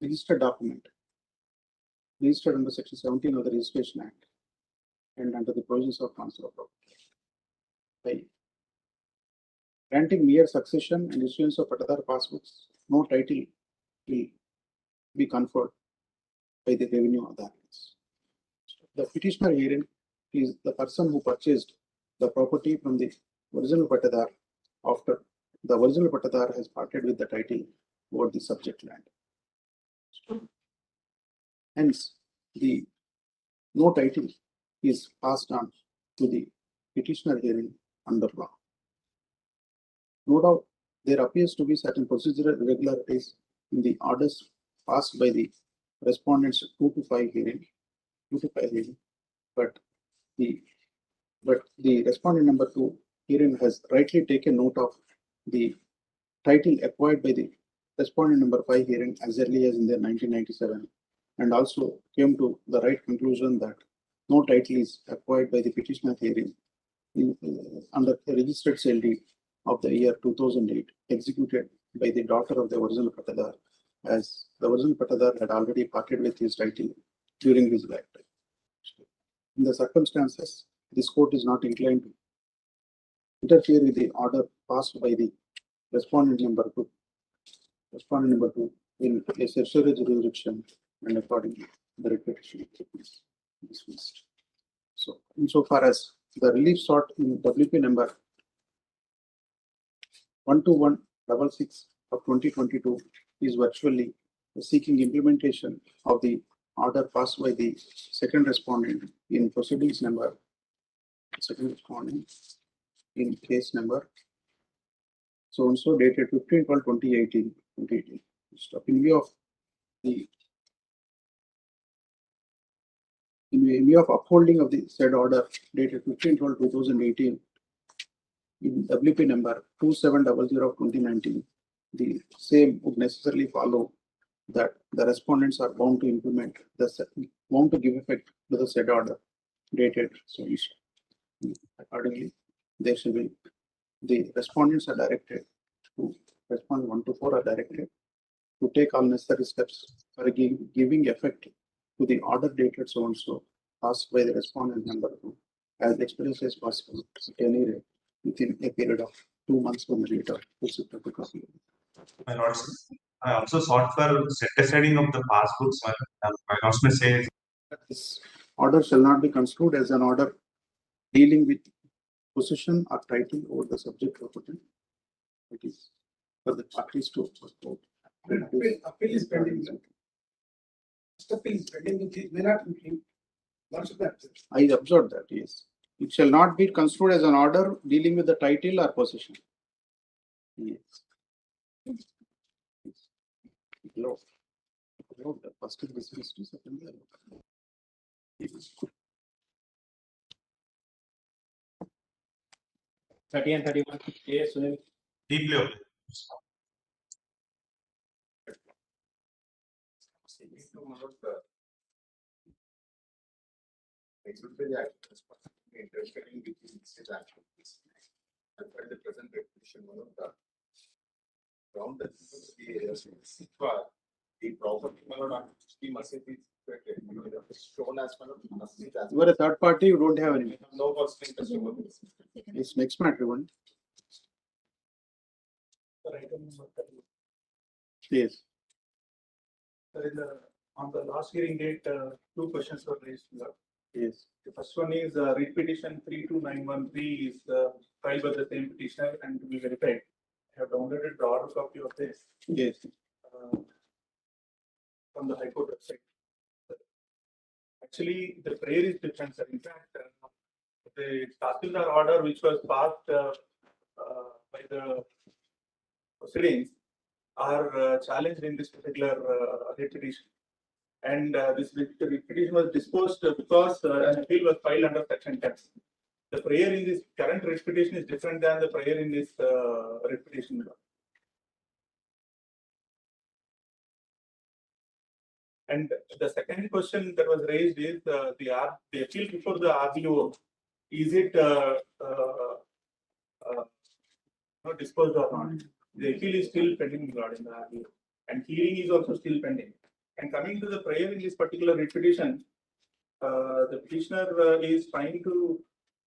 registered document registered under Section 17 of the Registration Act and under the provisions of transfer of property. By granting mere succession and issuance of Patadar passbooks, no title will be conferred by the revenue authorities. The petitioner herein is the person who purchased the property from the original Patadar after the original Patadar has parted with the title over the subject land. Hence, the no title is passed on to the petitioner herein under law. No doubt, there appears to be certain procedural irregularities in the orders passed by the respondents 2 to 5 hearing, but the respondent number 2 herein has rightly taken note of the title acquired by the respondent number 5 hearing as early as in the 1997, and also came to the right conclusion that no title is acquired by the petitioner hearing under the registered sale deed of the year 2008, executed by the daughter of the original Patadar, as the original Patadar had already parted with his title during his lifetime. In the circumstances, this court is not inclined to interfere with the order passed by the respondent number 2 in a certiorari jurisdiction, and accordingly the writ petition is dismissed. So, insofar as the relief sought in WP number 12166 of 2022 is virtually seeking implementation of the order passed by the second respondent in proceedings number, second respondent in case number so and so dated 15/12/2018. In view of the in view of upholding of the said order dated 15/12/2018 in WP number 2700 of 2019, the same would necessarily follow that the respondents are bound to implement bound to give effect to the said order dated so and so. Accordingly, there shall be the respondents are directed to respond 1 to 4 are directed to take all necessary steps for giving effect to the order dated so and so passed by the respondent number 2 as expeditiously as possible at any rate within a period of 2 months from the date of receipt of the copy. My lords, I also sought for set asiding of the passbooks. My lords may say that this order shall not be construed as an order dealing with possession or title over the subject property. It is for the parties to appeal is pending. Appeal is pending. It may not include. I observed that, yes. It shall not be construed as an order dealing with the title or possession. Yes. Low. The first is dismissed, second is 30 and 31. Yes, Sunil. deeply okay. Interested in between state actions. And for the present petition, one of the ground that the property must be shown as one of the you are a third party, you don't have any. no personal interest over this. It's next matter one. Yes. On the last hearing date, 2 questions were raised. Yes. The first one is writ petition 32913 is filed by the same petitioner and to be verified. I have downloaded the order copy of this. Yes. From the High Court website. Actually, the prayer is different, sir. In fact, the Tahsildar order which was passed by the proceedings are challenged in this particular writ petition. And this writ petition was disposed because an appeal was filed under Section 10. The prayer in this current writ petition is different than the prayer in this writ petition. And the second question that was raised is the appeal before the RBO, is it disposed or not? The appeal is still pending regarding the RBO, and hearing is also still pending. And coming to the prayer in this particular repetition, the petitioner is trying to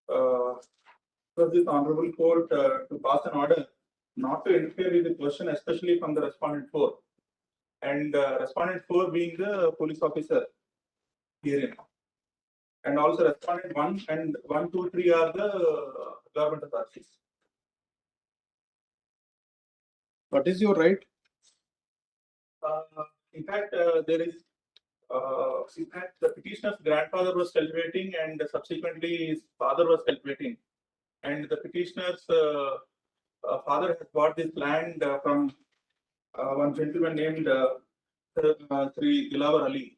for this honorable court to pass an order not to interfere with the question, especially from the respondent 4, and respondent 4 being the police officer herein, and also respondent 1 and 1, 2, 3 are the government authorities. What is your right? In fact, there is. In fact, the petitioner's grandfather was cultivating, and subsequently his father was cultivating, and the petitioner's father has bought this land from one gentleman named Sri Dilawar Ali.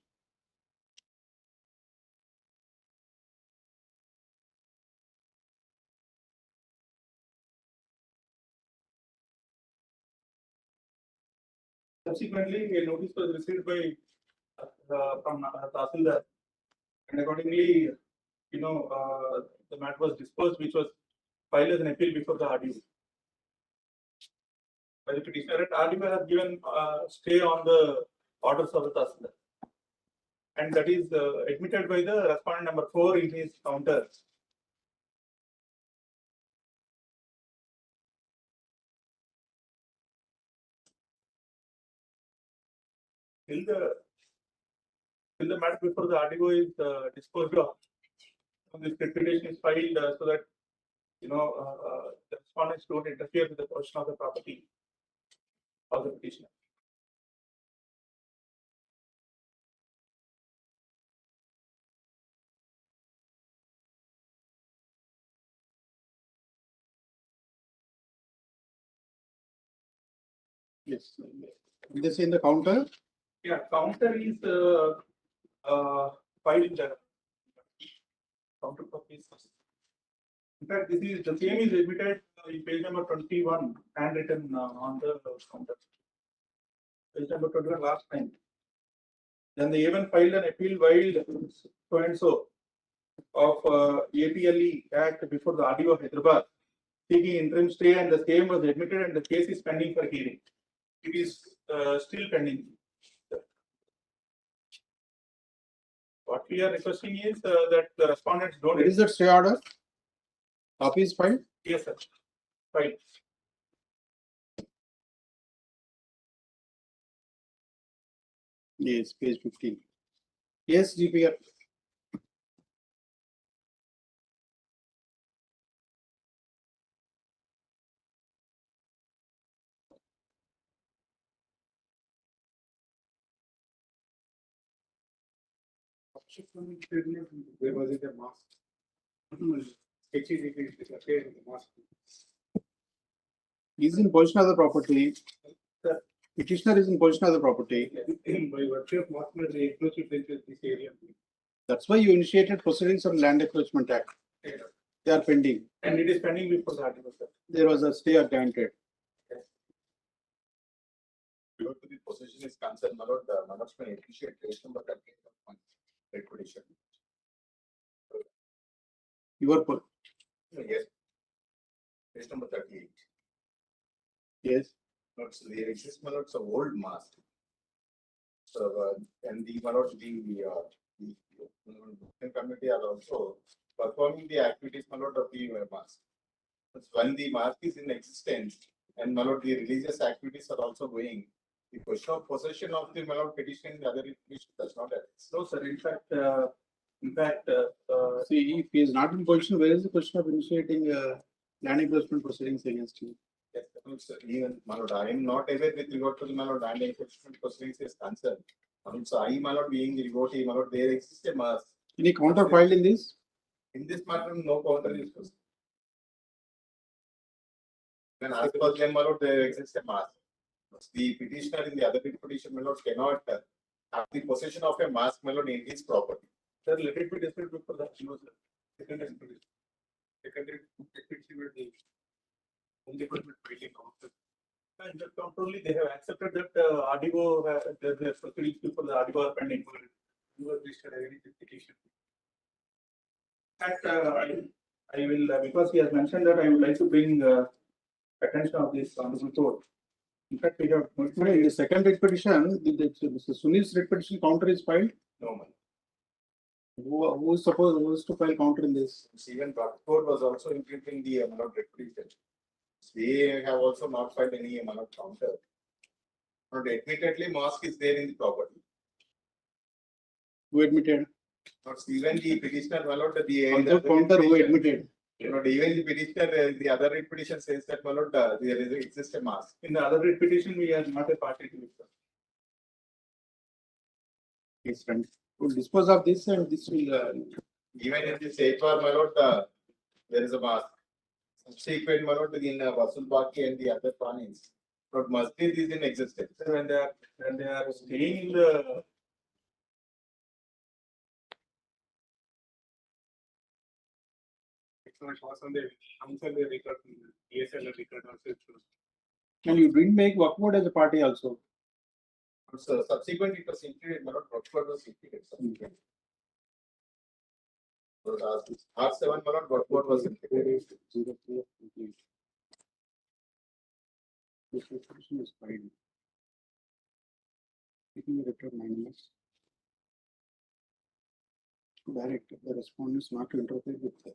Subsequently, a notice was received by from Tahsildar, and accordingly, the matter was disposed, which was filed as an appeal before the RDO. By the petitioner, and RDO has given stay on the orders of the Tahsildar, and that is admitted by the respondent number 4 in his counter. Till the matter before the RDO is disposed of, this petition is filed so that the respondents don't interfere with the portion of the property of the petitioner. Yes. This in the counter? Yeah, counter is filed in the counter copies. In fact, this is the same is admitted in page number 21, handwritten on the counter. Page number 21 last time. Then they even filed an appeal while so and so of APLE Act before the RDO of Hyderabad, seeking interim stay, and the same was admitted, and the case is pending for hearing. It is still pending. What we are requesting is that the respondents don't. What is that stay order? Copy is filed? Yes, sir. Filed. Yes, page 15. Yes, GPR. Where was it a mask? He's in possession of the property. The petitioner is in possession of the property. By virtue of mask, they encroach into this area. That's why you initiated proceedings on Land Encroachment Act. They are pending. And it is pending before the RDO, sir. There was a stay granted. Due to the possession is concerned, my lord, may initiate case number 38 repetition. Your Yes. Case number 38. yes. Not so there exists, my lord, it's a old mask. So and the my lord, the committee are also performing the activities, my lord, of the mask. That's when the mask is in existence, and my lord, the religious activities are also going. The question of possession of the my lord petition in the other petition does not exist. No, sir. In fact, See, if he is not in position, where is the question of initiating land encroachment proceedings against him? Yes, sir. Even my lord, I am not aware with regard to the my lord land encroachment proceedings is concerned. So I, my lord, being the devotee, my lord, there exists a mask. Any counter filed in this? In this matter, no counter is used. When asked for claim, my lord, there exists a mask. The petitioner in the other petition, my lord, cannot have the possession of a mask, my lord, in his property. sir, let it be discussed before the RDO, sir. Secondary and the counter only they have accepted that RDO the proceedings before the RDO are pending. You have registered any petition. In fact, I will because he has mentioned that I would like to bring attention of this honorable court. In fact, we have, in the second writ petition, the Sunil's writ petition counter is filed. No, man. Who is to file counter in this? Even Rockford was also including the Malad reputation. They have also not filed any Malad counter. But admittedly, mosque is there in the property. Who admitted? Not even the petitioner, Malad, the Also counter who admitted? Not even the petitioner, the other writ petition says that Malad, there exists a mosque. In the other writ petition, we are not a party to it. Yes, friend. We'll dispose of this and this will. Even in the safeguard, Malad, there is a mosque. Subsequent, Malad, in Vasul Baki and the other planings. But masjid is in existence. When they are staying in the. And you didn't make Wakmod as a party also. So subsequently, it was included, Malad, Rockford was included. R7 Malad, Rockford was included. This resolution is fine. Taking the return 9 months. Direct, the respondents not to interfere with the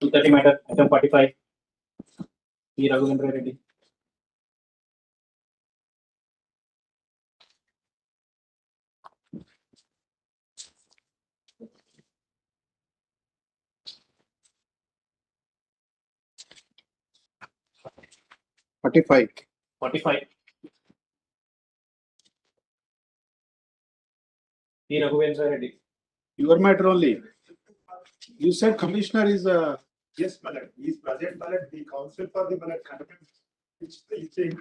230 matter, item 45. P. Raghavendra Reddy. Forty-five. 45. P. Raghavendra Reddy. Your matter only. You said commissioner is Yes, Malad, he is present, Malad, the council for the Malad content, which they change.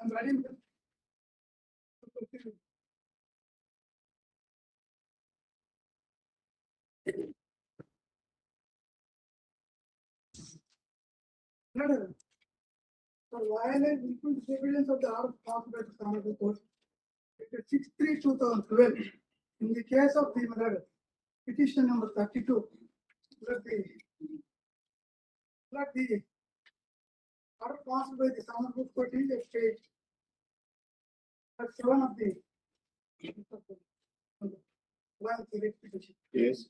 I'm ready. For violate equal disobedience of the order passed by the Honorable Court. It is 6/3/2012. In the case of the murder, petition number 32. Let the order passed by the Honorable Court is a stage. That's 7 of the one petition. yes.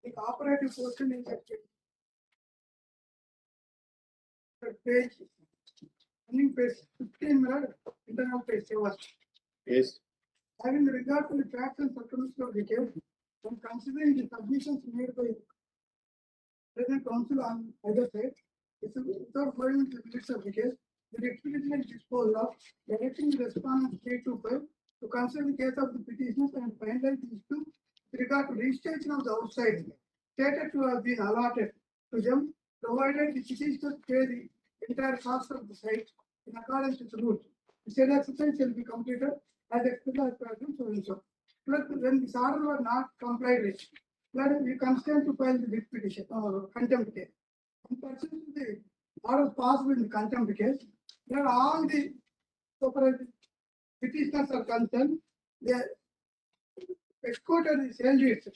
The cooperative portion is at page, running page 15, internal page 7. Yes. Having regard to the facts and circumstances of the case, and considering the submissions made by present counsel on either side, without going into the minutes of the case, the expedient disposed of directing the respondent 325 to consider the case of the petitioners and finalize the issue with regard to registration of the outside stated to have been allotted to them, provided the petitioners pay the entire cost of the site in accordance with the rules. The said exercise shall be completed as expressed as so and so. Plus, when this order was not complied with, we consent to file the writ petition or contempt case. In pursuant to the order passed in the contempt case, where all the separate petitioners are concerned, they escorted the sale deeds,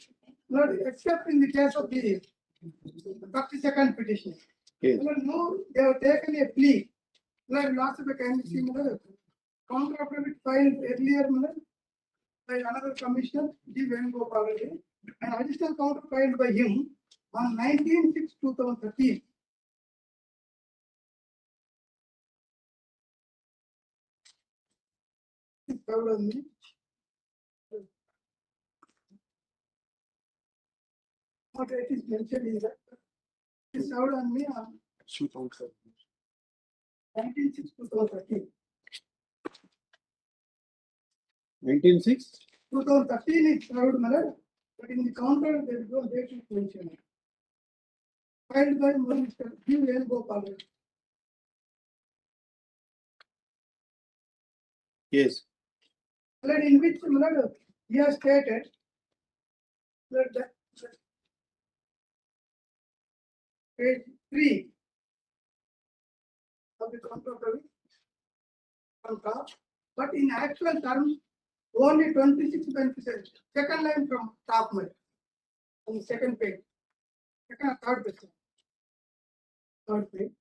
except in the case of the 32nd petition. Yes. No, they have taken a plea. Last of the kind of similar counter affidavit filed earlier by another commissioner, G. Venugopal Reddy, and additional counter filed by him on 19/6/2013. What it is mentioned in that it is served on me on 19/6/2013. 19/6. 2013 is served, but in the counter there is no date is mentioned. Filed by Mr. G. Venugopal Reddy. Yes. In which he has stated that page 3 of the contract from top, but in actual terms, only 26 beneficiaries. Second line from top on the second page. Third page. Third page.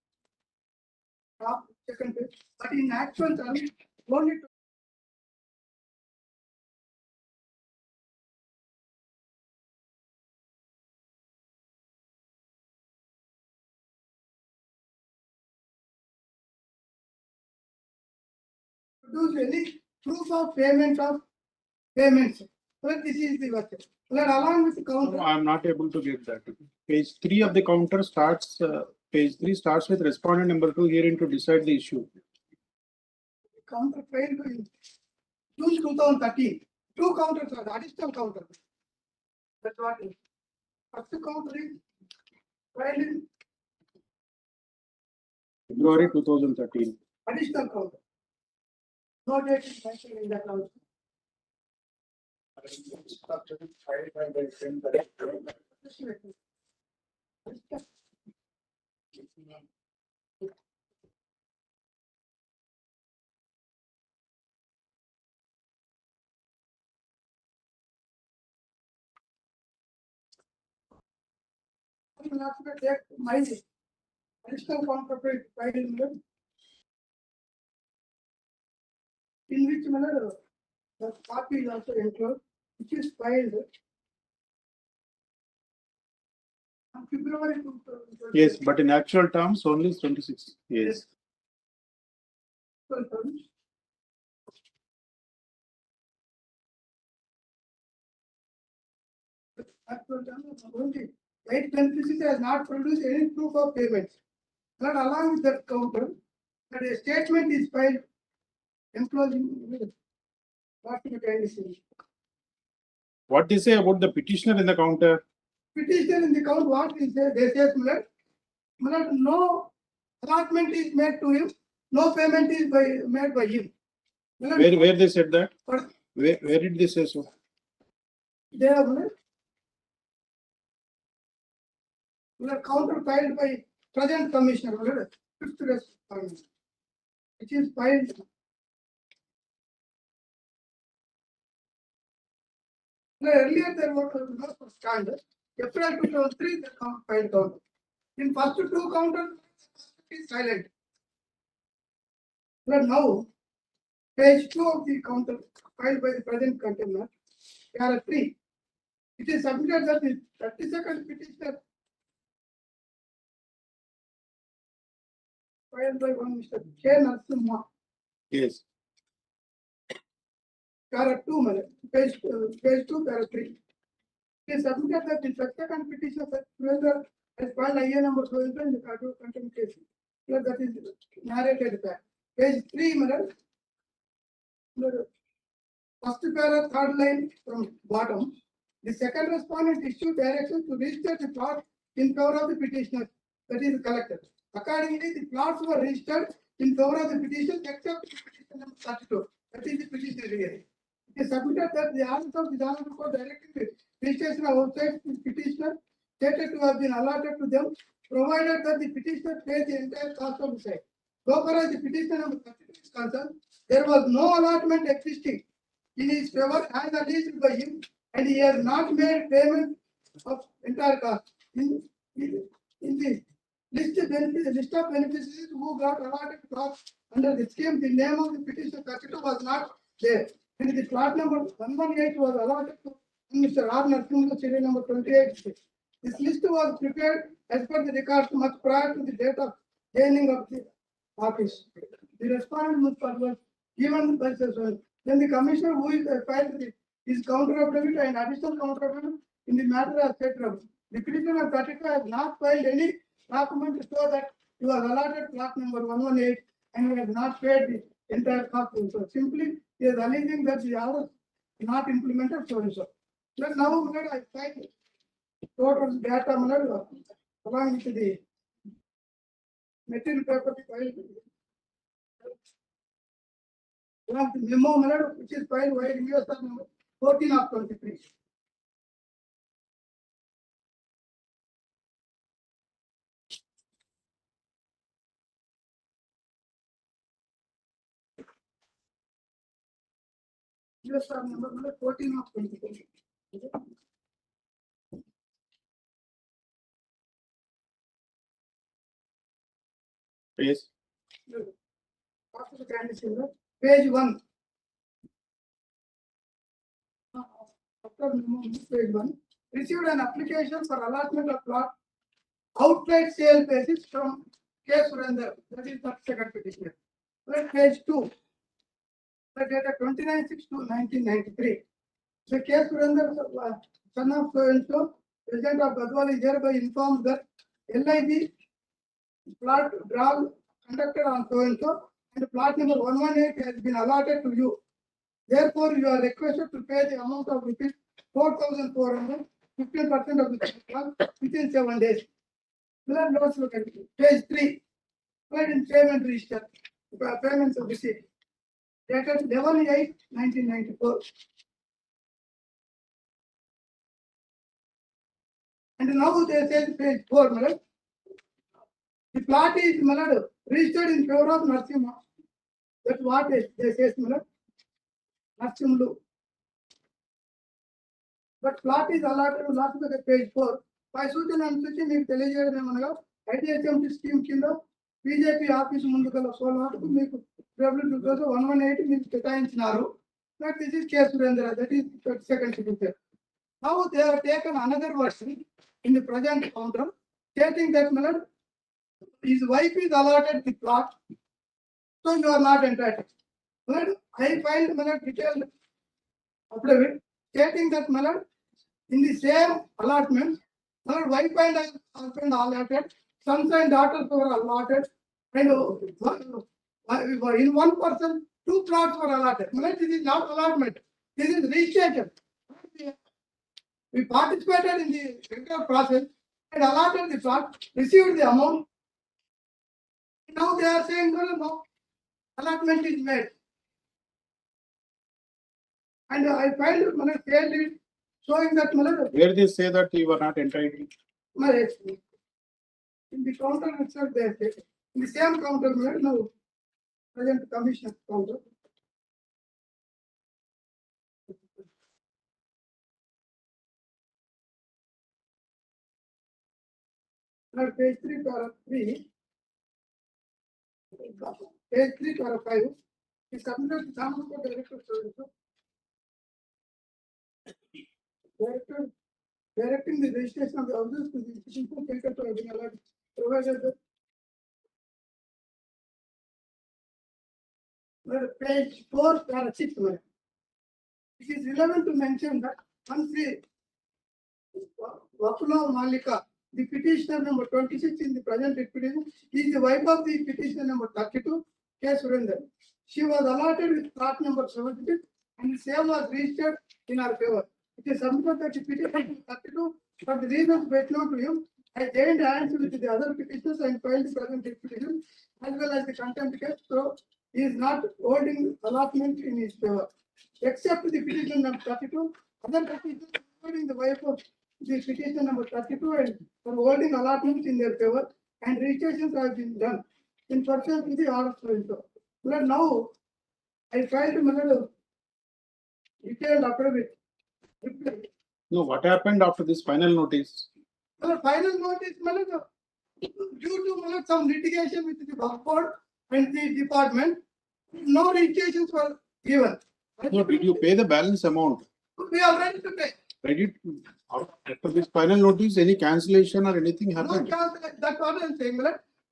Top, second page. But in actual terms, only produce any proof of payment of payments. Well, this is the work. Well, along with the counter. No, I am not able to get that. Page 3 of the counter starts. Page 3 starts with respondent number 2 herein to decide the issue. Counter failed in June 2013. Two counters are additional counter. That's what is. First counter is filed in February 2013. additional counter. No date is mentioned in that also. My additional counterfeit file in which manner the copy is also enclosed, which is filed on February 2020. Yes, but in actual terms, only 26. Yes. Actual terms only. 826 has not produced any proof of payments. Not along with that counter, but a statement is filed enclosing what you can see. What they say about the petitioner in the counter? Petitioner in the count, what is there? They say, no allotment is made to him, no payment is made by him. Where they said that? But Where did they say so? they have counter filed by present commissioner, fifth respondent, which is filed. Earlier there was no standard. April 2003, the filed counter. In first two counters, it is silent. But now, page 2 of the counter filed by the present container, there are 3. It is submitted that the 32nd petitioner filed by one Mr. K. Narasimha. Yes. Para 2, page 2, para 3. It is submitted that the 32nd petitioner has filed IA number 12 in the cargo content case. That is narrated back. Page 3, first para, third line from bottom. The second respondent issued directions to register the plot in favor of the petitioner, that is collected. Accordingly, the plots were registered in favor of the petition except petition number 32, that is the petitioner hearing. It is submitted that the answer of the Honorable Court directing the registration of outside petitioner stated to have been allotted to them, provided that the petitioner pays the entire cost of the site. So far as the petitioner number 32 is concerned, there was no allotment existing in his favor and alleged by him, and he has not made payment of entire cost. In the list of beneficiaries who got allotted plots under the scheme, the name of the petitioner was not there. And the plot number 118 was allotted to Mr. R. Narasimha, serial number 28. This list was prepared as per the records much prior to the date of joining of the office. The respondent was given by the then the commissioner who is filed his counter affidavit and additional counter affidavit in the matter as stated. The petitioner of 32 has not filed any document to show that he was allotted plot number 118 and he has not paid the entire cost. So simply he is alleging that the order is not implemented. So then now I find total data along with the material paper filed. One of the memo which is filed by USR number 14 of 23. USR number 14 of 23. Yes. After the candidacy, page 1. After page 1, received an application for allotment of plot outright sale basis from K. Surendra, that is the second petitioner. Page 2, the data 29/6/1993. The K. Surendra, son of so and so, resident of Gadwal, is hereby informed that LIG plot draw conducted on so and so, and plot number 118 has been allotted to you. Therefore, you are requested to pay the amount of rupees 4,400, 15% of the plot within 7 days. Let's look at it. Page 3, in payment register, payments of receipt, dated 11/8/1994. And now they say page 4, the plot is registered in favor of Narasimha. That's what they say, Narasimha. But plot is allotted to last page 4. By Sujan and Suchi, you tell ITHMT scheme కింద BJP office ముందు గల సోలార్కు మీకు WW118 మీకు కేటాయించినారు. But this is K. Surendra, that is 32nd signature. Now they have taken another version in the present counter, stating that his wife is allotted the plot, so you are not entitled. But I filed detailed affidavit stating that in the same allotment, wife and husband allotted, sons and daughters were allotted, and in one person, 2 plots were allotted. This is not allotment, this is registration. We participated in the regular process and allotted the plot, received the amount. Now they are saying no, allotment is made. And I filed sale deed showing that Where they say that you are not entitled? In the counter itself they say, in the same counter, no, present commission counter. Now page 3, paragraph 3, page 3, paragraph 5, is submitted to Tamil Director Service. Directing the registration of the houses to the institution taken to have been allowed, provided that page 4, paragraph 6. It is relevant to mention that once the Vakula Malika, the petitioner number 26 in the present petition, is the wife of the petitioner number 32, K. Surendra. She was allotted with plot number 76 and the same was registered in her favor. It is submitted that the petitioner 32, for the reasons best known to him, I joined hands with the other petitioners and filed the present petition as well as the contempt case, so he is not holding allotment in his favor. Except the petition number 32, other petitions, including the wife of the petition number 32, and for holding allotments in their favor, and registrations have been done in pursuance to the order. But now I filed detailed affidavit. No, what happened after this final notice? Final notice, due to some litigation with the board and the department, no registrations were given. No, did you pay the balance amount? We are ready to pay. Ready to, after this final notice, any cancellation or anything happened? No, that's what I'm saying.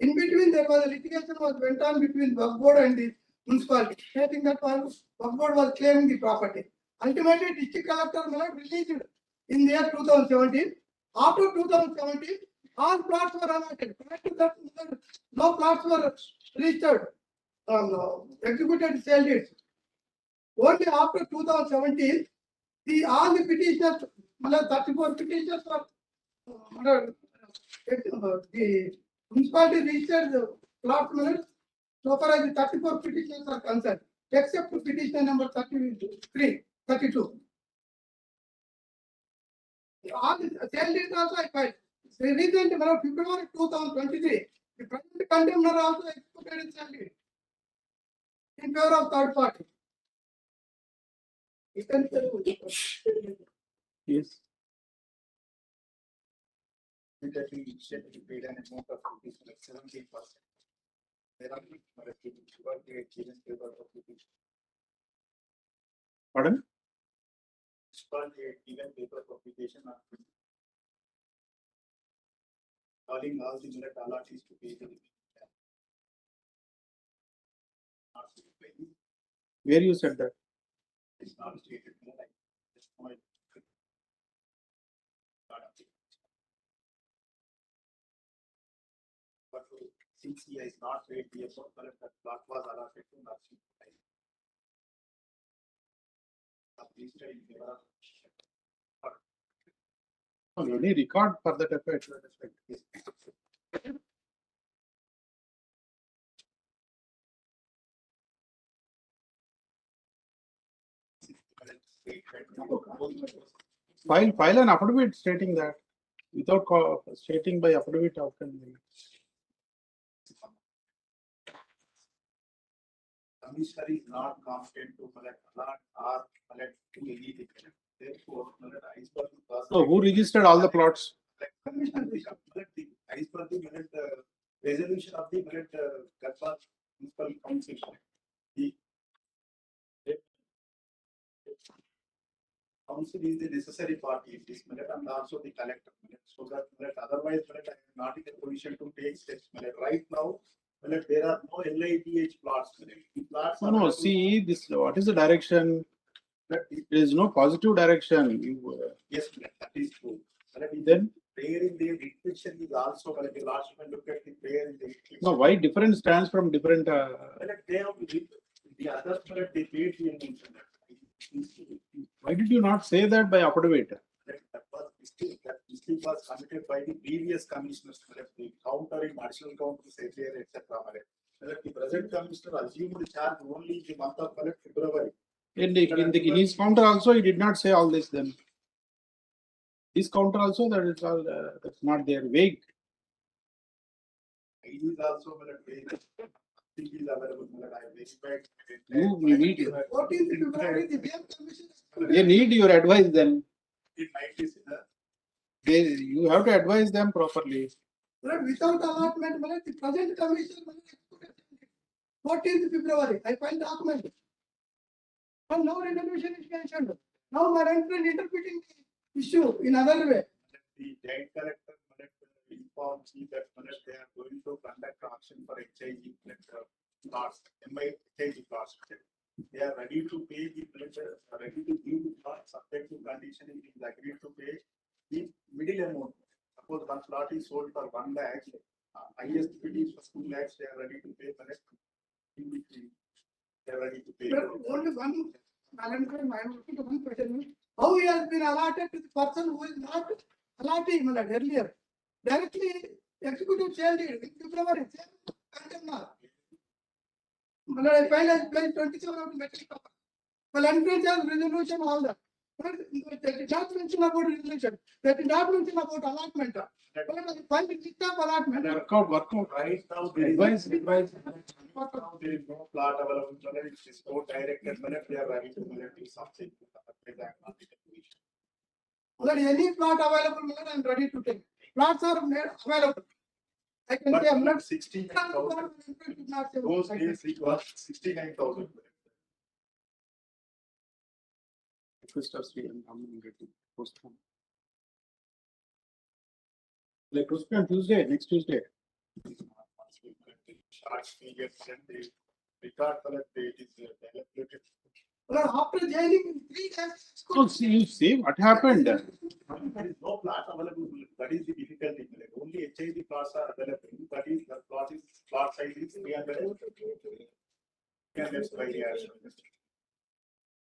In between, there was a litigation went on between the board and the municipality. I think that was board was claiming the property. Ultimately, district collector released in the year 2017. After 2017, all plots were allotted. No plots were registered, executed sale deeds. Only after 2017, all the petitioners, 34 petitioners were, the municipality registered the plot so far as the 34 petitioners are concerned, except petition number 32. All the sale deeds also I filed. The recent February 2023, the present condemner also executed sale deed in favor of third party. Yes. Immediately paid an amount of 17%. There are Pardon? given paper publication of calling all the millet allottees to pay the Where you said that? It's not stated more like this point. But since he has not paid the amount, that plot was allotted to Nazi. Any record for that effect? File an affidavit stating that. Without stating by affidavit, how can we? Commissioner is not competent to collect allot or collect to anything. Therefore, So who registered all the plots? as per the resolution of the Gadpal Municipal Council. The council is the necessary party in this matter and also the collector. So that otherwise I am not in a position to take steps. Right now, there are no LITH plots. The plots No, are no, available. see this, what is the direction? There is no positive direction. Yes, that is true. Then, prayer in the restriction is also, the last one look at the prayer in the restriction. no, why different stands from different? They have the others, they paid the mention. Why did you not say that by affidavit? That mistake was committed by the previous commissioners, the counter in additional counters, etc. The present commissioner assumed charge only in the month of February. In his counter also, he did not say all this then. His counter also, that is all, that's not there, vague. It is also vague. It is available. I verified. You need. What is the February, the BM commission? They need your advice then. It might be, sir. You have to advise them properly. But without allotment, the present commission, 14th February, I filed document. And now resolution is mentioned. Now my friend interpreting the issue in other way. The joint collector informs me that they are going to conduct auction for HIG plots, HIG plots. They are ready to pay the ready to give the plot subject to condition it is agreed to pay the middle amount. Suppose one plot is sold for 1 lakh, highest bid is for 2 lakhs, they are ready to pay for it. They are ready to pay. But only one, one question. How he has been allotted to the person who is not allotting earlier? Directly executive sale deed in February, I filed as page 27 of the metal. Well, unpaid as resolution, all that. But they did not mention about resolution. They did not mention about allotment. But I filed list of allotment. Work out. Right now, advice. Now there is no plot available. It is so directed. They are ready to do something. Well, any plot available, I am ready to take. Plots are available. I can say I'm not 69,000. Those days it was 69,000. Request of Sri and postpone. Like postpone Tuesday, next Tuesday. Record for date is allocated. Well, after jailing 3 days. So you see what happened. There is no plot available. That is the difficulty. Only HID plots are available. That is the plot size is 300 square yards.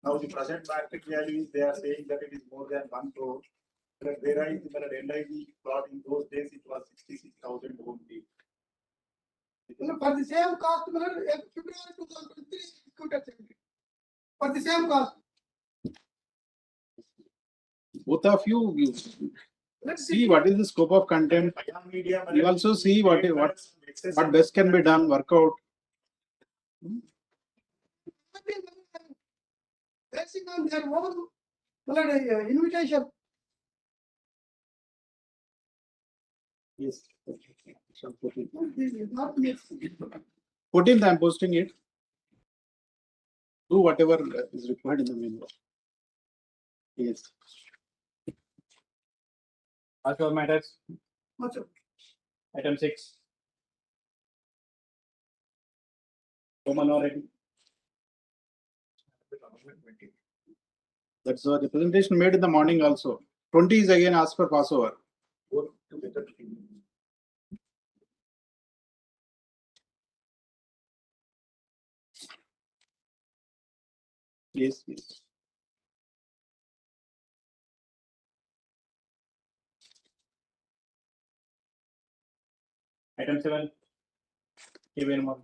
Now the present market value is they are saying that it is more than 1 crore. But there is the LID plot in those days it was 66,000 only. For the same cost, February 2023 executed. For the same cost. Both of you see what is the scope of content. You also see what best can be done, work out. Basing on their own invitation. Yes. 14th I am posting it. Do whatever is required in the menu. Yes. Also matters. What's up? Item 6. Minority. That's the presentation made in the morning also. 20 is again asked for passover. Yes, yes. Item 7. Given more.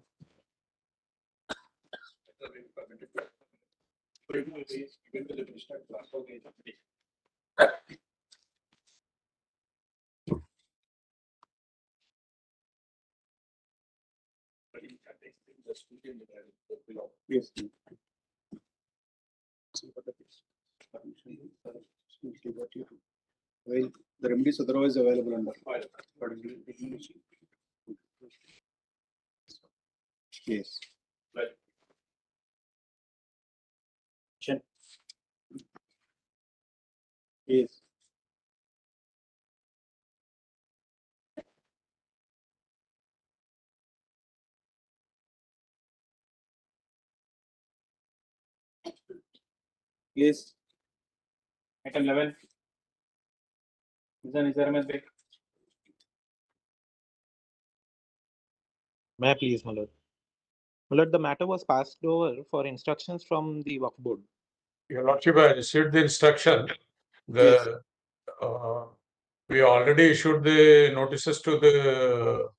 Yes. Well, the remedy is otherwise available under. Yes. Yes. Yes. Item 11. Nizar Ahmed Beg. May I please, my lord? My lord, the matter was passed over for instructions from the Waqf board. Your lordship, I received the instruction. We already issued the notices to the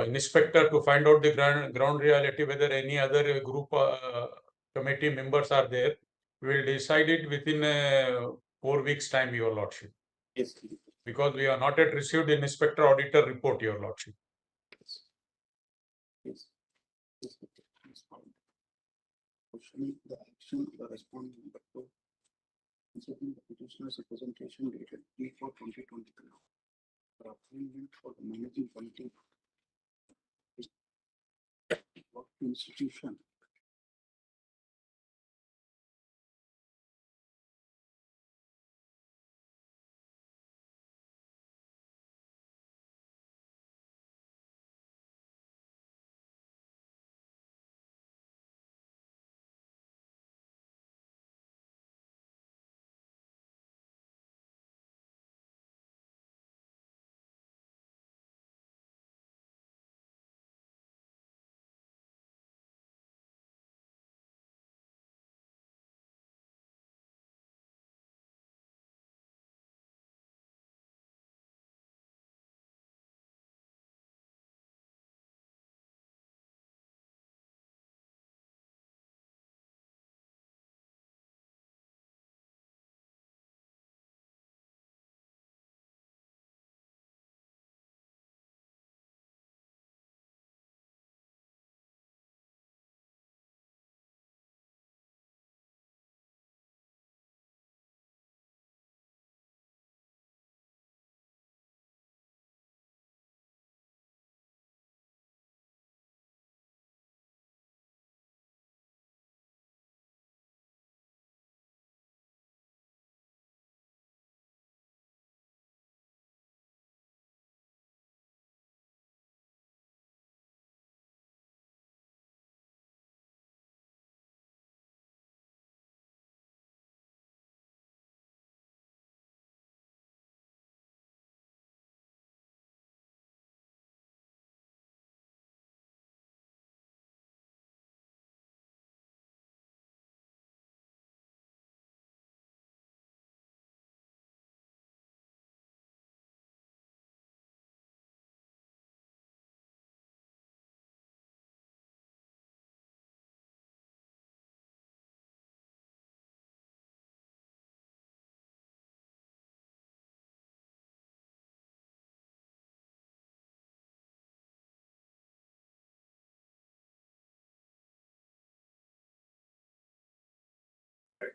inspector to find out the ground reality, whether any other group committee members are there. We will decide it within 4 weeks' time, your lordship. Yes. Because we are not yet received the inspector auditor report, your lordship. Yes. Questioning the action of the respondent concerning the petitioner's representation dated P4/2023. The appointment for the managing committee of the institution.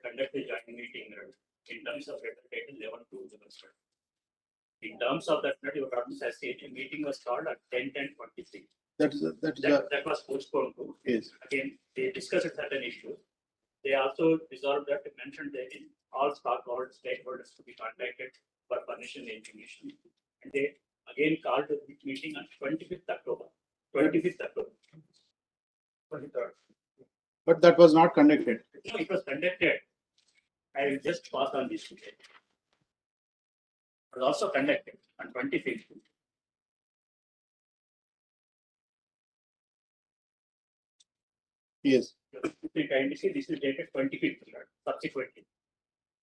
Conduct a joint meeting in terms of letter dated 11/2. In terms of that, your Lordship has said a meeting was called at 10:10:23. That was postponed to. Yes. Again, they discussed certain issues. They also resolved that, mentioned that in all stakeholders to be contacted for furnishing the information. And they again called the meeting on 25th October. 25th October. 23rd. But that was not conducted. No, it was conducted. I will just pass on this today. It was also conducted on 25th. Yes. You kindly see this is dated 25th, subsequently.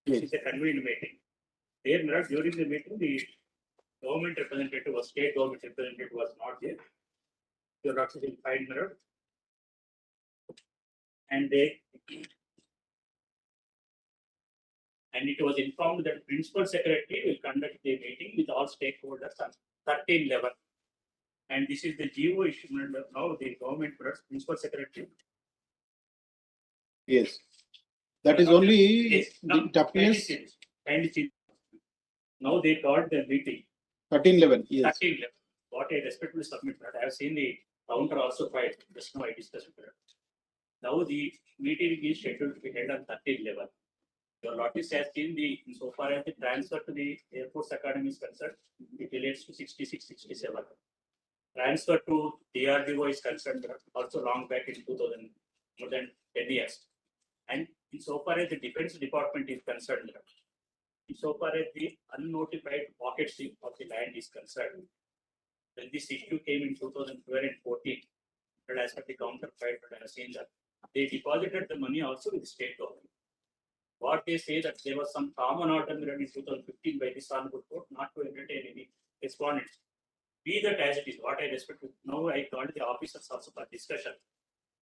This is a convened meeting. There, during the meeting, the government representative was state government representative was not there. Your Lordship will find mirror. And it was informed that principal secretary will conduct the meeting with all stakeholders on 13/11. And this is the GO issued now the government principal secretary. Yes. That is only the happiness. And now they called the meeting. 13/11. Yes. 13/11. what I respectfully submit that I have seen the counter also filed, just now I discussed it. Now the meeting is scheduled to be held on 13/11. Your notice has seen the, insofar as the transfer to the Air Force Academy is concerned, it relates to 66, 67. Transfer to DRDO is concerned also long back in 2000, more than 10 years. And insofar as the Defense Department is concerned, insofar as the unnotified pockets of the land is concerned, when this issue came in 2012 and 14, and as per the counter filed, I have seen that they deposited the money also with the state government. What they say that there was some common order in 2015 by this honorable court not to entertain any respondents. Be that as it is, what I respect. Now I called the officers also for discussion.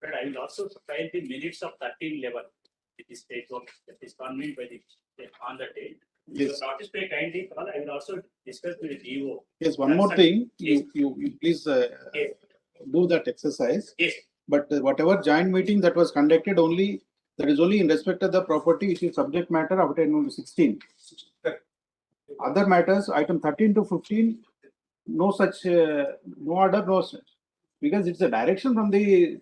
But I will also file the minutes of 13/11 with the state government that is convened by the on the day. Yes. Notice by kindly call. I will also discuss with the DO. Yes, one more thing, you please do that exercise. Yes. But whatever joint meeting that was conducted only, that is only in respect of the property which is subject matter of item 16. Other matters, item 13 to 15, no such, no order, no such, because it's a direction from the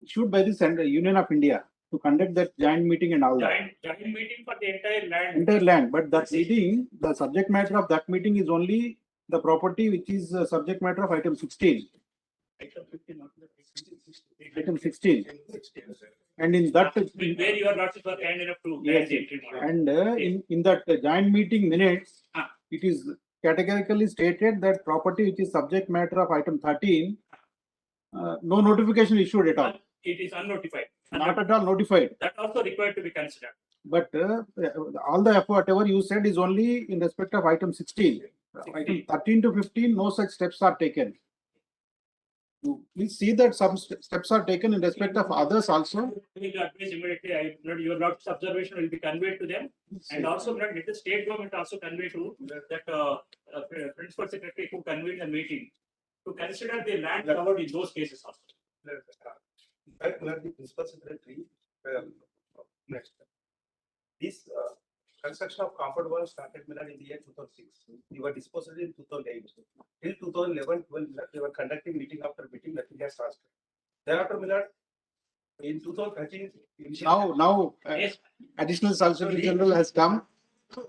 issued by the Central Union of India to conduct that joint meeting and all that. Joint meeting for the entire land. Entire land, but that meeting, the subject matter of that meeting is only the property which is subject matter of item 16. Item 15, not the Item 16. And in that, where you are not for kind enough to yes, and in that joint meeting minutes, it is categorically stated that property which is subject matter of item 13, no notification issued at all. It is unnotified. Not at all notified. That also required to be considered. But all the whatever you said is only in respect of item 16. Item 13 to 15, no such steps are taken. Please see that some steps are taken in respect of others also. Immediately, your notice observation will be conveyed to them, and also let the state government also convey to that principal secretary who convened the meeting to consider the land covered in those cases also. In fact, the principal secretary, next. This construction of comfort wall started in the year 2006. We were disposed in 2008. Till 2011, we were conducting meeting after meeting, nothing has transferred. Thereafter, in 2013, now additional Solicitor General has come. I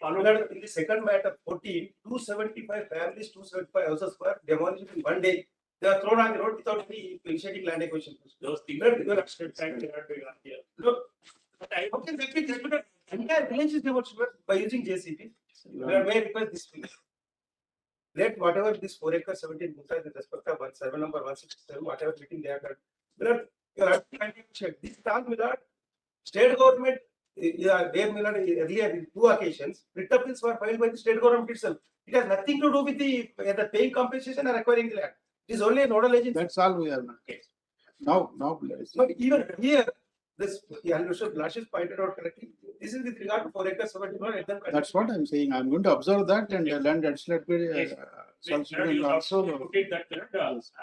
followed in the second matter, 14, 275 families, 275 houses were demolished in one day. They are thrown on the road without any initiating land acquisition. Those things are doing here. Look, how can that be the entire village is demolished by using JCB? May request this please. Let whatever this 4 acre 17 booths in respect of 7 number 167, whatever meeting they have done. You have to check this time, state government, earlier in 2 occasions, writ appeals were filed by the state government itself. It has nothing to do with the paying compensation or acquiring the land. It is only a nodal agency. That's all we have now. But even here, this Lashes pointed out correctly. This is with regard to 4 acres. That's what I'm saying. I'm going to observe that and land legislative also.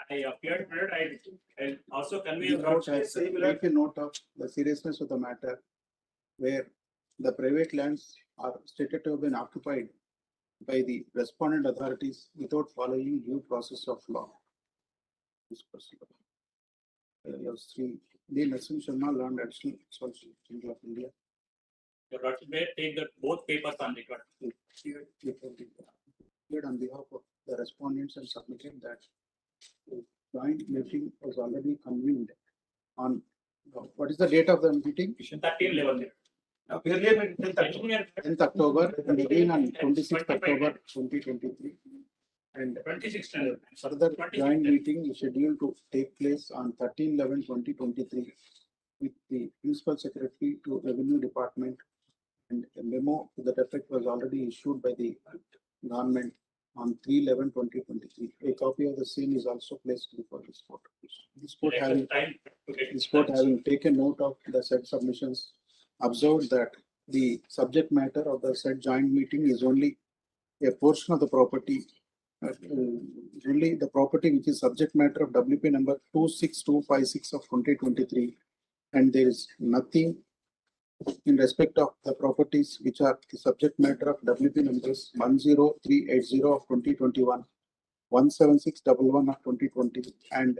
I appeared, I also convey Take a note of the seriousness of the matter, where the private lands are stated to have been occupied by the respondent authorities without following due process of law. This possible. Sri D. Nasim Sharma, Land Additional Solicitor General of India. Your Lordship may take that both papers on record. On behalf of the respondents and submitted that the joint meeting was already convened on what is the date of the meeting? 13/11. 10th October and again on 26th October 2023. And further joint meeting is scheduled to take place on 13/11/2023 with the Principal Secretary to Revenue Department, and a memo to that effect was already issued by the government on 3/11/2023. A copy of the same is also placed before this court. This court having taken note of the said submissions, observed that the subject matter of the said joint meeting is only a portion of the property, only the property which is subject matter of WP number 26256 of 2023, and there is nothing in respect of the properties which are the subject matter of WP numbers 10380 of 2021, 17611 of 2020, and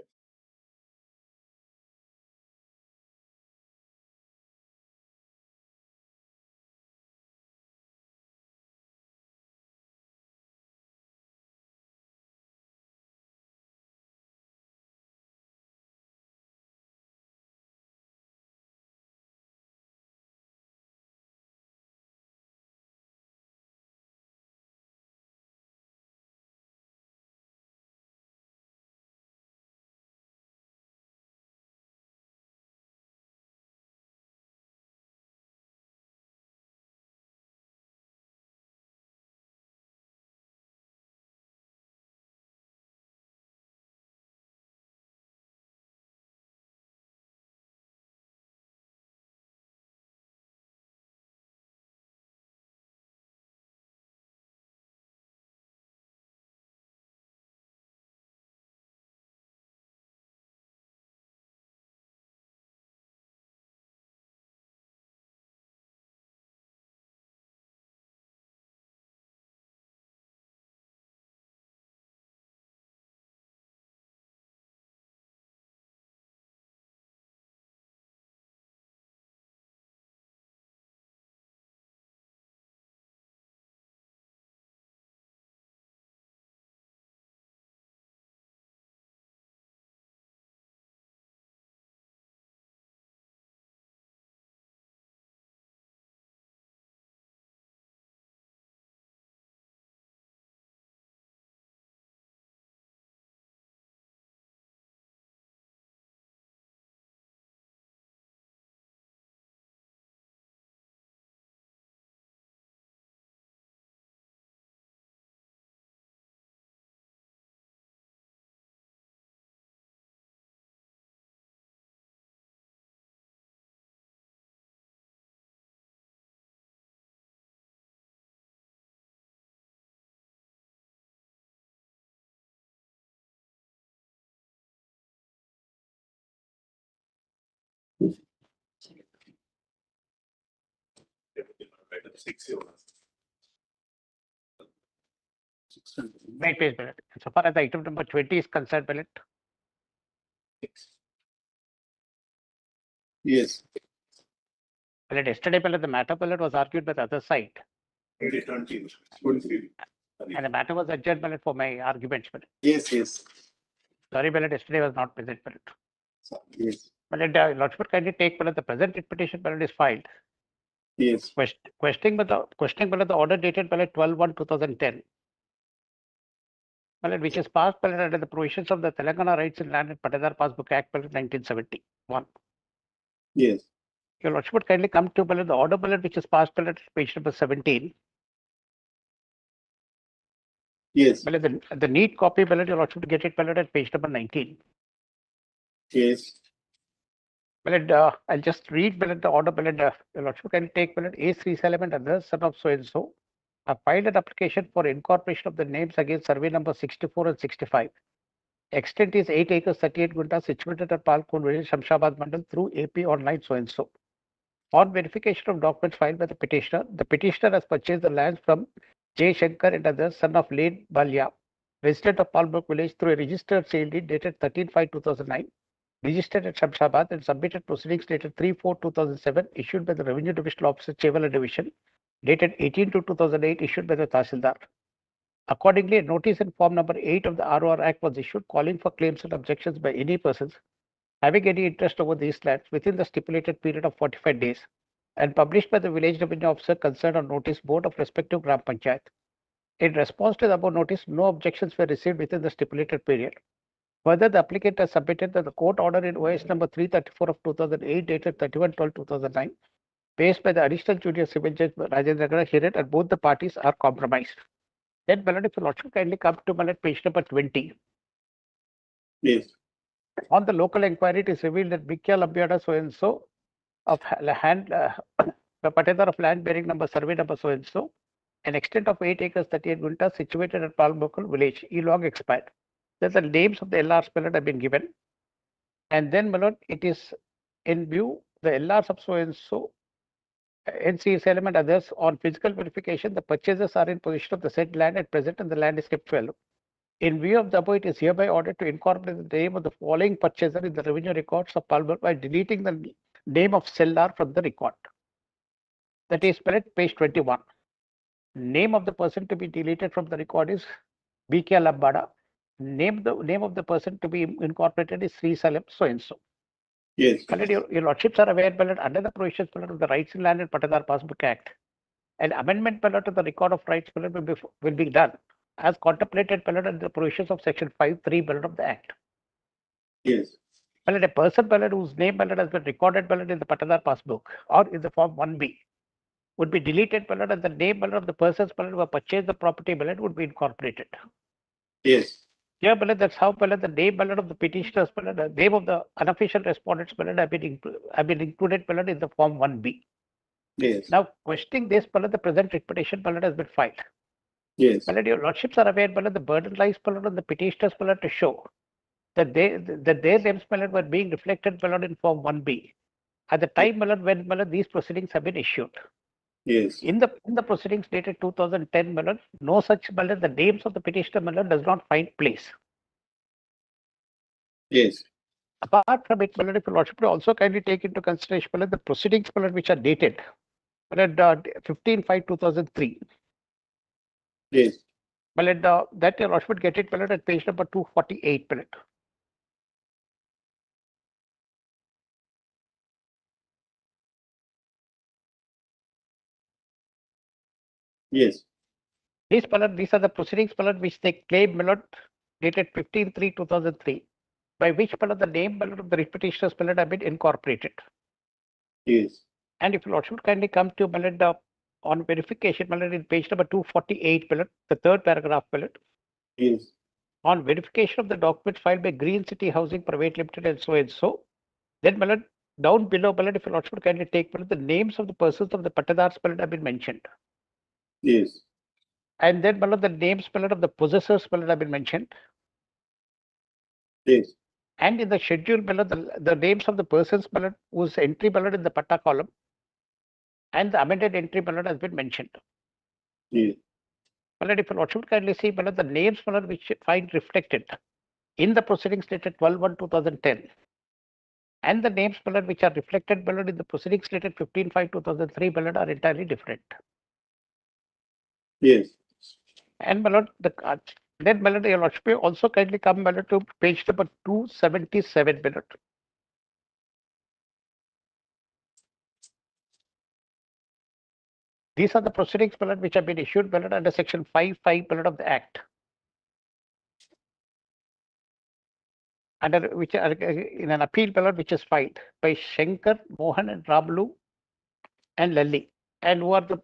Wait, Ballot. So far as item number 20 is concerned, Ballot. yes, Ballot, yesterday, Ballot, the matter, Ballot, was argued by the other side. And the matter was adjourned, Ballot, for my arguments, Ballot. yes, yes, Sorry, Ballot, yesterday was not present, Ballot. yes, Ballot, Lordship, kindly take, Ballot, the present writ petition, Ballot, is filed. yes, Questioning Ballot, the order dated, Ballot, 12/1/2010. Ballot, which is passed, Ballot, under the provisions of the Telangana Rights in Land and Patadar Passbook Act, Ballot, 1971. yes, Your Lordship would kindly come to, Ballot, the order, Ballot, which is passed, Ballot, page number 17. yes, Ballot, the neat copy, Ballot, your Lordship to get it, Ballot, at page number 19. yes, Ballot, I'll just read, Ballot, the order, Ballot, your Lordship can take, Ballot, A. Sri Salem and others, son of so and so. I filed an application for incorporation of the names against survey number 64 and 65. Extent is 8 acres, 38 gunta, situated at Palkund village, Shamshabad Mandal, through AP online so and so. On verification of documents filed by the petitioner has purchased the lands from J. Shankar and others, son of late Balya, resident of Palbrook village, through a registered sale deed dated 13/5/2009, registered at Shamshabad and submitted proceedings dated 3/4/2007, issued by the Revenue Divisional Officer, Chevala Division, dated 18/2/2008, issued by the Tahsildar. Accordingly, a notice in form number 8 of the ROR Act was issued calling for claims and objections by any persons having any interest over these lands within the stipulated period of 45 days and published by the village revenue officer concerned on notice board of respective Gram Panchayat. In response to the above notice, no objections were received within the stipulated period. Further, the applicant has submitted that the court order in OS number 334 of 2008 dated 31/12/2009, based by the additional junior civil judge Rajendra herein, and both the parties are compromised. Then, Ballot, if you Lordship kindly come to Ballot page number 20. yes, On the local inquiry, it is revealed that Bikya Lambiada so and so of hand, the Patadar of land bearing number, survey number so and so, an extent of 8 acres, 38 guntas, situated at Palmbokal village, long expired. That the names of the LRs, Ballot, have been given. And then, Ballot, it is in view the LRs of so and so NCS element others. On physical verification, the purchasers are in possession of the said land at present and the land is kept well. In view of the above, it is hereby ordered to incorporate the name of the following purchaser in the revenue records of Palmer by deleting the name of seller from the record. That is page 21. Name of the person to be deleted from the record is BK Lambada. Name of the person to be incorporated is Sri Salam so and so. Yes. Your lordships are aware that under the provisions of the Rights in Land and Patadar Passbook Act, an amendment to the record of rights will be done as contemplated under the provisions of section 5(3) of the Act. Yes. A person whose name has been recorded in the Patadar Passbook or in the form 1B would be deleted and the name of the persons who have purchased the property would be incorporated. Yes. Here, that's how the name of the petitioners, the name of the unofficial respondents have been included in the form 1B. Yes. Now, questioning this, the present petition has been filed. Yes. Your lordships are aware the burden lies on the petitioners to show that their names were being reflected in form 1B at the time when these proceedings have been issued. Yes. In the proceedings dated 2010, no such the names of the petitioner does not find place. Yes. Apart from it, if your lordship will also kindly take into consideration the proceedings which are dated 15/5/2003. Yes. That your lordship would get it at page number 248. Yes. These are the proceedings which they claim dated 15/3/2003, by which the name of the petitioners have been incorporated. Yes. And if your lordship kindly come to on verification in page number 248, the third paragraph. Yes. On verification of the documents filed by Green City Housing Private Limited and so, then down below, if your lordship kindly take the names of the persons of the Patadars have been mentioned. Yes. And then the names of the possessors have been mentioned. Yes. And in the schedule the names of the persons whose entry in the Patta column and the amended entry has been mentioned. Yes. If your lordship kindly see the names which find reflected in the proceedings dated 12/1/2010 and the names which are reflected in the proceedings dated 15/5/2003 are entirely different. Yes. And then your lordship also kindly come to page number 277. These are the proceedings which have been issued under section 5(5) of the Act, under which are in an appeal which is filed by Shankar, Mohan, and Ramlu and Lalli, and who are the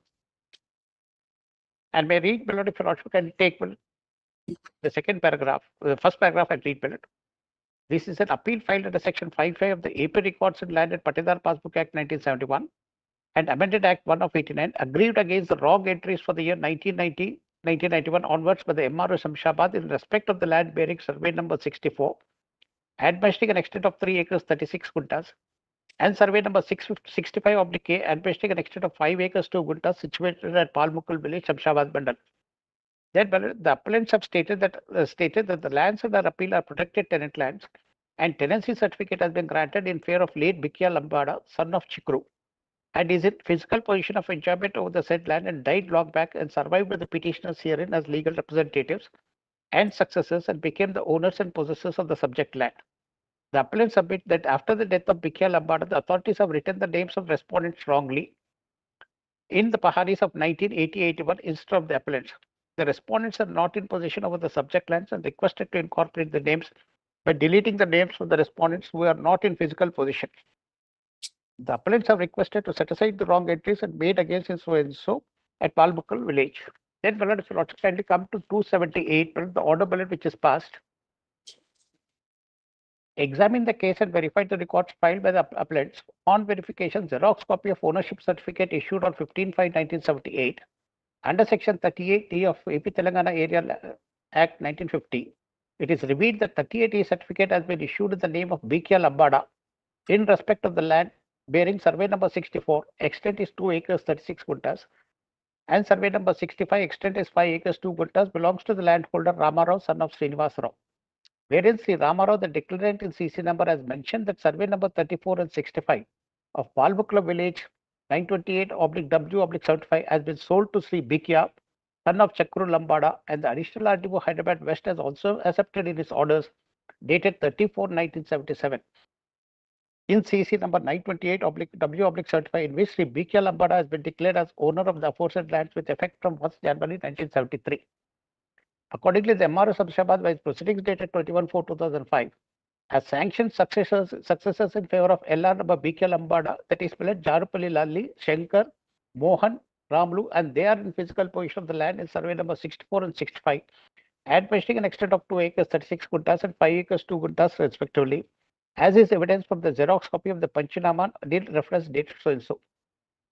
and may read if your lordship can take the second paragraph, the first paragraph and read This is an appeal filed under section 5(5) of the AP Records in Land and Patidar Passbook Act 1971 and Amended Act 1 of 89, aggrieved against the wrong entries for the year 1991 onwards by the MRO Shamshabad in respect of the land bearing survey number 64, administering an extent of 3 acres 36 guntas, and survey number 665/K, administering an extent of 5 acres 2 guntas situated at Palmukul village, Shamshabad Mandal. Then the appellants have stated that the lands under appeal are protected tenant lands, and tenancy certificate has been granted in favor of late Bikya Lambada, son of Chikru, and is in physical position of enjoyment over the said land and died long back and survived by the petitioners herein as legal representatives and successors and became the owners and possessors of the subject land. The appellants submit that after the death of Bikya Lambada, the authorities have written the names of respondents wrongly in the Paharis of 1980-81 instead of the appellants. The respondents are not in possession over the subject lands and requested to incorporate the names by deleting the names of the respondents who are not in physical possession. The appellants have requested to set aside the wrong entries and made against so and so at Palmukal village. Then, if you kindly come to 278, the order which is passed. Examine the case and verify the records filed by the appellants. On verification, Xerox copy of ownership certificate issued on 15/5/1978 under section 38D of AP Telangana Area Act 1950. It is revealed that 38A certificate has been issued in the name of Bikya Lambada in respect of the land bearing survey number 64, extent is 2 acres 36 guntas, and survey number 65, extent is 5 acres 2 guntas, belongs to the landholder Ramarao, son of Srinivas Rao. Wherein Sri Ramarao, the declarant in CC number, has mentioned that survey number 34 and 65 of Palbukla village 928/W/75 has been sold to Sri Bikya, son of Chakru Lambada, and the additional RDO Hyderabad West has also accepted in his orders dated 34/1977. In CC number 928/W/75, in which Sri Bikya Lambada has been declared as owner of the aforesaid lands with effect from 1st January 1973. Accordingly, the MRO Sabshabad, by its proceedings dated 21/4/2005, has sanctioned successors in favor of LR number Bikya Lambada, that is spelled Jarupalli Lalli, Shankar, Mohan, Ramlu, and they are in physical possession of the land in survey number 64 and 65, and measuring an extent of 2 acres 36 guntas and 5 acres 2 guntas respectively, as is evidence from the Xerox copy of the Panchanama deed reference dated so and so.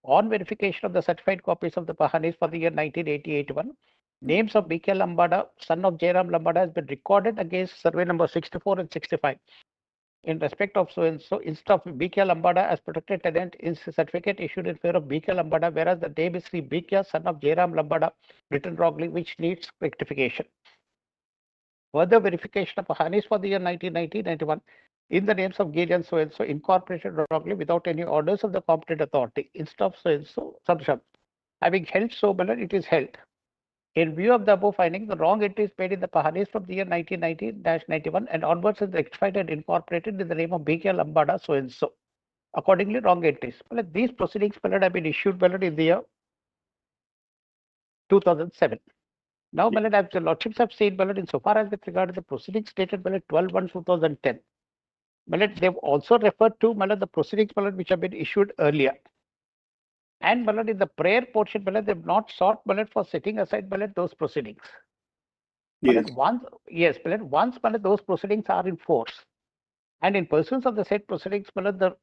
On verification of the certified copies of the Pahanis for the year 1980-81, names of Bikya Lambada, son of Jairam Lambada, has been recorded against survey number 64 and 65. In respect of so and so, instead of Bikya Lambada as protected tenant, is a certificate issued in favor of Bikya Lambada, whereas the name is Sri Bikya, son of Jairam Lambada, written wrongly, which needs rectification. Further verification of Pahanis for the year 1990-91 in the names of Gideon so and so incorporated wrongly without any orders of the competent authority, instead of so and so subshab. Having held so, it is held. In view of the above finding, the wrong entries made in the Pahanis from the year 1990-91 and onwards is rectified and incorporated in the name of Bikya Lambada so and so. Accordingly, wrong entries. These proceedings have been issued in the year 2007. Now, as the lordships have seen, insofar as with regard to the proceedings stated 12/1/2010, they've also referred to the proceedings which have been issued earlier. And in the prayer portion, they've not sought for setting aside those proceedings. Yes. Once those proceedings are in force, and in pursuance of the said proceedings, the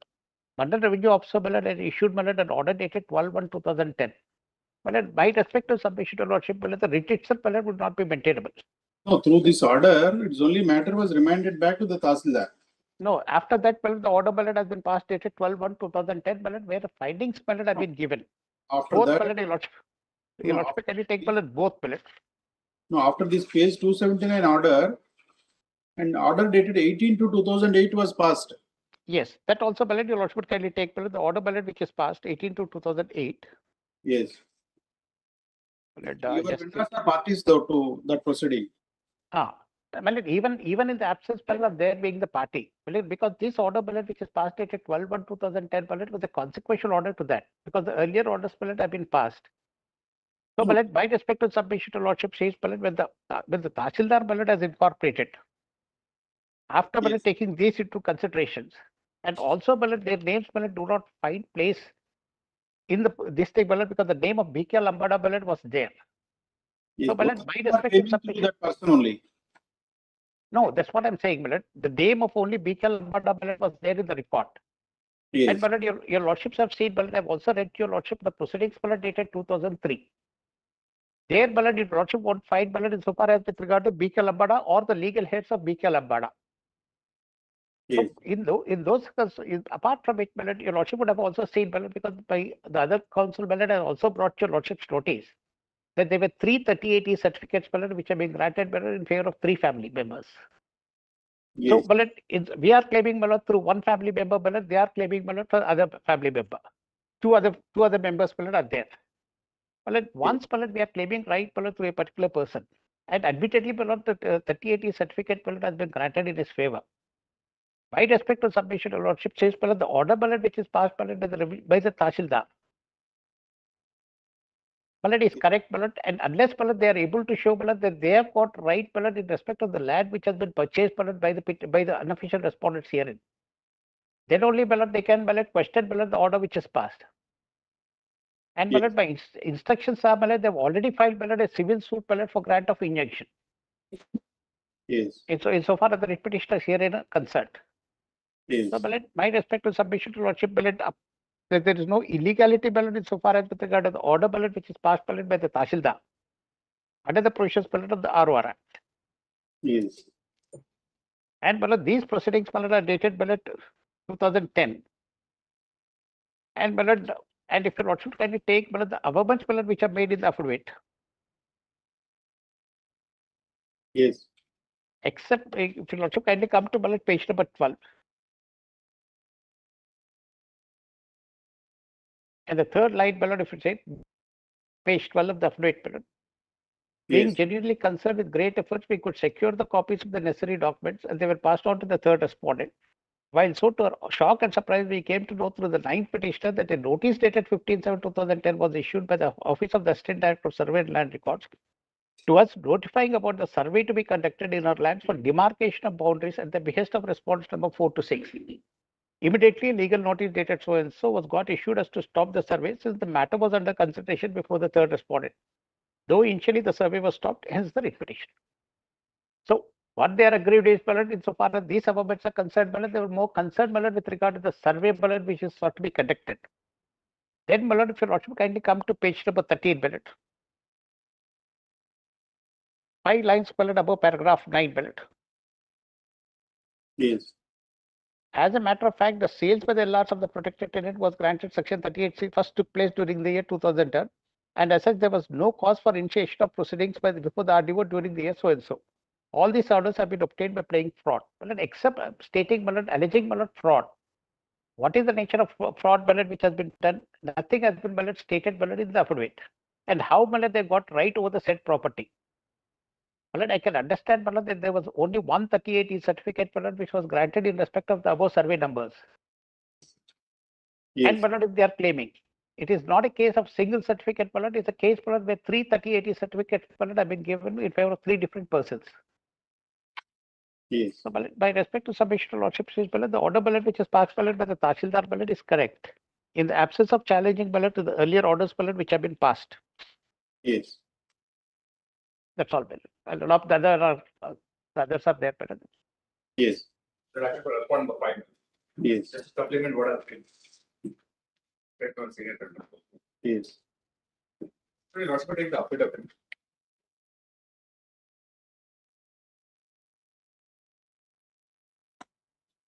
Mandal Revenue Officer had issued an order dated 12/1/2010. By respect to submission to lordship, the writ itself would not be maintainable. No, through this order, its only matter was remanded back to the Tahsildar. No, after that, the order has been passed dated 12/1/2010, where the findings have been given. After Both that, your lordship, can you take both? No, after this page 279 order, and order dated 18/2008 was passed. Yes, that also your lordship, can you take the order which is passed 18/2008. Yes. Your Just vendors are parties though to that proceeding. Even in the absence of there being the party, because this order which is passed dated 12/1/2010 was a consequential order to that, because the earlier orders have been passed. So, by respect to submission to lordship says when the Tahsildar has incorporated, after taking these into considerations, and also their names do not find place in this thing because the name of Bikya Lambada was there. Yes, So, by respect to submission, that person only. No, that's what I'm saying, the name of only Bikya Lambada was there in the report. Yes. And your lordships have seen, I've also read to your lordship the proceedings dated 2003. There, your lordship won't find insofar as with regard to Bikya Lambada or the legal heads of Bikya Lambada. Yes. So in those, apart from it, your lordship would have also seen, because by the other council has also brought your lordship's notice that there were 330 certificates which have been granted in favor of 3 family members. Yes. So, we are claiming through 1 family member, they are claiming for other family member. Two other members are there. Once we are claiming right through a particular person, and admittedly the 3080 certificate has been granted in his favor. By respect to submission to lordship says the order which is passed by the Tahsildar is correct, and unless they are able to show that they have got right in respect of the land which has been purchased by the unofficial respondents herein, then only they can question the order which is passed. And by instructions they've already filed a civil suit for grant of injunction. Yes. Insofar as the writ petitioner is herein concerned. Yes. So, my respect to submission to lordship, that there is no illegality insofar as with regard to the order which is passed by the Tahsildar under the provisions of the ROR Act. Yes. And these proceedings are dated 2010. And Ballot, and if your lordship kindly take Ballot, the amendments Ballot which are made in the affidavit, Yes. except if your lordship kindly come to Ballot page number 12. And the third line Ballot, if you say page 12 of the affidavit Ballot. Being Yes. genuinely concerned with great efforts, we could secure the copies of the necessary documents and they were passed on to the third respondent. While so to our shock and surprise, we came to know through the ninth petitioner that a notice dated 15/7/2010 was issued by the Office of the Assistant Director of Survey and Land Records to us notifying about the survey to be conducted in our lands for demarcation of boundaries at the behest of response number 4 to 6. Immediately, legal notice dated so and so was got issued as to stop the survey since the matter was under consideration before the third respondent. Though initially the survey was stopped, hence the writ petition. So what they are aggrieved is, Ballot, insofar as these amendments are concerned, Ballot, they were more concerned, Ballot, with regard to the survey, Ballot, which is sought to be conducted. Then, Ballot, if your lordship kindly come to page number 13, Ballot. 5 lines, Ballot, above paragraph 9, Ballot. Yes. As a matter of fact, the sales by the LRs of the protected tenant was granted section 38C first took place during the year 2010, and as such, there was no cause for initiation of proceedings before the RDO during the year so and so. All these orders have been obtained by playing fraud. Ballot, except stating, Ballot, alleging, Ballot, fraud. What is the nature of fraud, Ballot, which has been done? Nothing has been, Ballot, stated, Ballot, in the affidavit. And how, Ballot, they got right over the said property. Ballot, I can understand, Ballot, that there was only 138E certificate, Ballot, which was granted in respect of the above survey numbers. Yes. And, Ballot, if they are claiming, it is not a case of single certificate, Ballot, it's a case, Ballot, where 338E certificates, Ballot, have been given in favor of 3 different persons. Yes. So, Ballot, by respect to submission to lordship, Ballot, the order, Ballot, which is passed, Ballot, by the Tahsildar, Ballot, is correct. In the absence of challenging, Ballot, to the earlier orders, Ballot, which have been passed. Yes. That's all, Ballot. And a lot of the others are there, Ballot. Yes. Sir, I should respond number 5. Yes. Just supplement what I've been. Yes. So we'll also take the affidavit.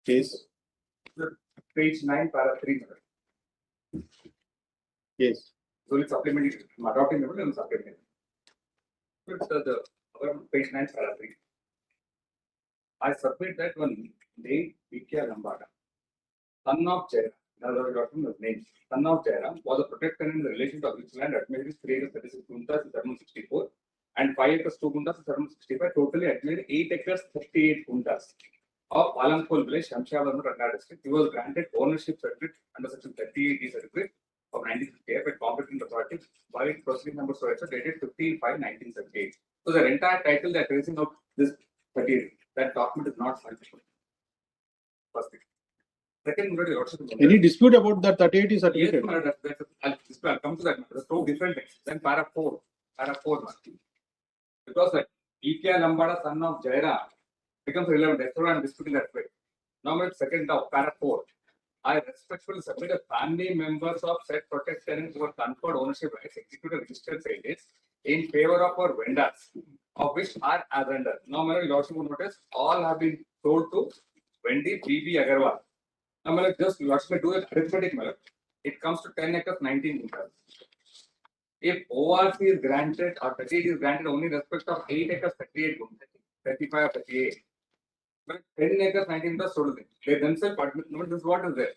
Yes. Page 9, para 3. Yes. So it's supplemented, adopting the and supplementing. So it's the page 9, para 3. I submit that one name, Vikya Lambada, son of Jairam. In other words, his name, son of Jairam, was a protected in the relation to which land admitted 3 acres 36 guntas in 764 and 5 acres 2 guntas in 765, totally admitted 8 acres 38 guntas of Alampur village, Shamshabad, Rangana district. He was granted ownership certificate under section 38D certificate of 1958 by competent authority by proceeding number so dated 15/5/1978. So the entire title that tracing of this 38, that document is not sufficient. First thing. Second, Any dispute about that 38 certificate? Yes, I'll come to that. There's two different things. Then para 4. Because like Vikya Lambada, son of Jaira, becomes relevant. That's why I'm disputing that way. Now, my second of para 4. I respectfully submit a family members of said protected tenants who were conferred ownership rights executed registered sales in favor of our vendors, of which are as vendor. Now, my lordship will notice all have been sold to Wendy B.B. Agarwal. Now, just lordship do it arithmetic. It comes to 10 acres, 19 acres. If ORC is granted or 38 is granted only in respect of 8 acres, 38, 35 or 38. But 10 acres, 19 acres sold. They themselves admit, this is what is there.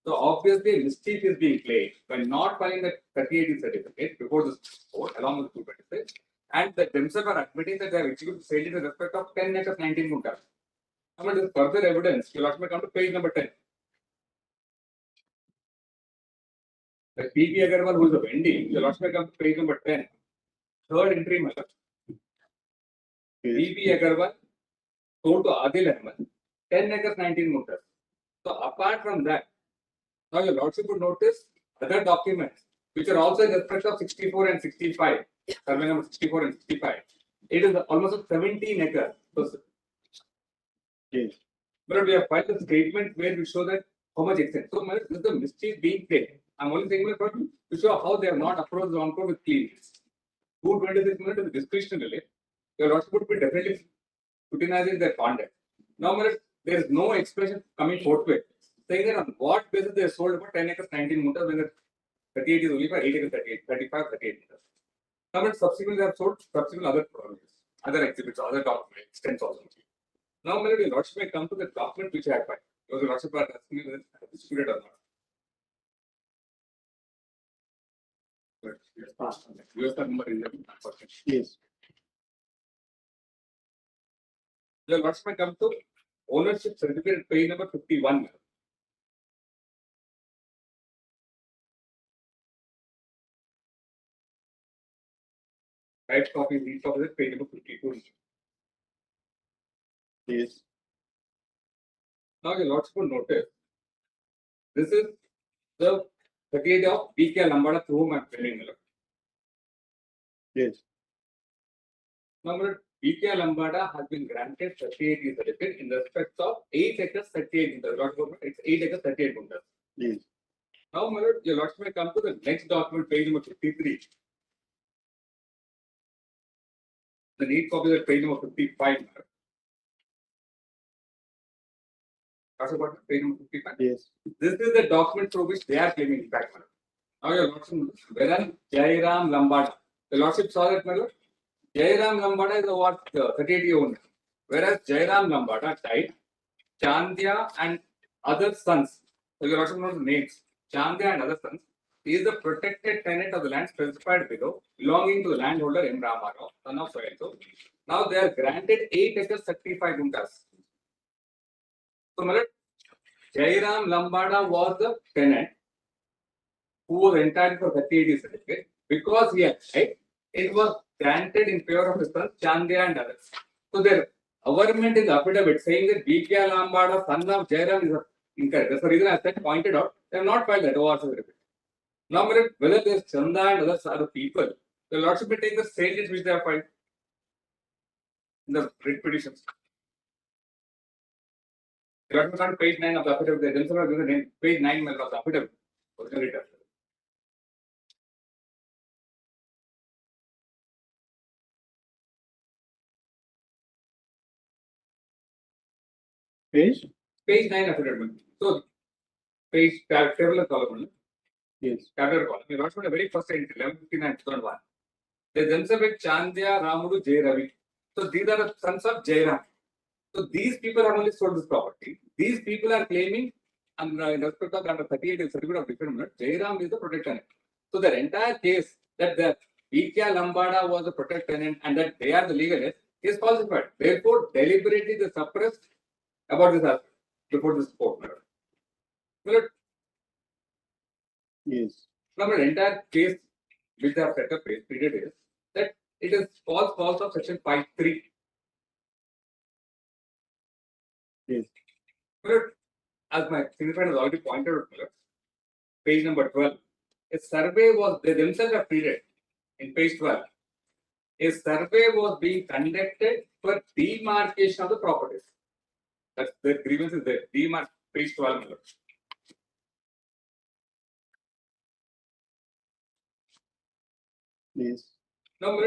So obviously mischief is being played by not filing the 38 certificate before this court along with 226, and that themselves are admitting that they have executed sale in respect of 10 acres, 19 guntas. Now, there is further evidence. You will come to page number 10. The P.B. Agarwal, who is a Wendy, you will come to page number 10. Third entry, P.B. Agarwal sold to Adil Ahmed, 10 acres, 19 guntas. So apart from that, now your lordship would notice other documents which are also in respect of 64 and 65, survey number 64 and 65. It is almost 17 acres. Yes. But we have filed a statement where we show that how much extent. So this is the mischief being played. I'm only saying to show how they have not approached the on-court with clearness. 226 minutes is discretionary. Your lordship would be definitely scrutinizing their conduct. Now, there is no expression coming forthwith saying that on what basis they sold about 10 acres, 19 meters, when the 38 is only for 8 acres, 38, 35, 38 meters. Now, but subsequently they have sold subsequent other properties, other exhibits, other documents, extents also. Now, my lordship may come to the document which I have filed. Because the lordship are asking me whether it is disputed or not. But yes, passed on that. US number in the unfortunately. Yes. The lordship may come to ownership certificate page number 51. Right copy, read copy, page number 52. Yes. Now, your lordship will notice this is the 38 of BK Lambada through whom I am filling. Yes. Now, BK Lambada has been granted 38 certificate in respect of 8 acres 38 meters. It's 8 acres 38 meters. Yes. Now, my lord, your lordship may come to the next document, page number 53. The need copy is page number 55. That's about page number 55. Yes. This is the document through which they are claiming impact. Now, your lordship, whereas Jairam Lambada, the lordship saw that, my lord. Jairam Lambada is the what 38 owner. Whereas Jairam Lambada died, Chandya and other sons, so your lordship knows the names, Chandya and other sons, he is the protected tenant of the land specified below, belonging to the landholder M. Ramarao, son of so. Now they are granted 8 acres 35 guntas. So, my lord, Jairam Lambada was the tenant who was entitled for 38 certificate. Because he had died, it was granted in favor of his son Chandya and others. So their averment in the affidavit saying that BK Lambada, son of Jairam, is incorrect. That's the reason I said pointed out. They have not filed that OR certificate. Now, whether there's Chanda and others are the people, the lordship may take the stages which they have filed in the writ petitions. The lordship on page 9 of the affidavit, they themselves have given the name, page 9 of the affidavit. Page? Page 9 affidavit. So, page tabular column. Yes. Tabular column. The lordship, the very first entry, 1159 2001. They themselves with Chandya, Ramudu, Jai Ravi. So, these are the sons of Jairam. So, these people have only sold this property. These people are claiming, and in respect of under 38 certificate of deferment, Jairam is the protected tenant. So, their entire case that the BK Lambada was the protected tenant and that they are the legalist is falsified. Therefore, deliberately they suppressed about this aspect before this court. Yes. Now, the entire case which they have set up is that it is false of section 5(3). Yes. As my senior friend has already pointed out, page number 12, a survey was, they themselves have pleaded in page 12. A survey was being conducted for demarcation of the properties. That's the grievance is there. Page 12. Yes. Now,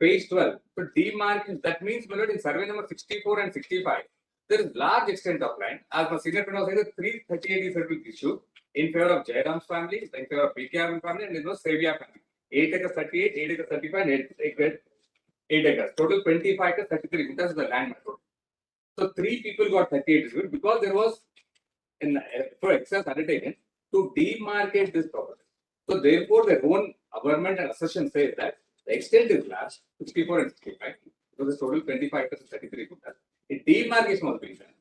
page 12. So, demarcation, that means, in survey number 64 and 65, there is large extent of land. As my senior friend was saying, 338 is being issued in favor of Jairam's family, in favor of BK family, and in the Sevia family. 8 acres 38, 8 acres 35, and 8 acres. Total 25 acres 33. That's the land method. So, 3 people got 38 issued because there was for excess undertaken to demarcate this property. So, therefore, their own government and assertion says that the extent is large, 64 and 65, because the total 25 acres and 33 hectares. A demarcation was being done.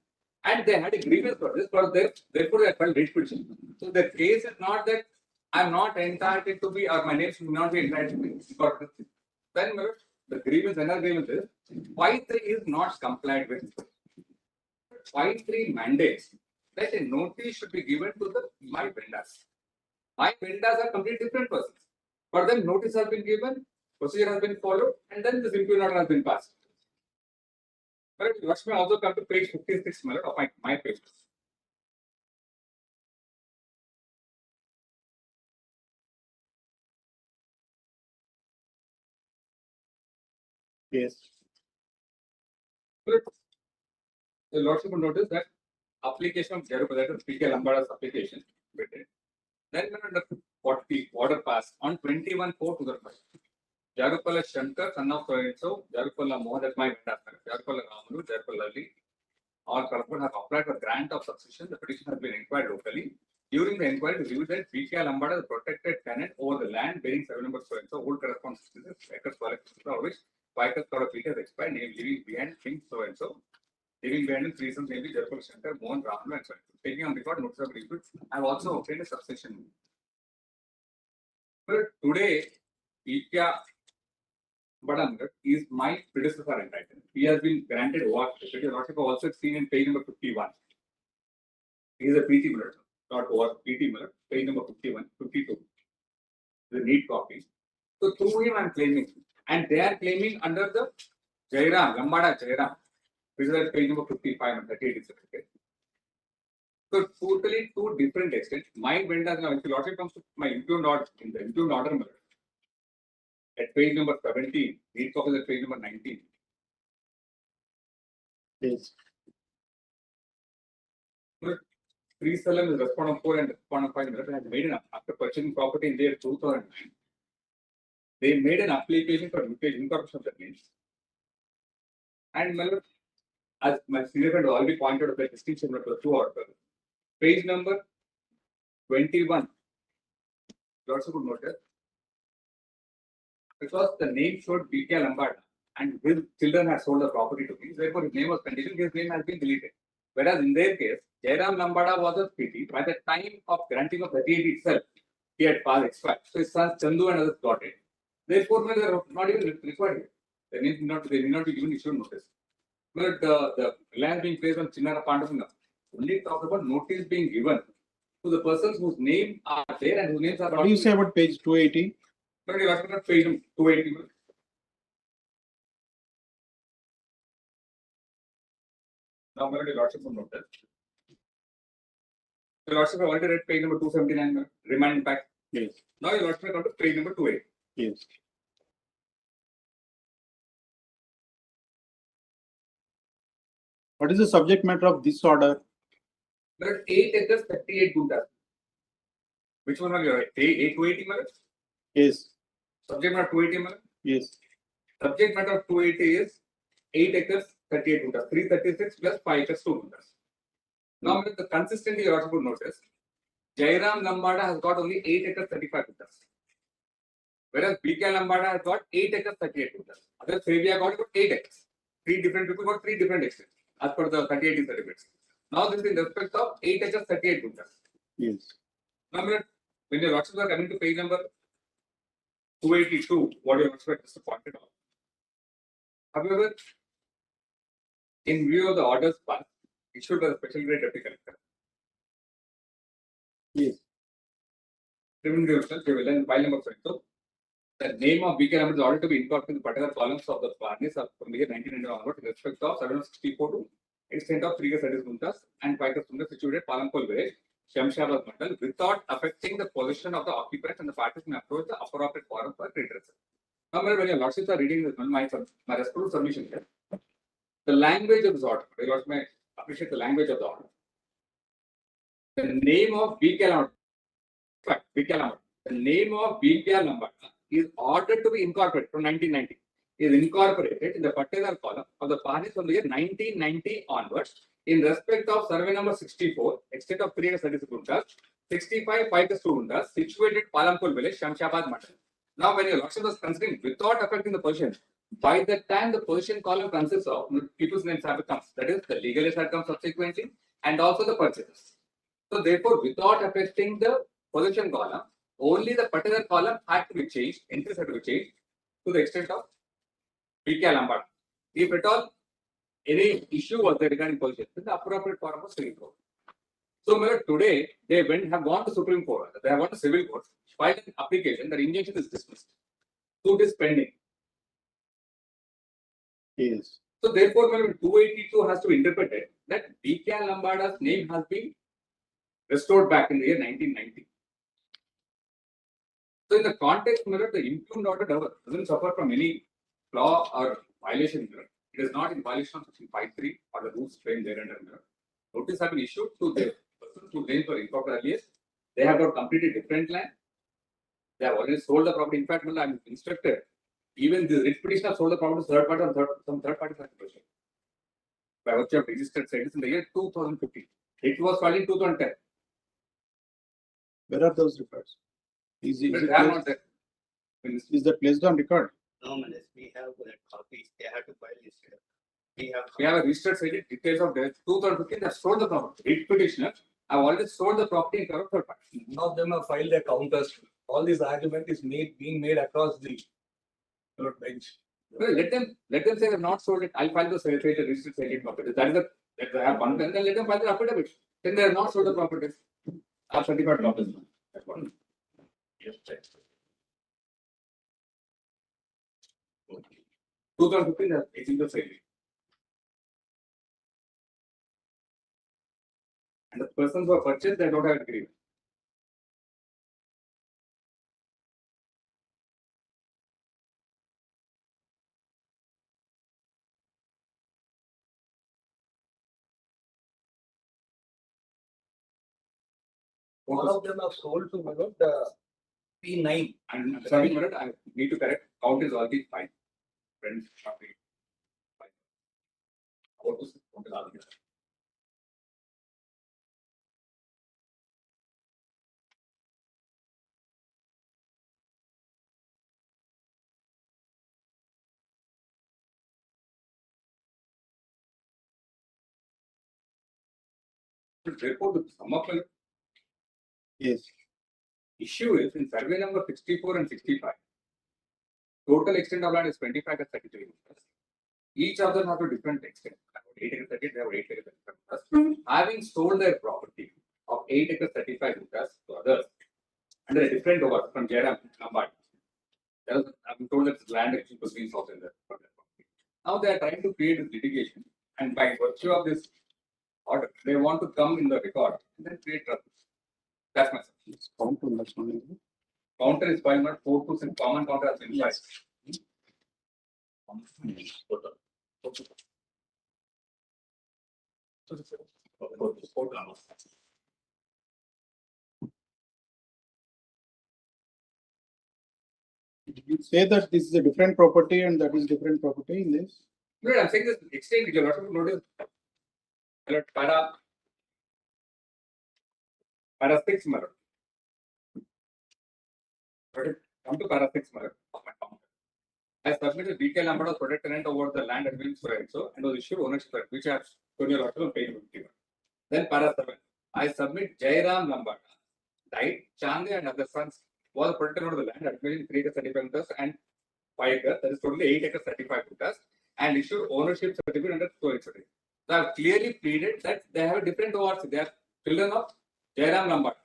And they had a grievance for this, but therefore they filed writ petition. So the case is not that I'm not entitled to be, or my name should not be entitled to be. Then the grievance, another grievance is 5(3) is not complied with. 5(3) mandates that a notice should be given to my vendors. My vendors are completely different persons. For them, notice has been given, procedure has been followed, and then this impugn order has been passed. But let me also come to page 56 of my papers. Yes. The lordship will notice that application of Jarupa, that is PK Lambada's application. Then under 40 order passed on 21/4/2005. Jarupalla Shankar, son of so Jarupalla Mohan, that's my vendor. Jarupalla Ramulu, Jarupalla Ali, all correspondent have applied for grant of succession. The petition has been inquired locally. During the inquiry, it revealed that PK Lambada is a protected tenant over the land bearing 7 number so and so. Old corresponds to this acres collection, of which 5 acres for a PK has expired, name leaving behind things so and so. Leaving behind in reasons mainly Jarupalla Shankar, Mohan, Ramulu, and so on. Taking on record notice of dispute, I have also obtained a succession. But today, PK Lambada is my predecessor in title. He has been granted what? The Lordship also seen in page number 51. He is a PT Miller, not over PT Miller, page number 51, 52. The neat copy. So through him I am claiming, and they are claiming under the Jairam, Lambada Jairam, which is at page number 55 and 38 certificate. So totally two different extents. My vendors now, if the Lordship comes to my impugned order in the impugned order Miller, at page number 17, neat copy is at page number 19. Yes. Salem is respondent 4 and respondent 5 has made an after purchasing property in the year 2009. They made an application for incorporation of the names. And as my senior friend already pointed out the distinction between the two orders. Page number 21. You also could notice. Because the name showed BK Lambada and his children had sold the property to me, therefore his name was conditioned, his name has been deleted. Whereas in their case, Jairam Lambada was a PT. By the time of granting of 38 itself, he had passed expired. So his sons Chandu and others got it. Therefore, they are not even required. They need not be given issued notice. But the land being placed on Chinnara Pandavanga only talk about notice being given to the persons whose name are there and whose names are. What do you say about page 280? But you asked about page 280. Now, the Lordship of notice. The Lordship have already read page number 279, remand back. Yes. Now, your Lordship come to page number 28. Yes. What is the subject matter of this order? There are 8 acres, 38 guntas. Which one are you right? 280 minutes? Yes. Subject matter 280 minutes? Yes. Subject matter of 280 is 8 acres, 38 guntas. 336 plus 5 acres, 2 guntas. Now, the consistently you also could notice, Jairam Lambada has got only 8 acres, 35 guntas. Whereas BK Lambada has got 8 acres, 38 guntas. Other Savia got 8 acres. 3 different people got 3 different extents as per the 38 certificates. Now, this is in respect of 8 acres, 38 guntas. Yes. Now, when your Lordships are coming to page number 282, what your Lordship just pointed out. However, in view of the orders passed, issued by the special grade deputy collector. Yes. Criminal file number 22. The name of BK Lambada is ordered to be incorporated in the particular columns of the Barnes from the year 1991 onward in respect of 764 to extent of 3 acres guntas and 5 acres guntas situated at Palampol village, Shamshabad Mandal, without affecting the position of the occupants and the parties may approach the appropriate forum for redressal. Now, when your Lordships are reading this, my respectful submission here, the language of this order, your Lordship may appreciate the language of the order. The name of BK Lambada, the name of BK Lambada is ordered to be incorporated from 1990. Is incorporated in the particular column of the Barnes from the year 1990 onwards in respect of survey number 64, extent of 3 acres 36 guntas, 65 5 acres 2 guntas, situated Palampol village, Shamshabad Mandal. Now, when your Lordship was considering without affecting the position, by the time the position column consists of people's names have come, that is, the legalists had come subsequently, and also the purchasers. So, therefore, without affecting the position column, only the particular column had to be changed, entries had to be changed to the extent of BK Lambada. If at all any issue was there regarding position, then the appropriate forum was Supreme Court. So, today they have gone to Supreme Court, they have gone to Civil Court, filed an application, that injunction is dismissed. Suit is pending. Yes. So, therefore, 282 has to be interpreted that BK Lambada's name has been restored back in the year 1990. So, in the context, the impugned order doesn't suffer from any flaw or violation. It is not in violation of section 5.3 or the rules framed there under. notice have been issued to the person who claims for improper earliest. They have got completely different land. They have already sold the property. In fact, when I'm instructed, even the rich petitioner sold the property to third party or some third party transaction by virtue of registered status in the year 2015. It was filed in 2010. Where are those records? Is But it they are not there. is that placed on record? No, Manis, we have that copies. They have to file this here. We have a registered status details of death. 2015, they have sold the property. Rich petitioner have already sold the property in favor of third party. None of them have filed their counters. All this argument is being made across the bench. Well, let them say they have not sold it. I'll file the registered statement property. That is that they have one. Then let them file the affidavit. Then they have not sold the property. Are certified property. That's one. Yes, check. 2015, they have taken the sale. And the persons who have purchased, they don't have agreement. All of them have sold to P9. And sorry, minute, I need to correct. Count is already fine. Friends, not fine. Count is already fine. Therefore, the sum of the issue is in survey number 64 and 65. Total extent of land is 25 and 33 meters. Each of them have a different extent. 8 acres 30, they have 8 acres 35 meters. Having sold their property of 8 acres 35 meters to others under a different over from Jairam Nambai. I'm told that land actually was being sold in the property. Now they are trying to create this litigation, and by virtue of this order, they want to come in the record and then create trouble. That's my suggestion. Counter is filed not 4% common counter has been filed. Did you say that this is a different property and that is different property in this? No, I'm saying this extent, you have to notice. Para 6 mirror. Come to para 6 mirror of my counter. I submitted detailed number of project tenant over the land at Williams so and was issued ownership right, which I have shown you on page 51. Then para 7. I submit Jairam Lambada, died, Chande and other sons was protected over the land at Williams 3 acres 35 meters and 5 acres, that is totally 8 acres 35 meters, and issued ownership certificate under storage certificate. So I have clearly pleaded that they have a different ORC. They are children of Jairam Lambada.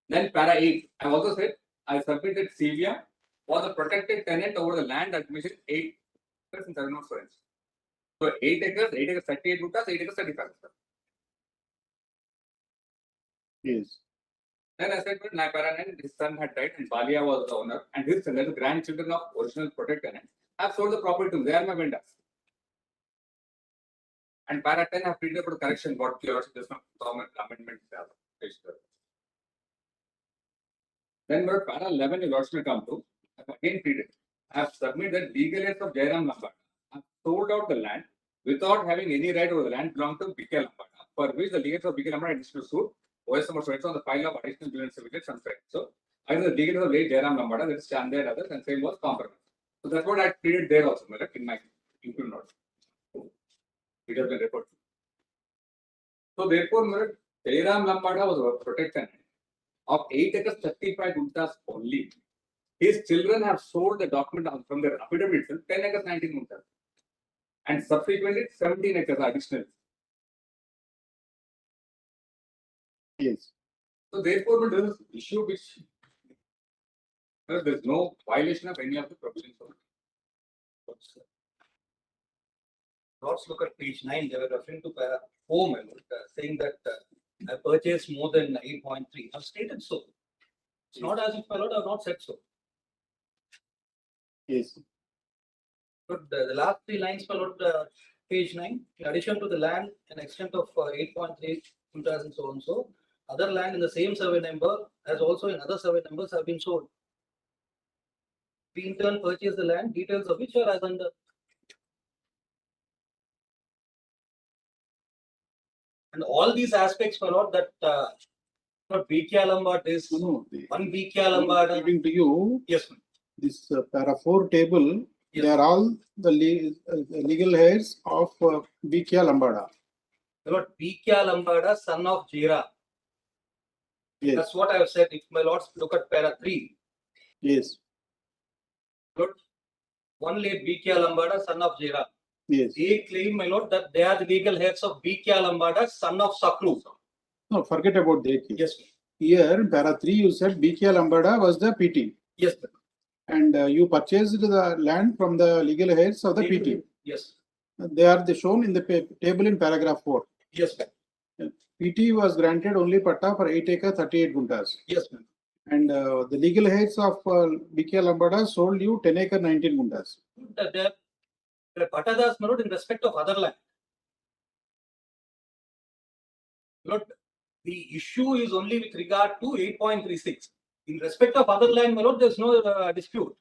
Then para 8, I also said I submitted CVM was a protected tenant over the land admission 8 acres and 7 square inches. So 8 acres 38 meters, 8 acres 35 meters. Yes. Then I said, Naparan, his son had died and Balia was the owner, and his son, the grandchildren of original protected tenant, have sold the property to him. They are my vendors. And para 10 have pleaded for the correction what yours does not amendment. Then para 11 you also come to, I have again pleaded. I have submitted legal heirs of Jairam Lambada. I have sold out the land without having any right over the land belonged to BK Lambada, for which the legal heirs of BK Lambada institute sued OS number 20 on the file of additional bill and certificates and fact. So either the legal heirs of late Jairam Lambada, that is Chande and others, and same was compromised. So that's what I pleaded there also, in my include note. It has been reported. So therefore, Jairam Lambada was a protected of 8 acres 35 guntas only. His children have sold the document from their affidavit itself 10 acres 19 guntas. And subsequently 17 acres additional. Yes. So therefore, there is issue which there is no violation of any of the provisions of it. Let's look at page 9. They were referring to para 4 saying that I purchased more than 8.3. I've stated so. It's not as if I have not said so. Yes. But the last 3 lines followed page 9, in addition to the land an extent of 8.3 hectares and so on so, other land in the same survey number as also in other survey numbers have been sold. We in turn purchase the land, details of which are as under. And all these aspects were not that what BK Lombard is. No, one BK Lombard. According to you, yes, ma'am. This para 4 table, yes, they are all the legal heirs of BK Lambada. Lord BK Lambada, son of Jira. Yes. That's what I have said. If my lords look at para 3. Yes. Lord, one late BK Lambada, son of Jira. Yes. They claim, my lord, that they are the legal heirs of BK Lambada, son of Sakru. No, forget about the case. Yes. Here, para 3, you said BK Lambada was the PT. Yes. And you purchased the land from the legal heirs of the PT. Yes. They are shown in the table in paragraph 4. Yes, ma'am. PT was granted only patta for 8 acres 38 guntas. Yes, ma'am. And the legal heirs of BK Lambada sold you 10 acres 19 guntas. The pattadas, my lord, in respect of other land. Lord, the issue is only with regard to 8.36. In respect of other land, my lord, there is no dispute.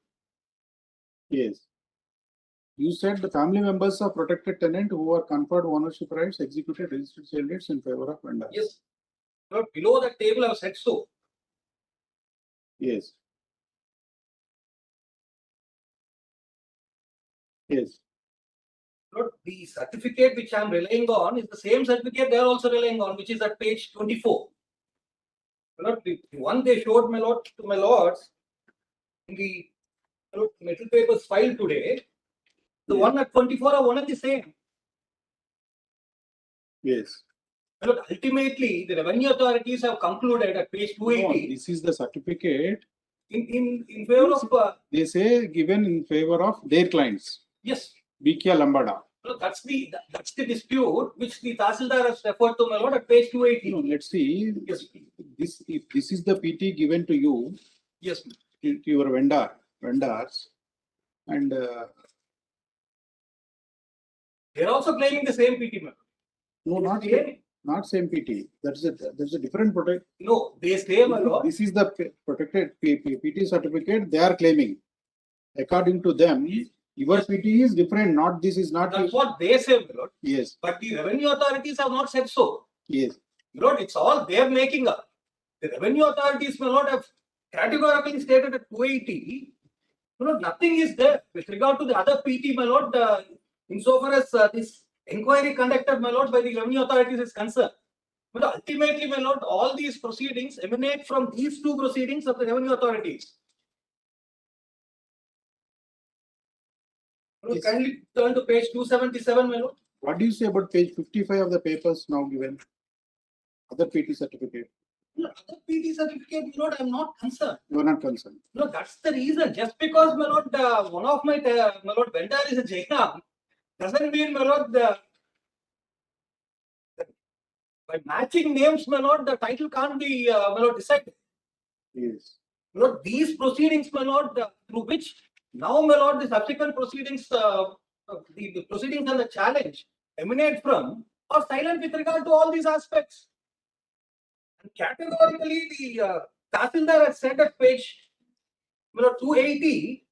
Yes. You said the family members of protected tenant who are conferred ownership rights executed registered sale rates in favor of vendor. Yes. Lord, below that table I have said so. Yes. Yes. Lord, the certificate which I am relying on is the same certificate they are also relying on, which is at page 24. Lord, the one they showed, my lord, to my lords in the metal papers filed today, the one at 24 are one and the same. Yes. Lord, ultimately, the revenue authorities have concluded at page 280. No, this is the certificate. In favor of. They say given in favor of their clients. Yes. BK Lambada. So that's the dispute which the Tahsildar has referred to, my lord, at page 280. No, let's see. Yes. If this is the PT given to you. Yes. To your vendors, and they're also claiming the same PT, ma'am. No, not same PT. There's a different protect. No, they say, my lord. This is the protected PT certificate they are claiming. According to them, your PT is different. Not this is not. That's what they say, my lord. Yes. But the revenue authorities have not said so. Yes. My lord, it's all they're making up. The revenue authorities, my lord, have categorically stated at 280. My lord, nothing is there with regard to the other PT, my lord. Insofar as this inquiry conducted, my lord, by the revenue authorities is concerned. But ultimately, my lord, all these proceedings emanate from these two proceedings of the revenue authorities. Yes. Kindly turn to page 277, my lord. What do you say about page 55 of the papers now given? Other PT certificate. No, other PT certificate, my lord, I am not concerned. You are not concerned. No, that's the reason. Just because, my lord, one of my lord vendor is a Jainam, doesn't mean, my lord, by matching names, my lord, the title can't be, my lord, decided. Yes. My lord, these proceedings, my lord, through which now, my lord, the subsequent proceedings, the proceedings and the challenge emanate from, are silent with regard to all these aspects. And categorically, the Tahsildar has said at page 280,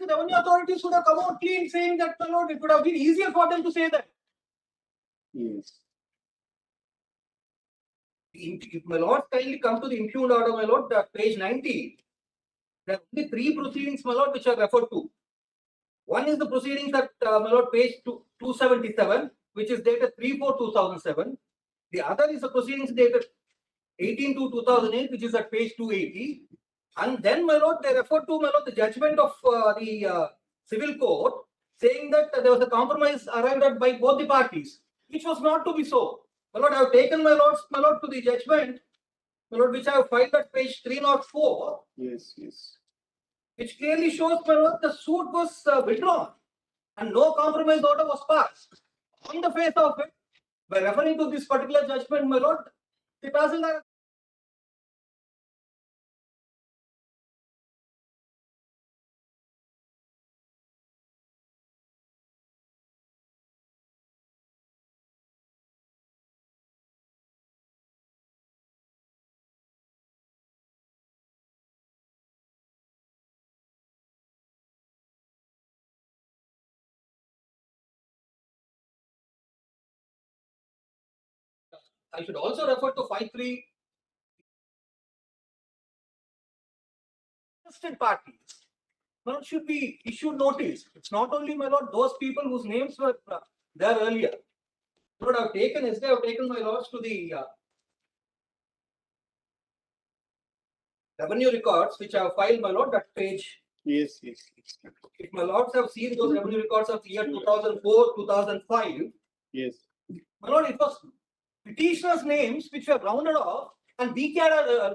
the revenue authorities should have come out clean saying that, my lord, it would have been easier for them to say that. Yes. If my lord kindly come to the impugned order, my lord, page 90, there are only 3 proceedings, my lord, which are referred to. One is the proceedings at, my lord, page 277, which is dated 3/4/2007. The other is the proceedings dated 18/2/2008, which is at page 280. And then, my lord, they refer to, my lord, the judgment of the civil court saying that there was a compromise arrived at by both the parties, which was not to be so. My lord, I have taken my lord, to the judgment, my lord, which I have filed at page 304. Yes, yes. Which clearly shows, my lord, the suit was withdrawn and no compromise order was passed. On the face of it, by referring to this particular judgment, my lord, the Tahsildar. I should also refer to 5.3. Interested parties, my lord, should be issued notice. It's not only, my lord, those people whose names were there earlier. Lord, I've taken, yesterday I've taken my lords to the revenue records, which I have filed, my lord, that page. Yes, yes, yes. If my lords have seen those revenue records of the year 2004, 2005. Yes. My lord, it was petitioners' names which were rounded off and BK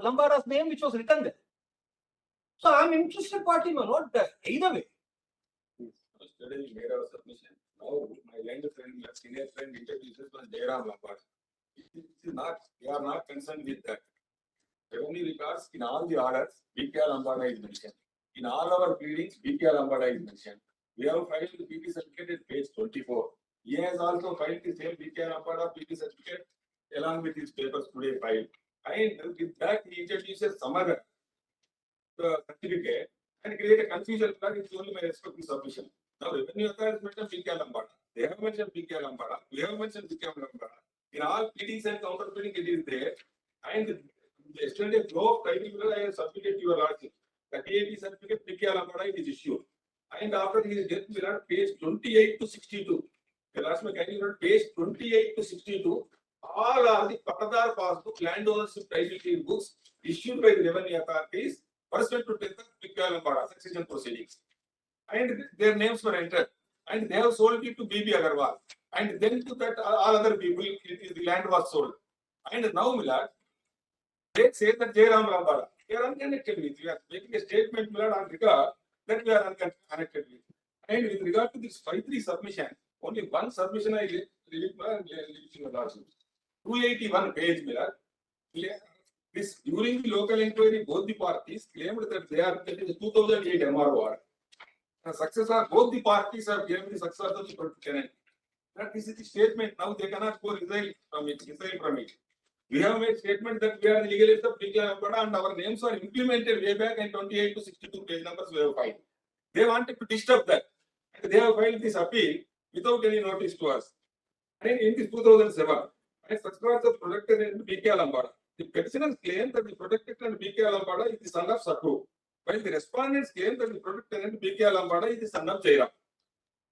Lambada's name which was written there. So I'm interested party, my lord, either way. Yesterday we made our submission. Now my younger friend, my senior friend introduces one Jairam Lambad. They are not concerned with that. Revenue records in all the orders, BK Lambada is mentioned. In all our pleadings, BK Lambada is mentioned. We have filed the PT certificate at page 24. He has also filed the same BK Lambada PT certificate along with his papers today filed. And with that, he introduces some other certificate and create a confusion because it's only my respective submission. Now, revenue authorities mentioned BK Lambada. They have mentioned BK Lambada. We have mentioned BK Lambada. In all pleadings and counter pleading, it is there. And yesterday, flow of title I have submitted to your lordship. The TAT certificate BK Lambada is issued. And after his death, we are page 28 to 62. The last my kindly note, page 28 to 62. All are the Patadar passbook land ownership title deed books issued by the revenue authorities pursuant to BK Lambada succession proceedings. And their names were entered. And they have sold it to BB Agarwal. And then to that all other people, the land was sold. And now, Milad, they say that Jairam Lambada. They are unconnected with. We are making a statement, Milad, on record that we are unconnected with. And with regard to this 5.3 submission, only one submission I leave in the last 281 page, Milad. This during the local inquiry, both the parties claimed that they are getting the 2008 MRO. The successor, both the parties have given the successor to the tenant. That this is the statement. Now they cannot go resign from it. We have made statement that we are the legalists of BK Lambada and our names are implemented way back in 28 to 62 page numbers we have filed. They wanted to disturb that. And they have filed this appeal without any notice to us. And in this 2007, as successors of protected and BK Lambada, the petitioners claim that the protected and BK Lambada is the son of Sakru, while the respondents claim that the protected and BK Lambada is the son of Jairam.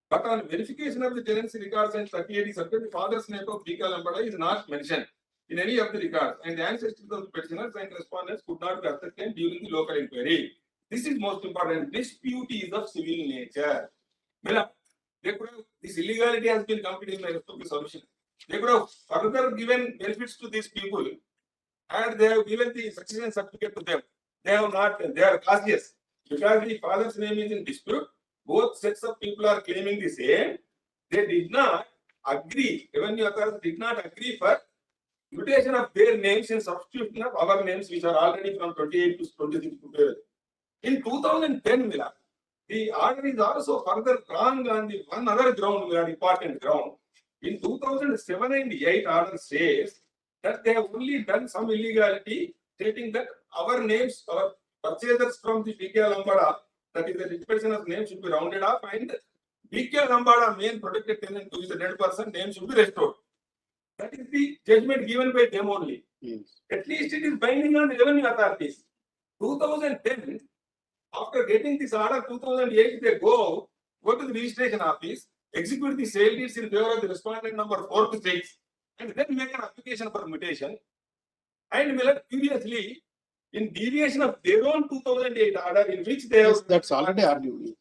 But on verification of the tenancy records and 38 certificate, the father's name of BK Lambada is not mentioned in any of the records, and the ancestors of the petitioners and respondents could not be ascertained during the local inquiry. This is most important. Dispute is of civil nature. They could have, this illegality has been committed in my respective submission. They could have further given benefits to these people, and they have given the succession certificate to them. They have not, they are cautious. Because the father's name is in dispute, both sets of people are claiming the same. They did not agree, revenue authorities did not agree for mutation of their names in substitution of our names, which are already from 28 to 26 to in 2010, Milad, the order is also further wrong on the one other ground, Milad, important ground. In 2007 and 8, order says that they have only done some illegality, stating that our names, our purchasers from the BK Lambada that is the rich person's name should be rounded off and BK Lambada, main protected tenant who is a dead person, name should be restored. That is the judgment given by them only. Yes. At least it is binding on the revenue authorities. 2010, after getting this order, 2008, they go to the registration office, execute the sale deeds in favor of the respondent number 4 to 6, and then make an application for mutation. And curiously, in deviation of their own 2008 order, in which they have. Yes, that's already argued.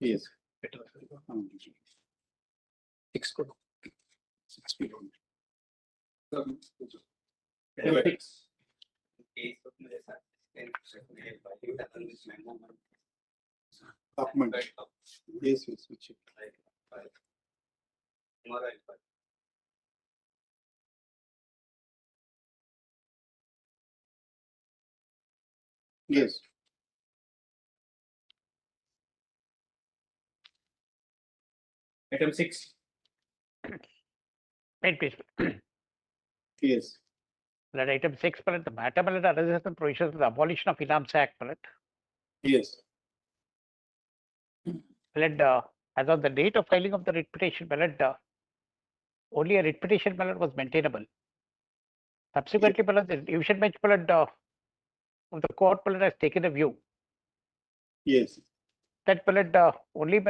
Yes. Document. Yes, yes, we check. Yes. Item 6. Wait, please. Yes. Let item 6, the matter arises from provisions of the Abolition of Finance Act. Yes. As of the date of filing of the writ petition, only a writ petition was maintainable. Subsequently, the division bench of the court has taken a view. Yes. That only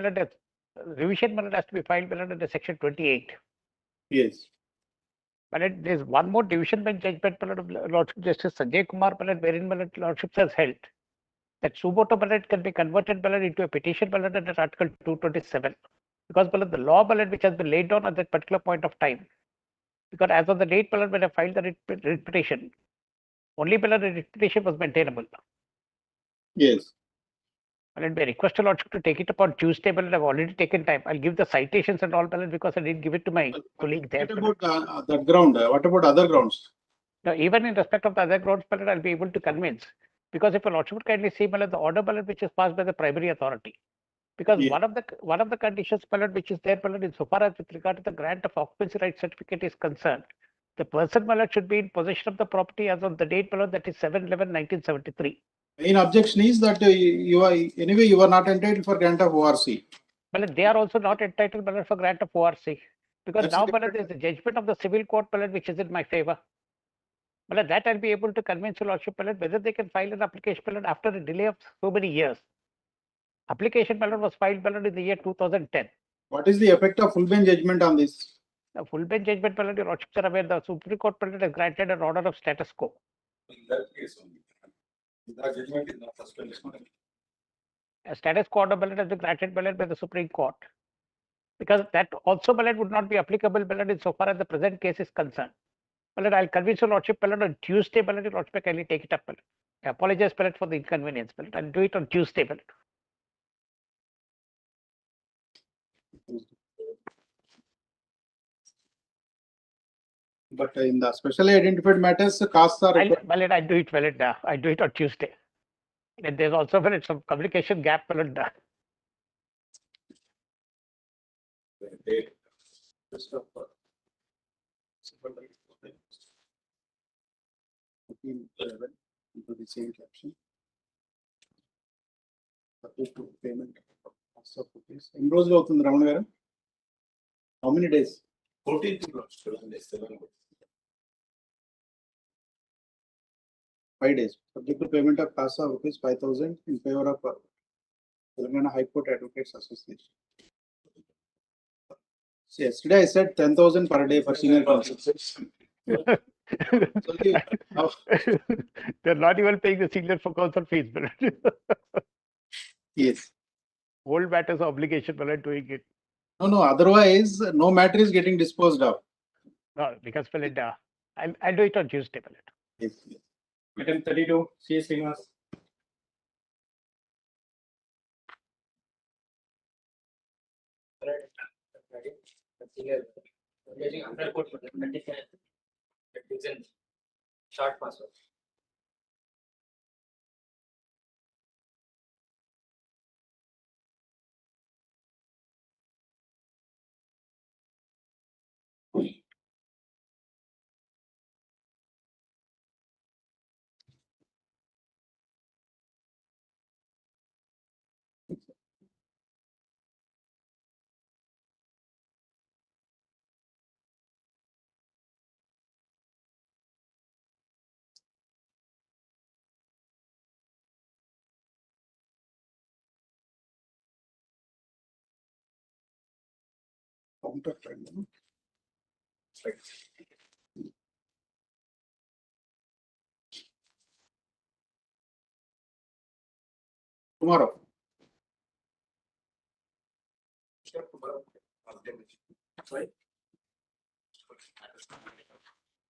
revision has to be filed under section 28. Yes. But there is one more division bench judgment of Lordship Justice Sanjay Kumar wherein Lordship has held that suo can be converted into a petition under Article 227 because the law which has been laid down at that particular point of time. Because as of the date when I filed the writ petition, only the writ petition was maintainable. Yes. And I request the Lordship to take it upon Tuesday, but I've already taken time. I'll give the citations and all because I didn't give it to my colleague there. What about that ground? What about other grounds? Now, even in respect of the other grounds, I'll be able to convince. Because if a Lordship would kindly see the order which is passed by the primary authority. Because one of the conditions which is there insofar as with regard to the grant of occupancy right certificate is concerned, the person should be in possession of the property as on the date that is 7/11/1973. Main objection is that you are not entitled for grant of ORC. Well, they are also not entitled for grant of ORC because now there is a judgment of the civil court which is in my favor. Well, that I'll be able to convince the Lordship whether they can file an application after a delay of so many years. Application was filed in the year 2010. What is the effect of full bench judgment on this? The full bench judgment, Your Lordship, are aware the Supreme Court has granted an order of status quo. In that case only, the judgment is not suspended. A status quo order has been granted by the Supreme Court. Because that also would not be applicable insofar as the present case is concerned. I'll convince your Lordship on Tuesday, Your Lordship, kindly take it up. I apologize for the inconvenience, I'll do it on Tuesday. But in the specially identified matters, costs are. I do it I do it on Tuesday. And there's also some communication gap. Into the same caption. Subject to payment of rupees. In రోజులు అవుతుంది రమణ గారు? How many days? 14 days. 5 days. Subject to payment of cost of rupees 5,000 in favor of Telangana High Court Advocates Association. So yesterday I said 10,000 per day for senior counsel. They're not even paying the senior for counsel fees. Yes. Old matters of obligation, doing it. No. Otherwise, no matter is getting disposed of. No, because I'll do it on Tuesday. Yes. Item 32, C.S. Srinivas. Using undercode for the condition that using short password. Counter trend. Right. Tomorrow. Sorry.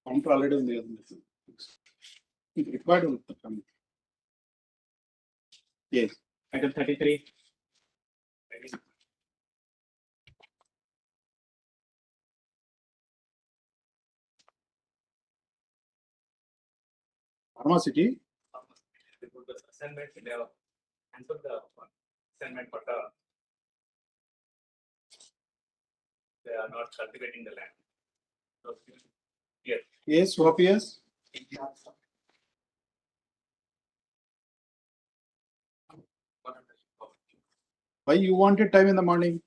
Counter already is there. It required will come. Yes. Item 33. Pharmacity. Before the assignment, they have answered the assignment, but they are not cultivating the land. So, yes. Yes, what yes? Why you wanted time in the morning?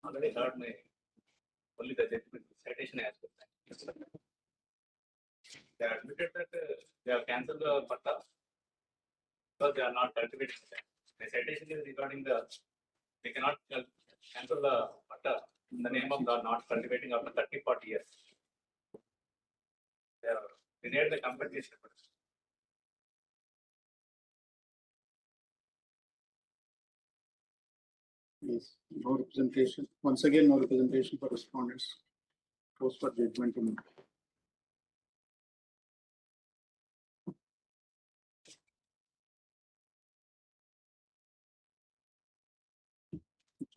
Already heard my only the citation aspect. They admitted that they have cancelled the patta because they are not cultivating the land. The citation is regarding the they cannot cancel the patta in the name of the not cultivating after 30-40 years. They are denied the compensation. Yes, no representation. Once again, no representation for respondents. Post for judgment.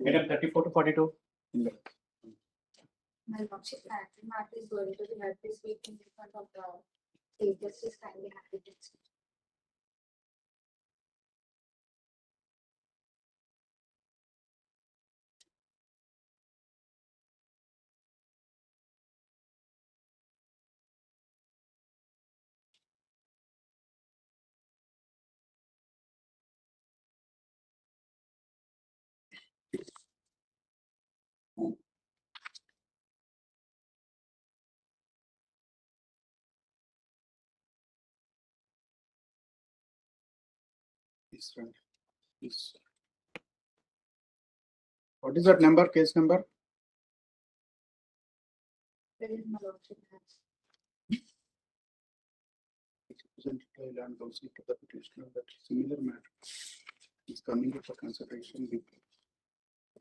Item 34 to 42. My lordship, the matter is going to be heard this week in front of the Chief Justice, kindly have it. This one. This. What is that number? Case number? Where is my lordship has? Represented by land council to the petitioner that similar matter is coming up for consideration with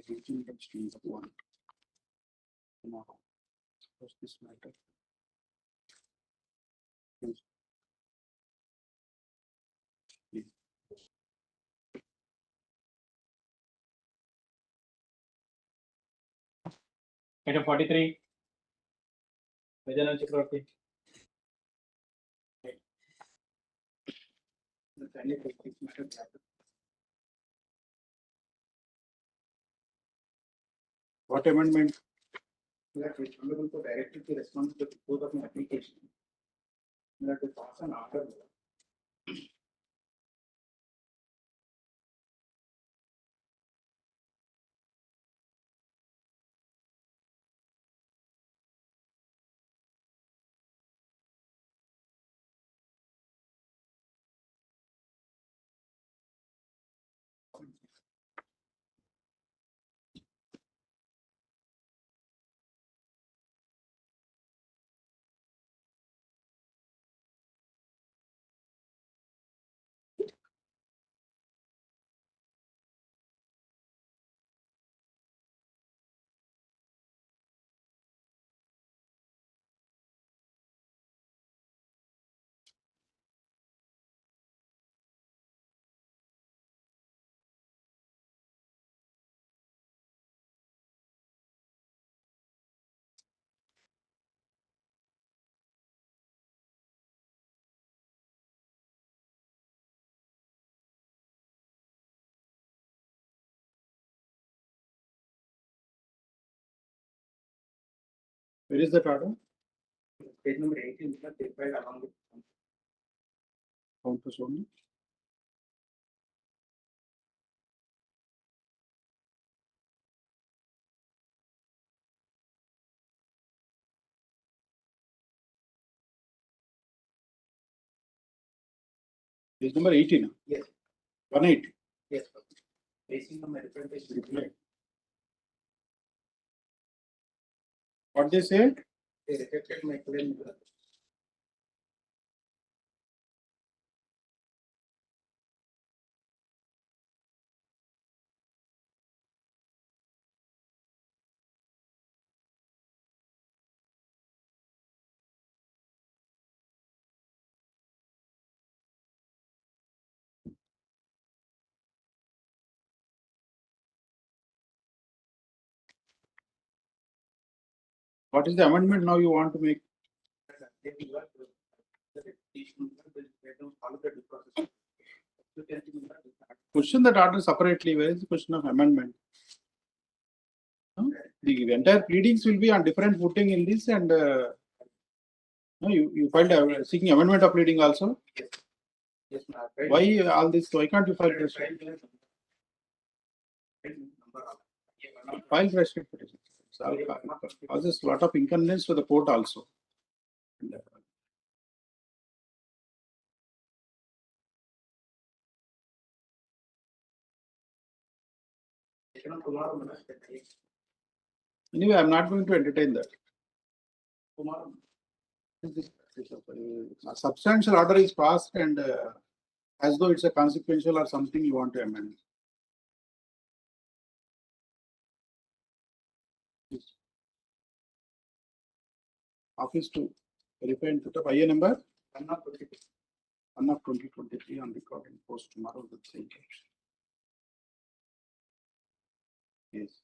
the region of streams of one. Tomorrow. What's this matter? Yes. Yes. Item 43. Vijayan Chakravarti. What amendment? That which honorable court directed to respond to the report of an application. That to pass an order. Where is that order? Page number 18, they filed along with. Counters only. Page number 18. Yes. 180. Yes. Basing on my representation. What they say? They rejected my claim. What is the amendment now you want to make? Question that order separately. Where is the question of amendment? No? The entire pleadings will be on different footing in this, and no, you filed seeking amendment of pleading also. Yes, ma'am. Why all this? Why can't you file fresh? File fresh petition. Causes a lot of inconvenience to the court also. Anyway, I'm not going to entertain that. A substantial order is passed, and as though it's a consequential or something you want to amend. Office to verify and put up IA number 1 of 2023 on record and post tomorrow with the same caption. Yes.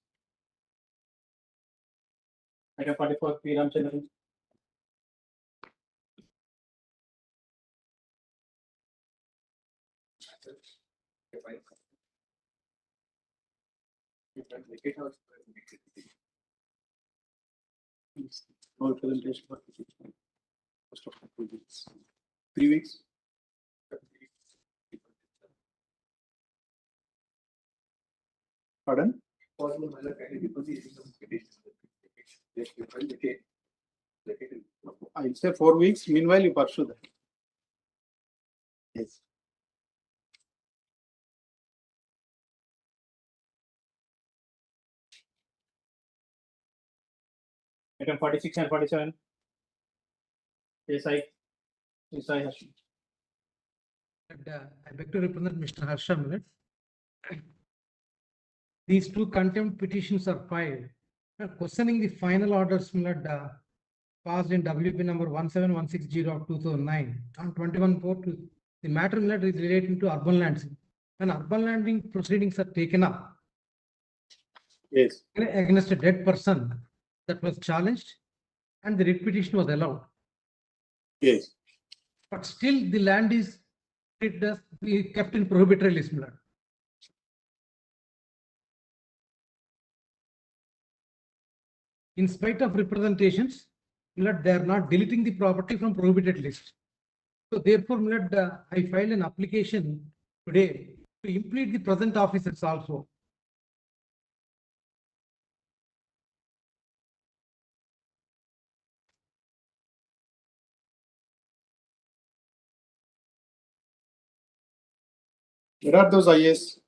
Item 44, P. Ramchandran. No presentation for 2 weeks. 3 weeks. Pardon? I'll say 4 weeks. Meanwhile, you pursue that. Yes. Item 46 and 47. TSHICOURT. I beg to represent Mr. Harsha Millet. These 2 contempt petitions are filed, questioning the final orders passed in WP number 17160 of 2009 on 21/4. The matter is relating to urban lands. When urban landing proceedings are taken up, yes, against a dead person, that was challenged, and the writ petition was allowed. Yes. But still, the land is kept in prohibitory list. In spite of representations, they are not deleting the property from prohibited list. So therefore, I filed an application today to implead the present officers also. Where are those IAs?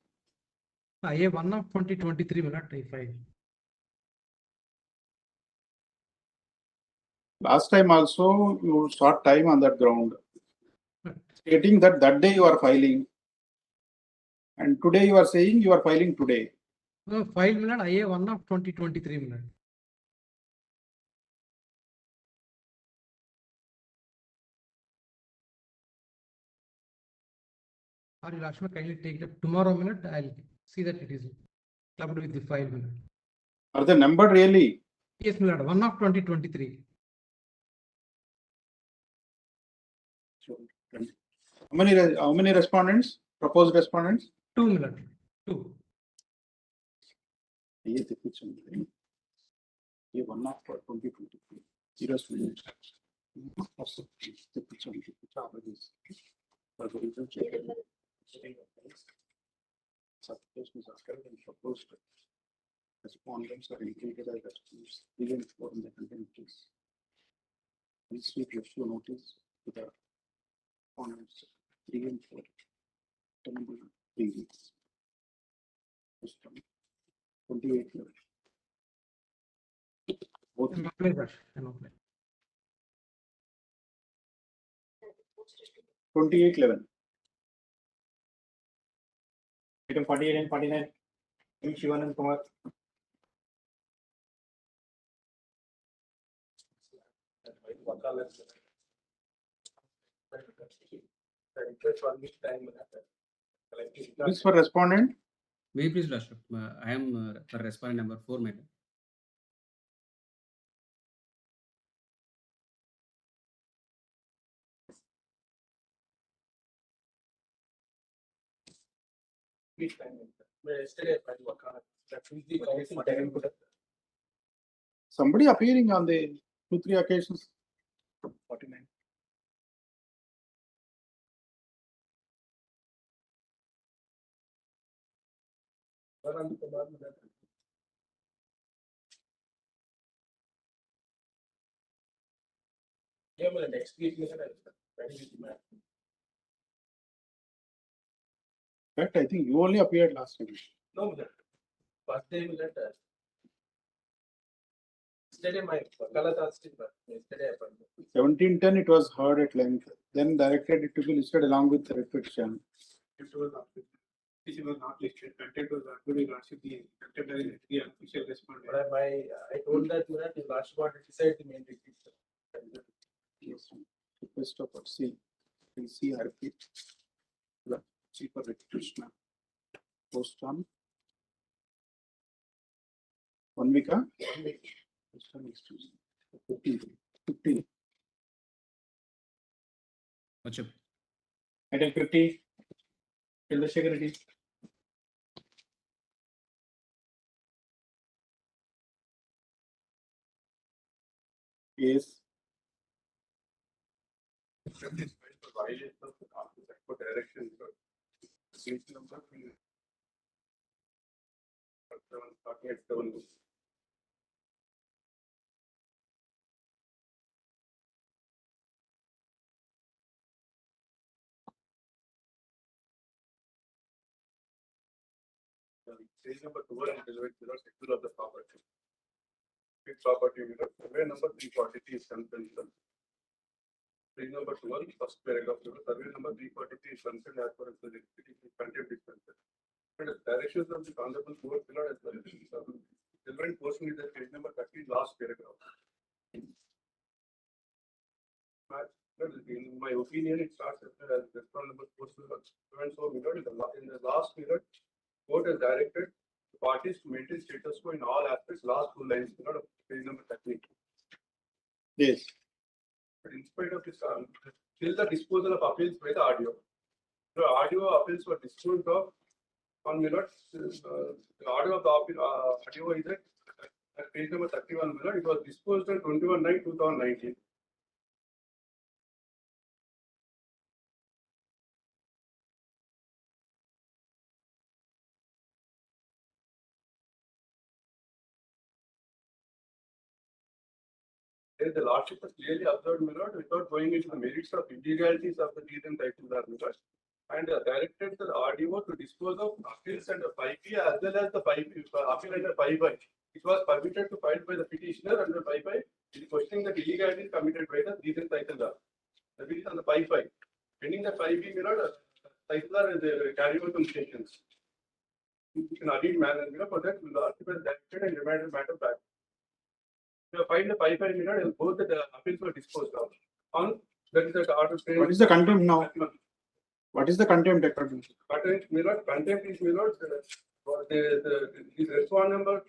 IA 1 of 2023 I filed. Last time also you sought time on that ground, stating that that day you are filing, and today you are saying you are filing today. File IA 1 of 2023 Or you Lakshma kindly take it up tomorrow I'll see that it is clubbed with the file Are they numbered really? Yes, 1 of 2023. How many respondents? Proposed respondents? 2 2. Yes, 1 of 2023. Zero students. Substitutions are correct and proposed. Respondents are indicated as response given for in the content case. This week you show notice to the respondents 3 and 4. Number 3 weeks. 28. Both. Can apply that. Can apply. 2811. Item 48 and 49. Shivan and Kumar. This for respondent. May please, Rashtra. I am for respondent number 4, madam. Somebody appearing on the 2-3 occasions. 49. Correct. I think you only appeared last time. No, first day we let yesterday my Kalata still yesterday happened. 1710 it was heard at length, then directed it to be listed along with the reflection. It was not listed. Content was not very large. The content the official respondent. But I told that you have the last one to decide the main request. Yes. Request of C. C I repeat. C for Krishna. Post on 1 week. 15. What's up? Item 50. Till the security. Yes. Direction. Number 7. Page number 2 and schedule of the property. Fixed property survey number 343 is concerned. Page number 12, first paragraph, survey number 343 is concerned as far as the content is concerned. And the directions of the honorable board as well. Relevant portion is the page number 30, last paragraph. In my opinion, it starts as respond number 4. In the last period, court has directed the parties to maintain status quo in all aspects. Last 2 lines, page number 30. Yes. But in spite of this, till the disposal of appeals by the RDO. The RDO appeals were disposed of on minutes. The audio of the RDO is at page number 31. It was disposed on 21/9/2019. The Lordship has clearly observed without going into the merits of illegalities of the deed and title and directed the RDO to dispose of appeals under 5P as well as the 5P appeal under 5I. It was permitted to file by the petitioner under 5I, questioning the illegalities committed by the deed and title. The bill is on the 5I. Pending the 5B, title is carry over communications. In a deed manner, for that, the Lordship has directed and remanded matter back. Find the 5 minutes, both the appeals were disposed of. On that is the order. What is the contempt now? What is the contempt according? Contempt is the respond number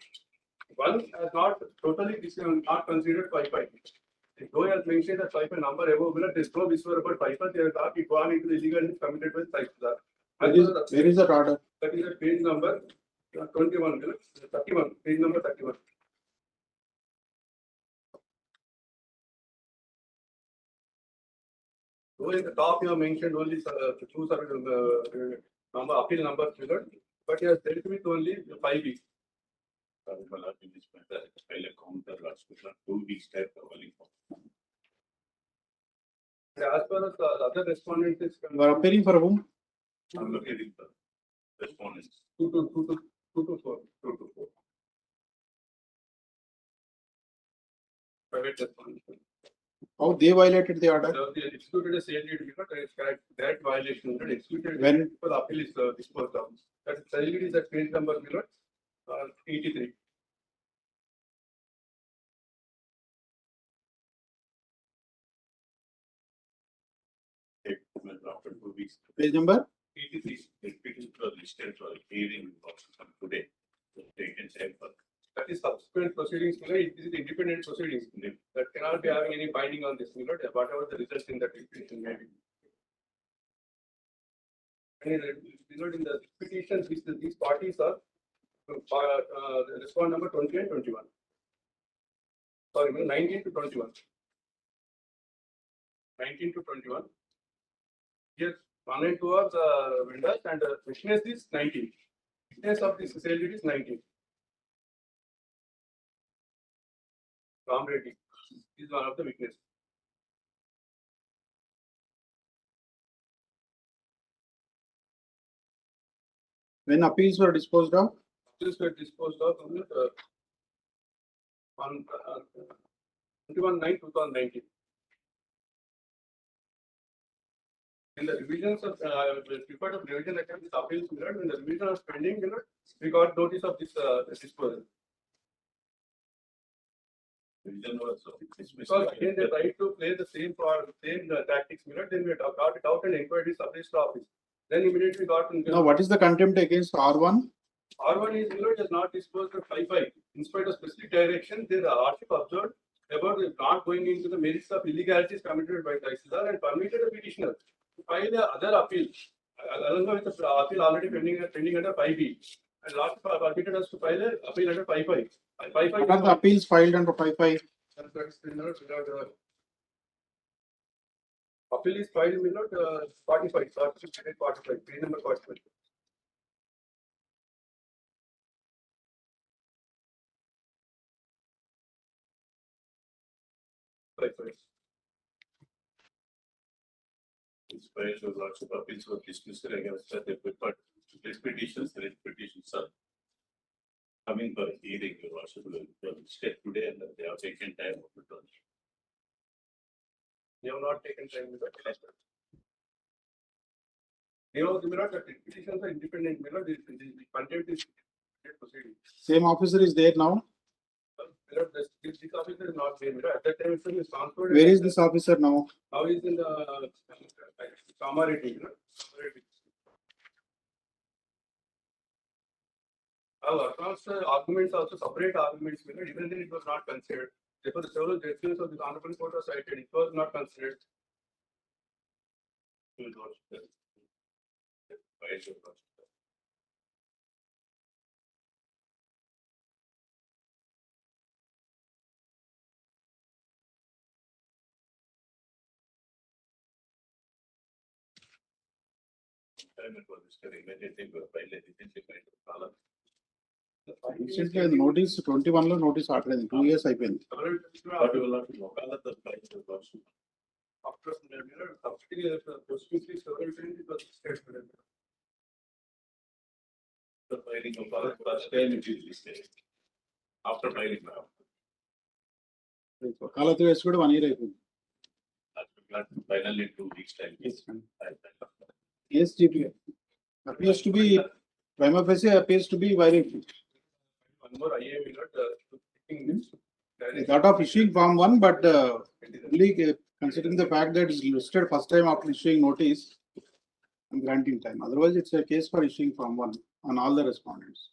1 has not totally not considered 5. If though has mentioned that 5 number above, there is no whisper about 5. There is not gone into the illegality committed by Saipsar. Where is that order? That is the page number 21, 31, page number 31. Though in the top you have mentioned only two number appeal numbers, but he has dealt with only 5 weeks. File a counter last 2 weeks type calling for. As far as the other respondents is You are appearing for whom? I'm looking for respondents. 2 to 4. Private respondents. How they violated the order? They executed a sale deed, that violation, executed When? for the appeal is disposed of. That sale deed is at page number 83. After 2 weeks. Page number? 83. Petitions were listed for hearing today. Taken time for. That is subsequent proceedings, it is independent proceedings. That cannot be having any binding on this, whatever the results in that petition may be. And in the petitions which these parties are, respond number 20 and 21. Sorry, 19 to 21. 19 to 21. Here, 1 and 2 are the vendors and witness is 19. Witness of this sale deed is 19. Ram Reddy is one of the witnesses. When appeals were disposed of? Appeals were disposed of on 21/9/2019. In the revisions of report of revision against appeals, when the revision was pending, we got notice of this disposal. Because again they tried to play the same tactics, then we got it out and inquired the sub-register office. Then immediately got. Now, what is the contempt against R1? R1 is just not disposed of 5/5. In spite of specific direction, the hardship observed about not going into the merits of illegalities committed by Tahsildar and permitted a petitioner to file the other appeal. Along with the appeal already pending under 5B. And last permitted us to file an appeal under 5/5. What are the appeals filed under 5/5? Appeal is filed 45, 45, page number 45. This file shows lots of appeals were dismissed against the preferred petitions are coming for hearing. You also step today and they have taken time of return. They have not taken time with the the petitions are independent. The content is proceeding. Same officer is there now? This officer is not there. At that time, it was transferred. Where is this officer now? Now he's in the Samariti. Across arguments also separate arguments, even then it was not considered. Therefore, the several judgments of the Honorable Court are cited. It was not considered. Recently, the notice 21 lo notice order 2 years అయిపోయింది. After prosecuting several times, it was stated. The filing of first time it is listed. After filing now. వకాలతు వేసి కూడా 1 year అయిపోయింది. Finally 2 weeks time. Yes, GP appears to be prima facie appears to be violated. One more IA They thought of issuing Form 1, but only considering the fact that it's listed first time after issuing notice and granting time. Otherwise, it's a case for issuing Form 1 on all the respondents.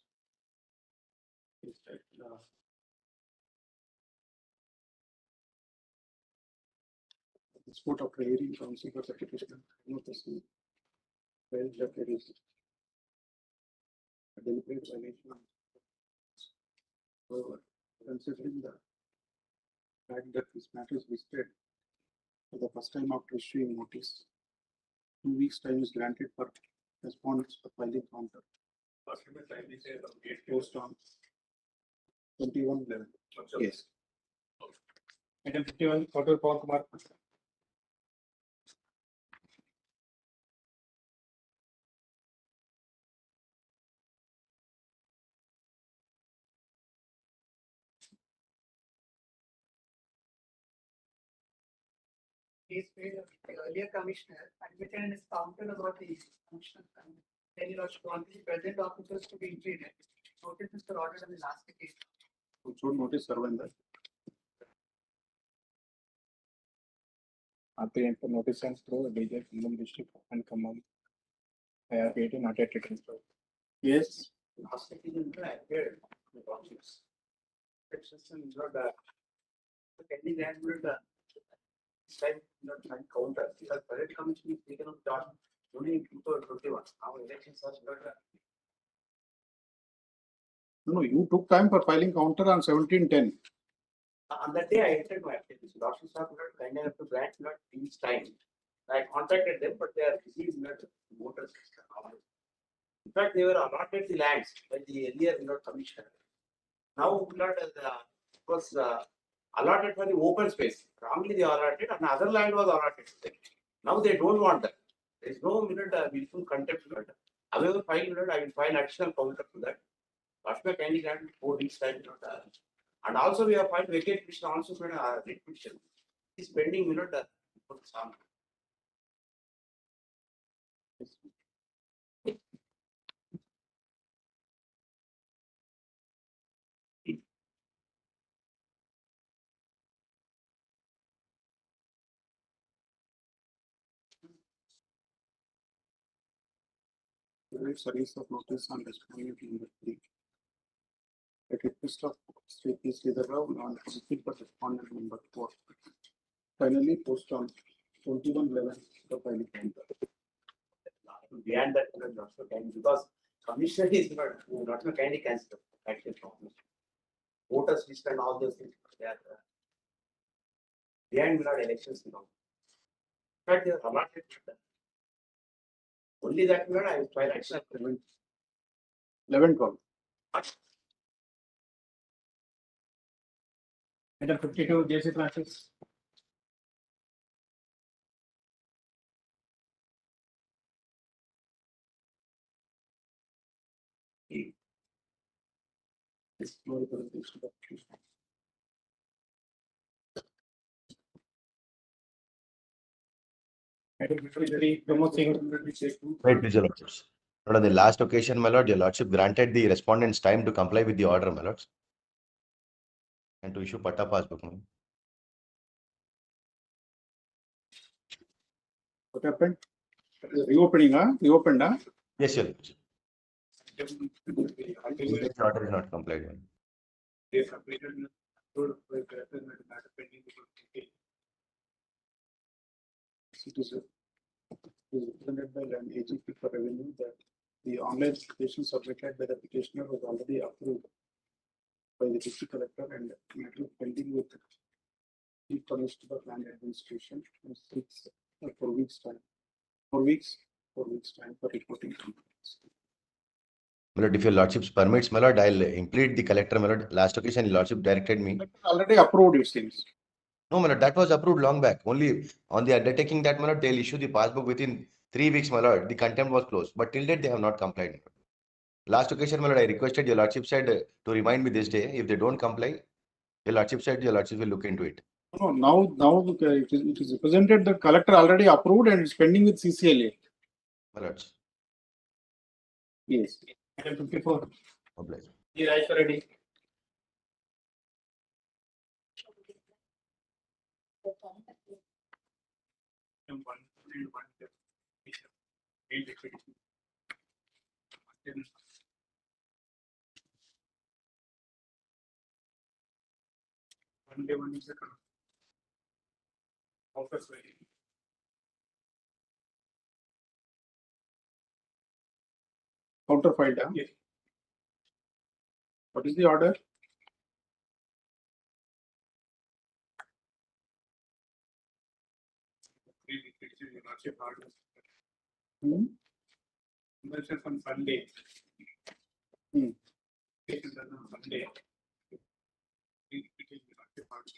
Export of hearing counsel for certification. Deliberate violation. However, considering the fact that this matter is listed for the first time after issuing notice. 2 weeks time is granted for respondents for filing counter. Post on 21/11. Yes. Item 51, Hotel Pawan Kumar. He's paid the earlier commissioner admitted and is counted about the commissioner. Then he was wanting the present officers to be included. Notices were ordered on the last occasion. Should notice surrender. Appearing for notice and through DJ Kingdom District and Command. I have 18 not yet written. Yes. Last occasion, I appeared in the documents. That system is not the pending grant will time not find counter because current commission is taken up done only in 2021. Our elections are not. No, you took time for filing counter on 17/10. On that day, I entered my application. Doctors are not kind enough to grant not each time. I contacted them, but they are busy not voters. In fact, they were allotted the lands by the earlier commissioner. Now, not was allotted for the open space. Wrongly they allotted, and other land was allotted to them. Now they don't want that. There is no willful contempt. However, I will file additional counter to that. Ashma kindly grant 4 weeks time. And also we have filed vacate petition also for a writ petition. Is pending for some. Service of notice on respondent number 3. At request of Sri P. Sridhar Rao on for respondent number 4. Finally, post on 21/11 the filing counter. Beyond that, because commissioner is not kindly cancel actual problem. Voters list and all those things. They are beyond elections now. In fact, they are allotted. Only that I will file action. 11/12. Item 52, JC Francis. Item 53, Pramod Singh. Right, please, your lordships. Lord, on the last occasion, my lord, your lordship granted the respondents time to comply with the order, my lords, and to issue patta passbook. What happened? Reopening, reopened, Yes, your lordship. The order is not complied with. They submitted It is represented by an AGP for revenue that the online application submitted by the petitioner was already approved by the district collector and matter pending with the chief constable land administration in 4 weeks time. 4 weeks time for reporting. My lord, if your lordships permits, my lord, I'll implead the collector, my lord. Last occasion, your lordship directed me. Already approved, it seems. No, my lord, that was approved long back. Only on the undertaking that, my lord, they'll issue the passbook within 3 weeks, my lord. The contempt was closed, but till date they have not complied. Last occasion, my lord, I requested your lordship said to remind me this day. If they don't comply, your lordship said your lordship will look into it. No, now it is represented that collector already approved and it's pending with CCLA. My lords. Yes. Item 54. Oblige. G. Rajesh Reddy. Counter filed, Yes. What is the order? lordship orders. Hmm? Convention on Sunday. Hmm. Cases are on Sunday. It is lordship orders.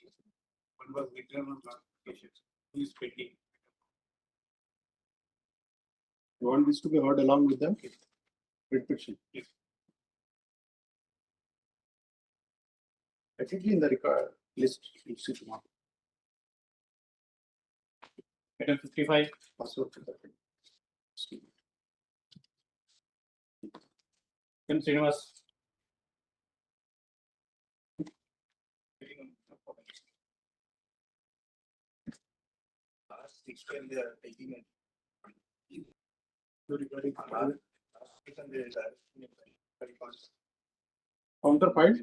One was written on last occasion. Who is pending? You want this to be heard along with the writ petition? Yes. Particularly in the record list, you see tomorrow. Item 55. Password to the M. Srinivas. Last 6 years they are taking it. Regarding last 6 and they are counter filed.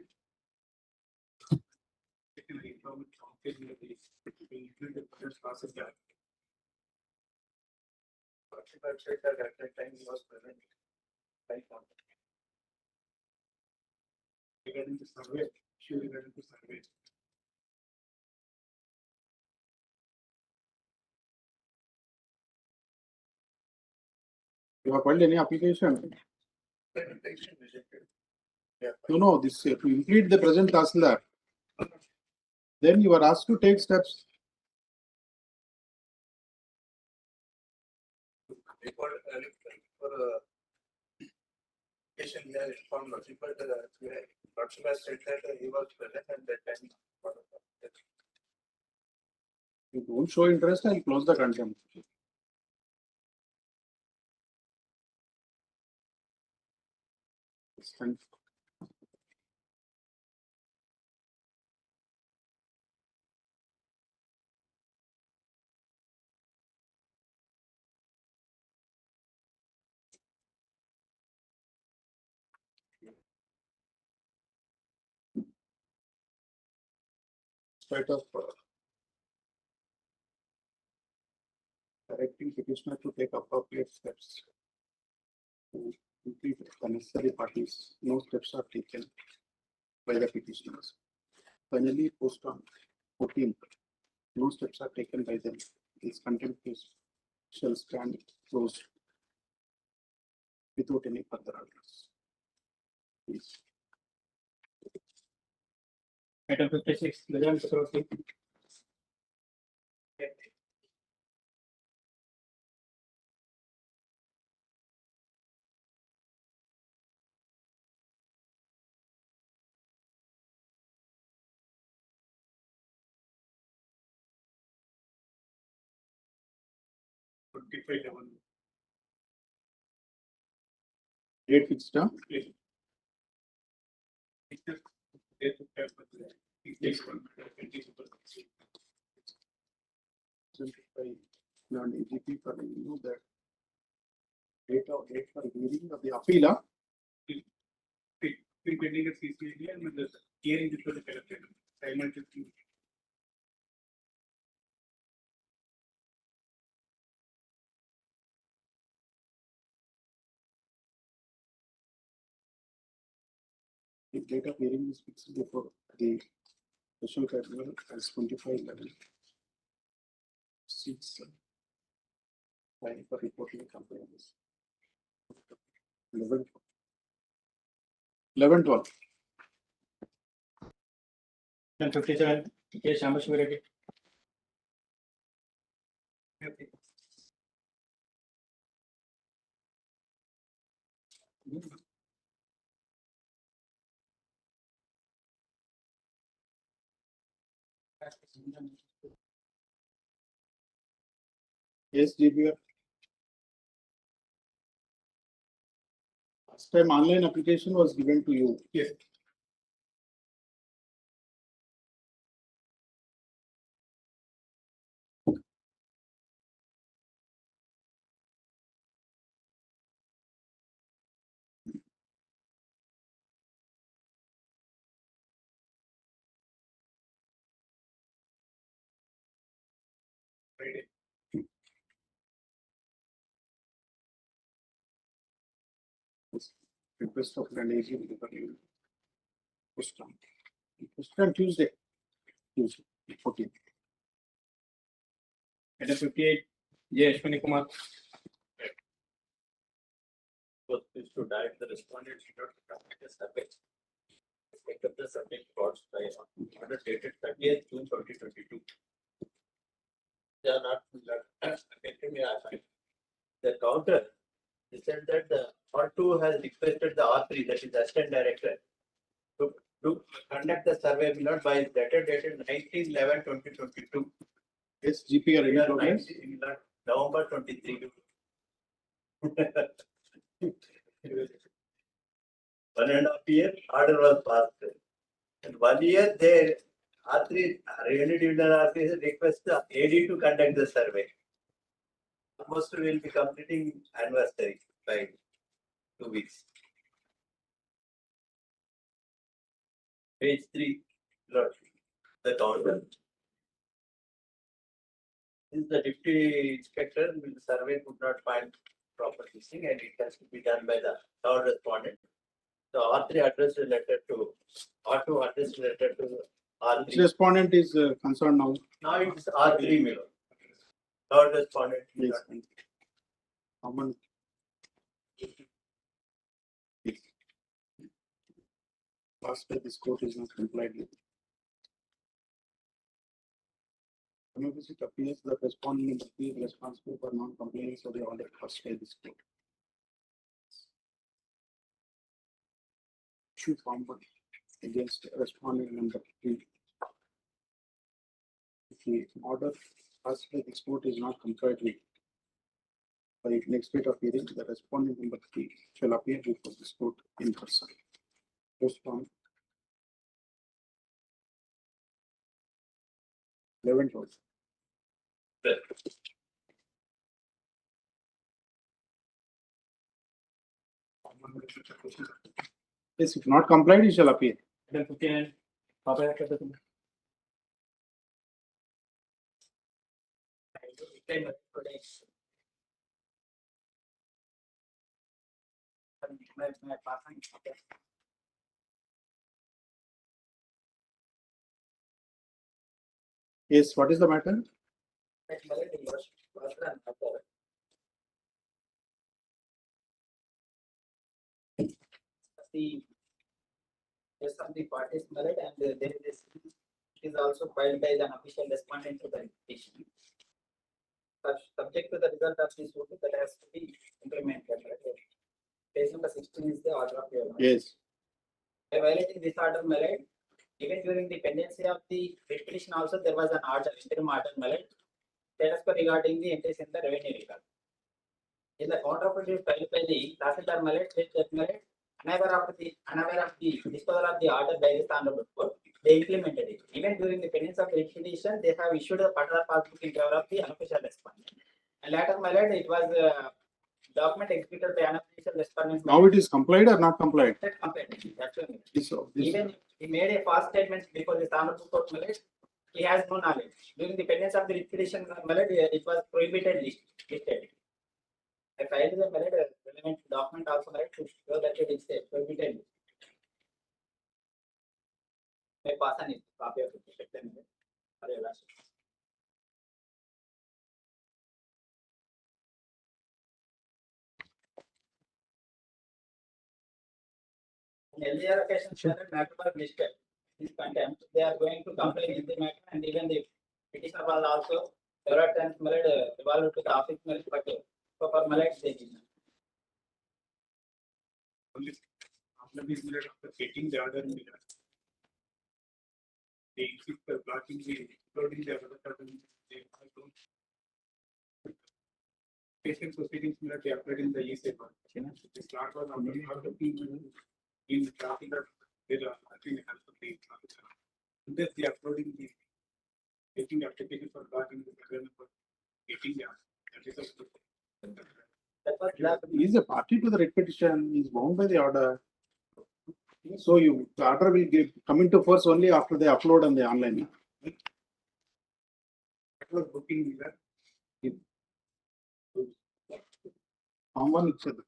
At that time he was present. Regarding the survey, issue regarding the survey. You have filed any application? No, this to impede the present Tahsildar. Then you are asked to take steps. For patient he has informed lordship, but lordship has said that he was present at that time. If you don't show interest, I'll close the contempt. Thank you. Spite of directing petitioner to take appropriate steps to complete the necessary parties, no steps are taken by the petitioners. Finally, post on 14th, no steps are taken by them. This contempt case shall stand closed without any further orders. Please. Item 56. Gajan Chakravarti. Date fixed, huh? Non-AGP for you that date for hearing of the appeal, huh? Pending a CCA and the hearing which was collected simultaneously. The date of hearing is fixed before the special tribunal as 25/11. Seats file for reporting complaints. 11/12. Item 57. K. Shamashwar Reddy. Yes, DBR. Last time online application was given to you. Yes. Friday. Request of an agent. Post on Tuesday. 14. Item 58. J. Ashwini Kumar. Was is to direct the respondents not to conduct a survey. Take up the subject plots by order dated 30th June 2022. They are not the counter. He said that the R2 has requested the R3, that is assistant director, to conduct the survey not by letter dated 19/11/2022. Yes, GP are ready progress. November 23. 1.5 year order was passed. And 1 year they R3 revenue division R3 request the AD to conduct the survey. Almost will be completing anniversary by 2 weeks. Page 3, Lord, the counter. Since the deputy inspector will survey could not find proper listing and it has to be done by the third respondent. So R3 addressed a letter to R2 addressed a letter to R3. Which respondent is concerned now? Now it's R3 Milo. Third respondent. Yes. Common. Last day this court is not complied with. It appears that respondent number 3 is responsible for non-compliance of the order first by this court. Issue forward against respondent number 3. If the order passed by this court is not complied with by next date of hearing, the respondent number 3 shall appear before this court in person. Respond. 11/12. Yes, if not complied, he shall appear. Then 59. Papa, Yes, what is the matter? The yes, of the parties valid and then this is also filed by an official respondent to the petition. Subject to the result of this vote that has to be implemented. Page number 16 is the order of your. Yes. By violating this order, Malad, even during the pendency of the petition, also there was an order, interim order, Malad, status regarding the entries in the revenue record. In the counterofficial filed by the Tahsildar Malad, states that Malad, unaware of the disposal of the order by the Honorable Court, they implemented it. Even during the pendency of the petition, they have issued a particular passbook in favor of the unofficial respondent. And later, Malad, it was document executed by unofficial respondent. Now it is complied or not complied? Complied. Actually, This. Even he made a false statement before the Honorable Court, Malad. He has no knowledge. During the pendency of the petition, Malad, it was prohibited listed. I filed the relevant document also right to show that it is prohibited. May pass on it. Copy of it. In earlier occasions, matter was listed. This contempt, they are going to complain in the matter, and even the petitioner was also several times evolved to the office, but for Malad they did not. After this minute, after taking the order in the they keep blocking the including the other person. Patient proceedings they applied in the EC one. This lot was on the in the traffic that there are nothing has to be. This they uploading the taking the application for blocking the getting the he is a party to the writ petition, he is bound by the order. So the order will come into force only after they upload on the online. That was booking there. Someone each other.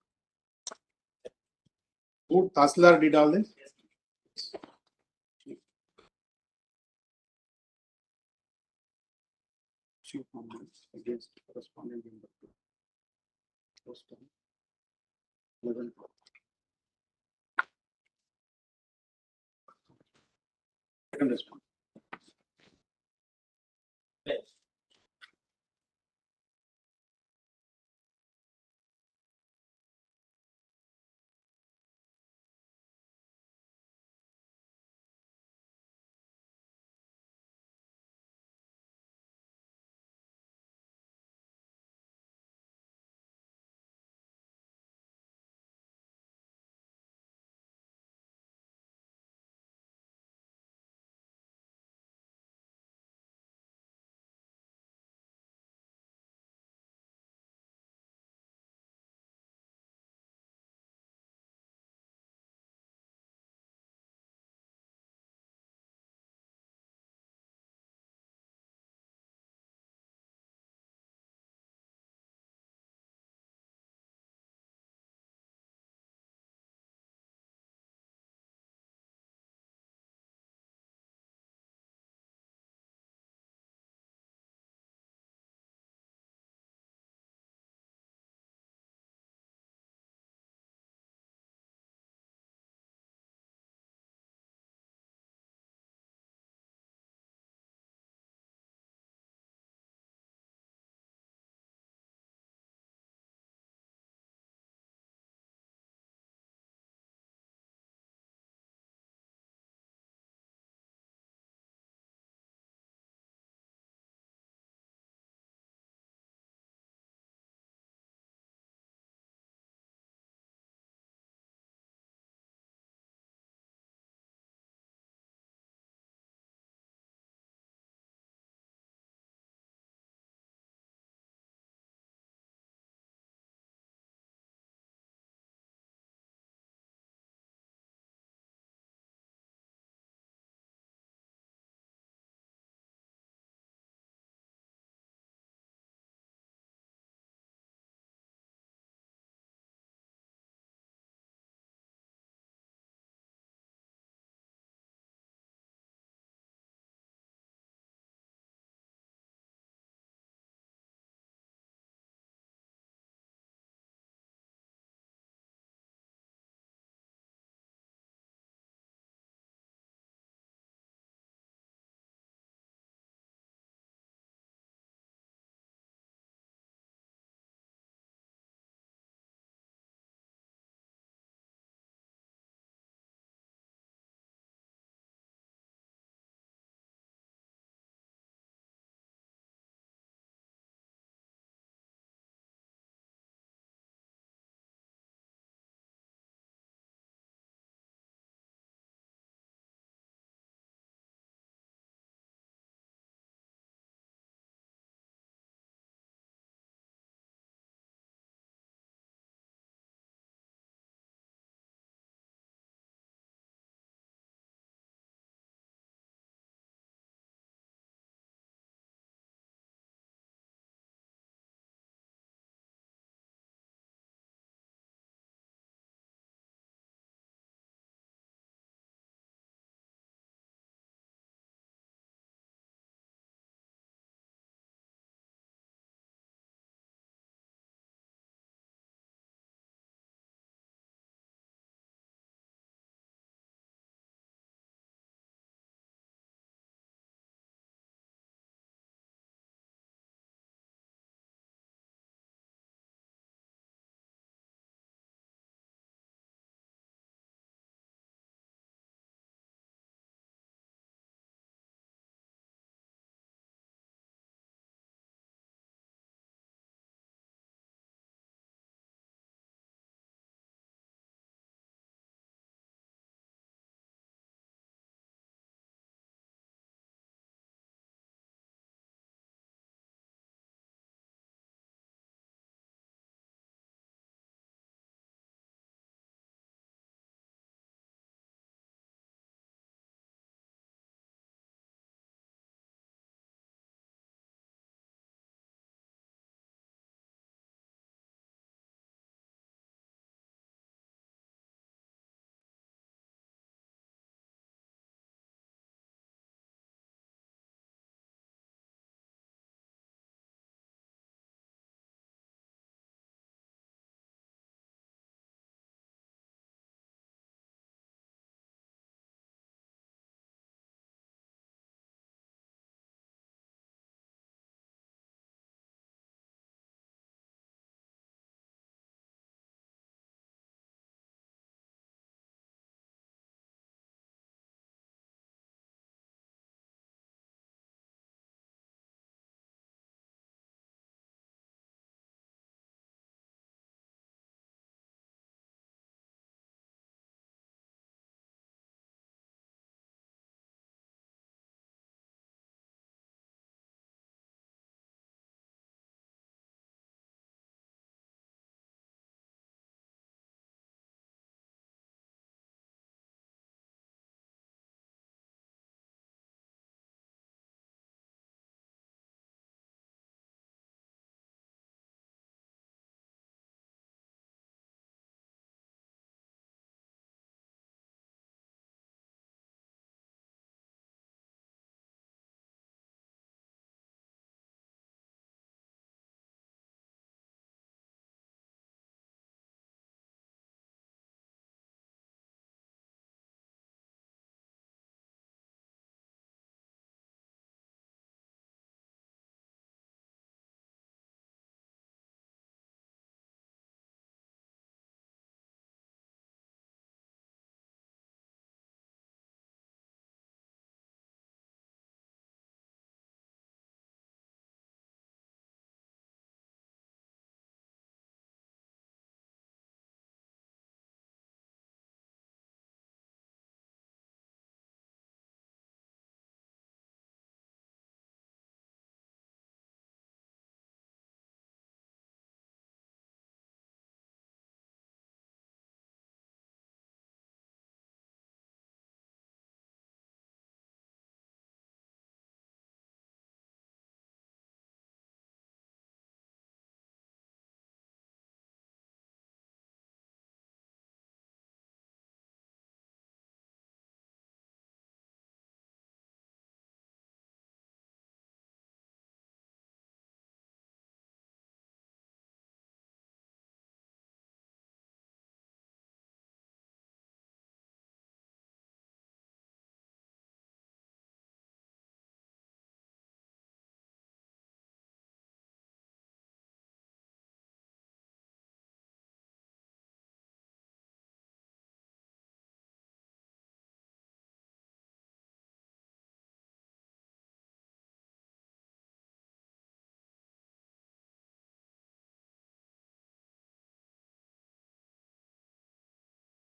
Who Tahsildar did all this? issue from against correspondent member to post on 11. Second response.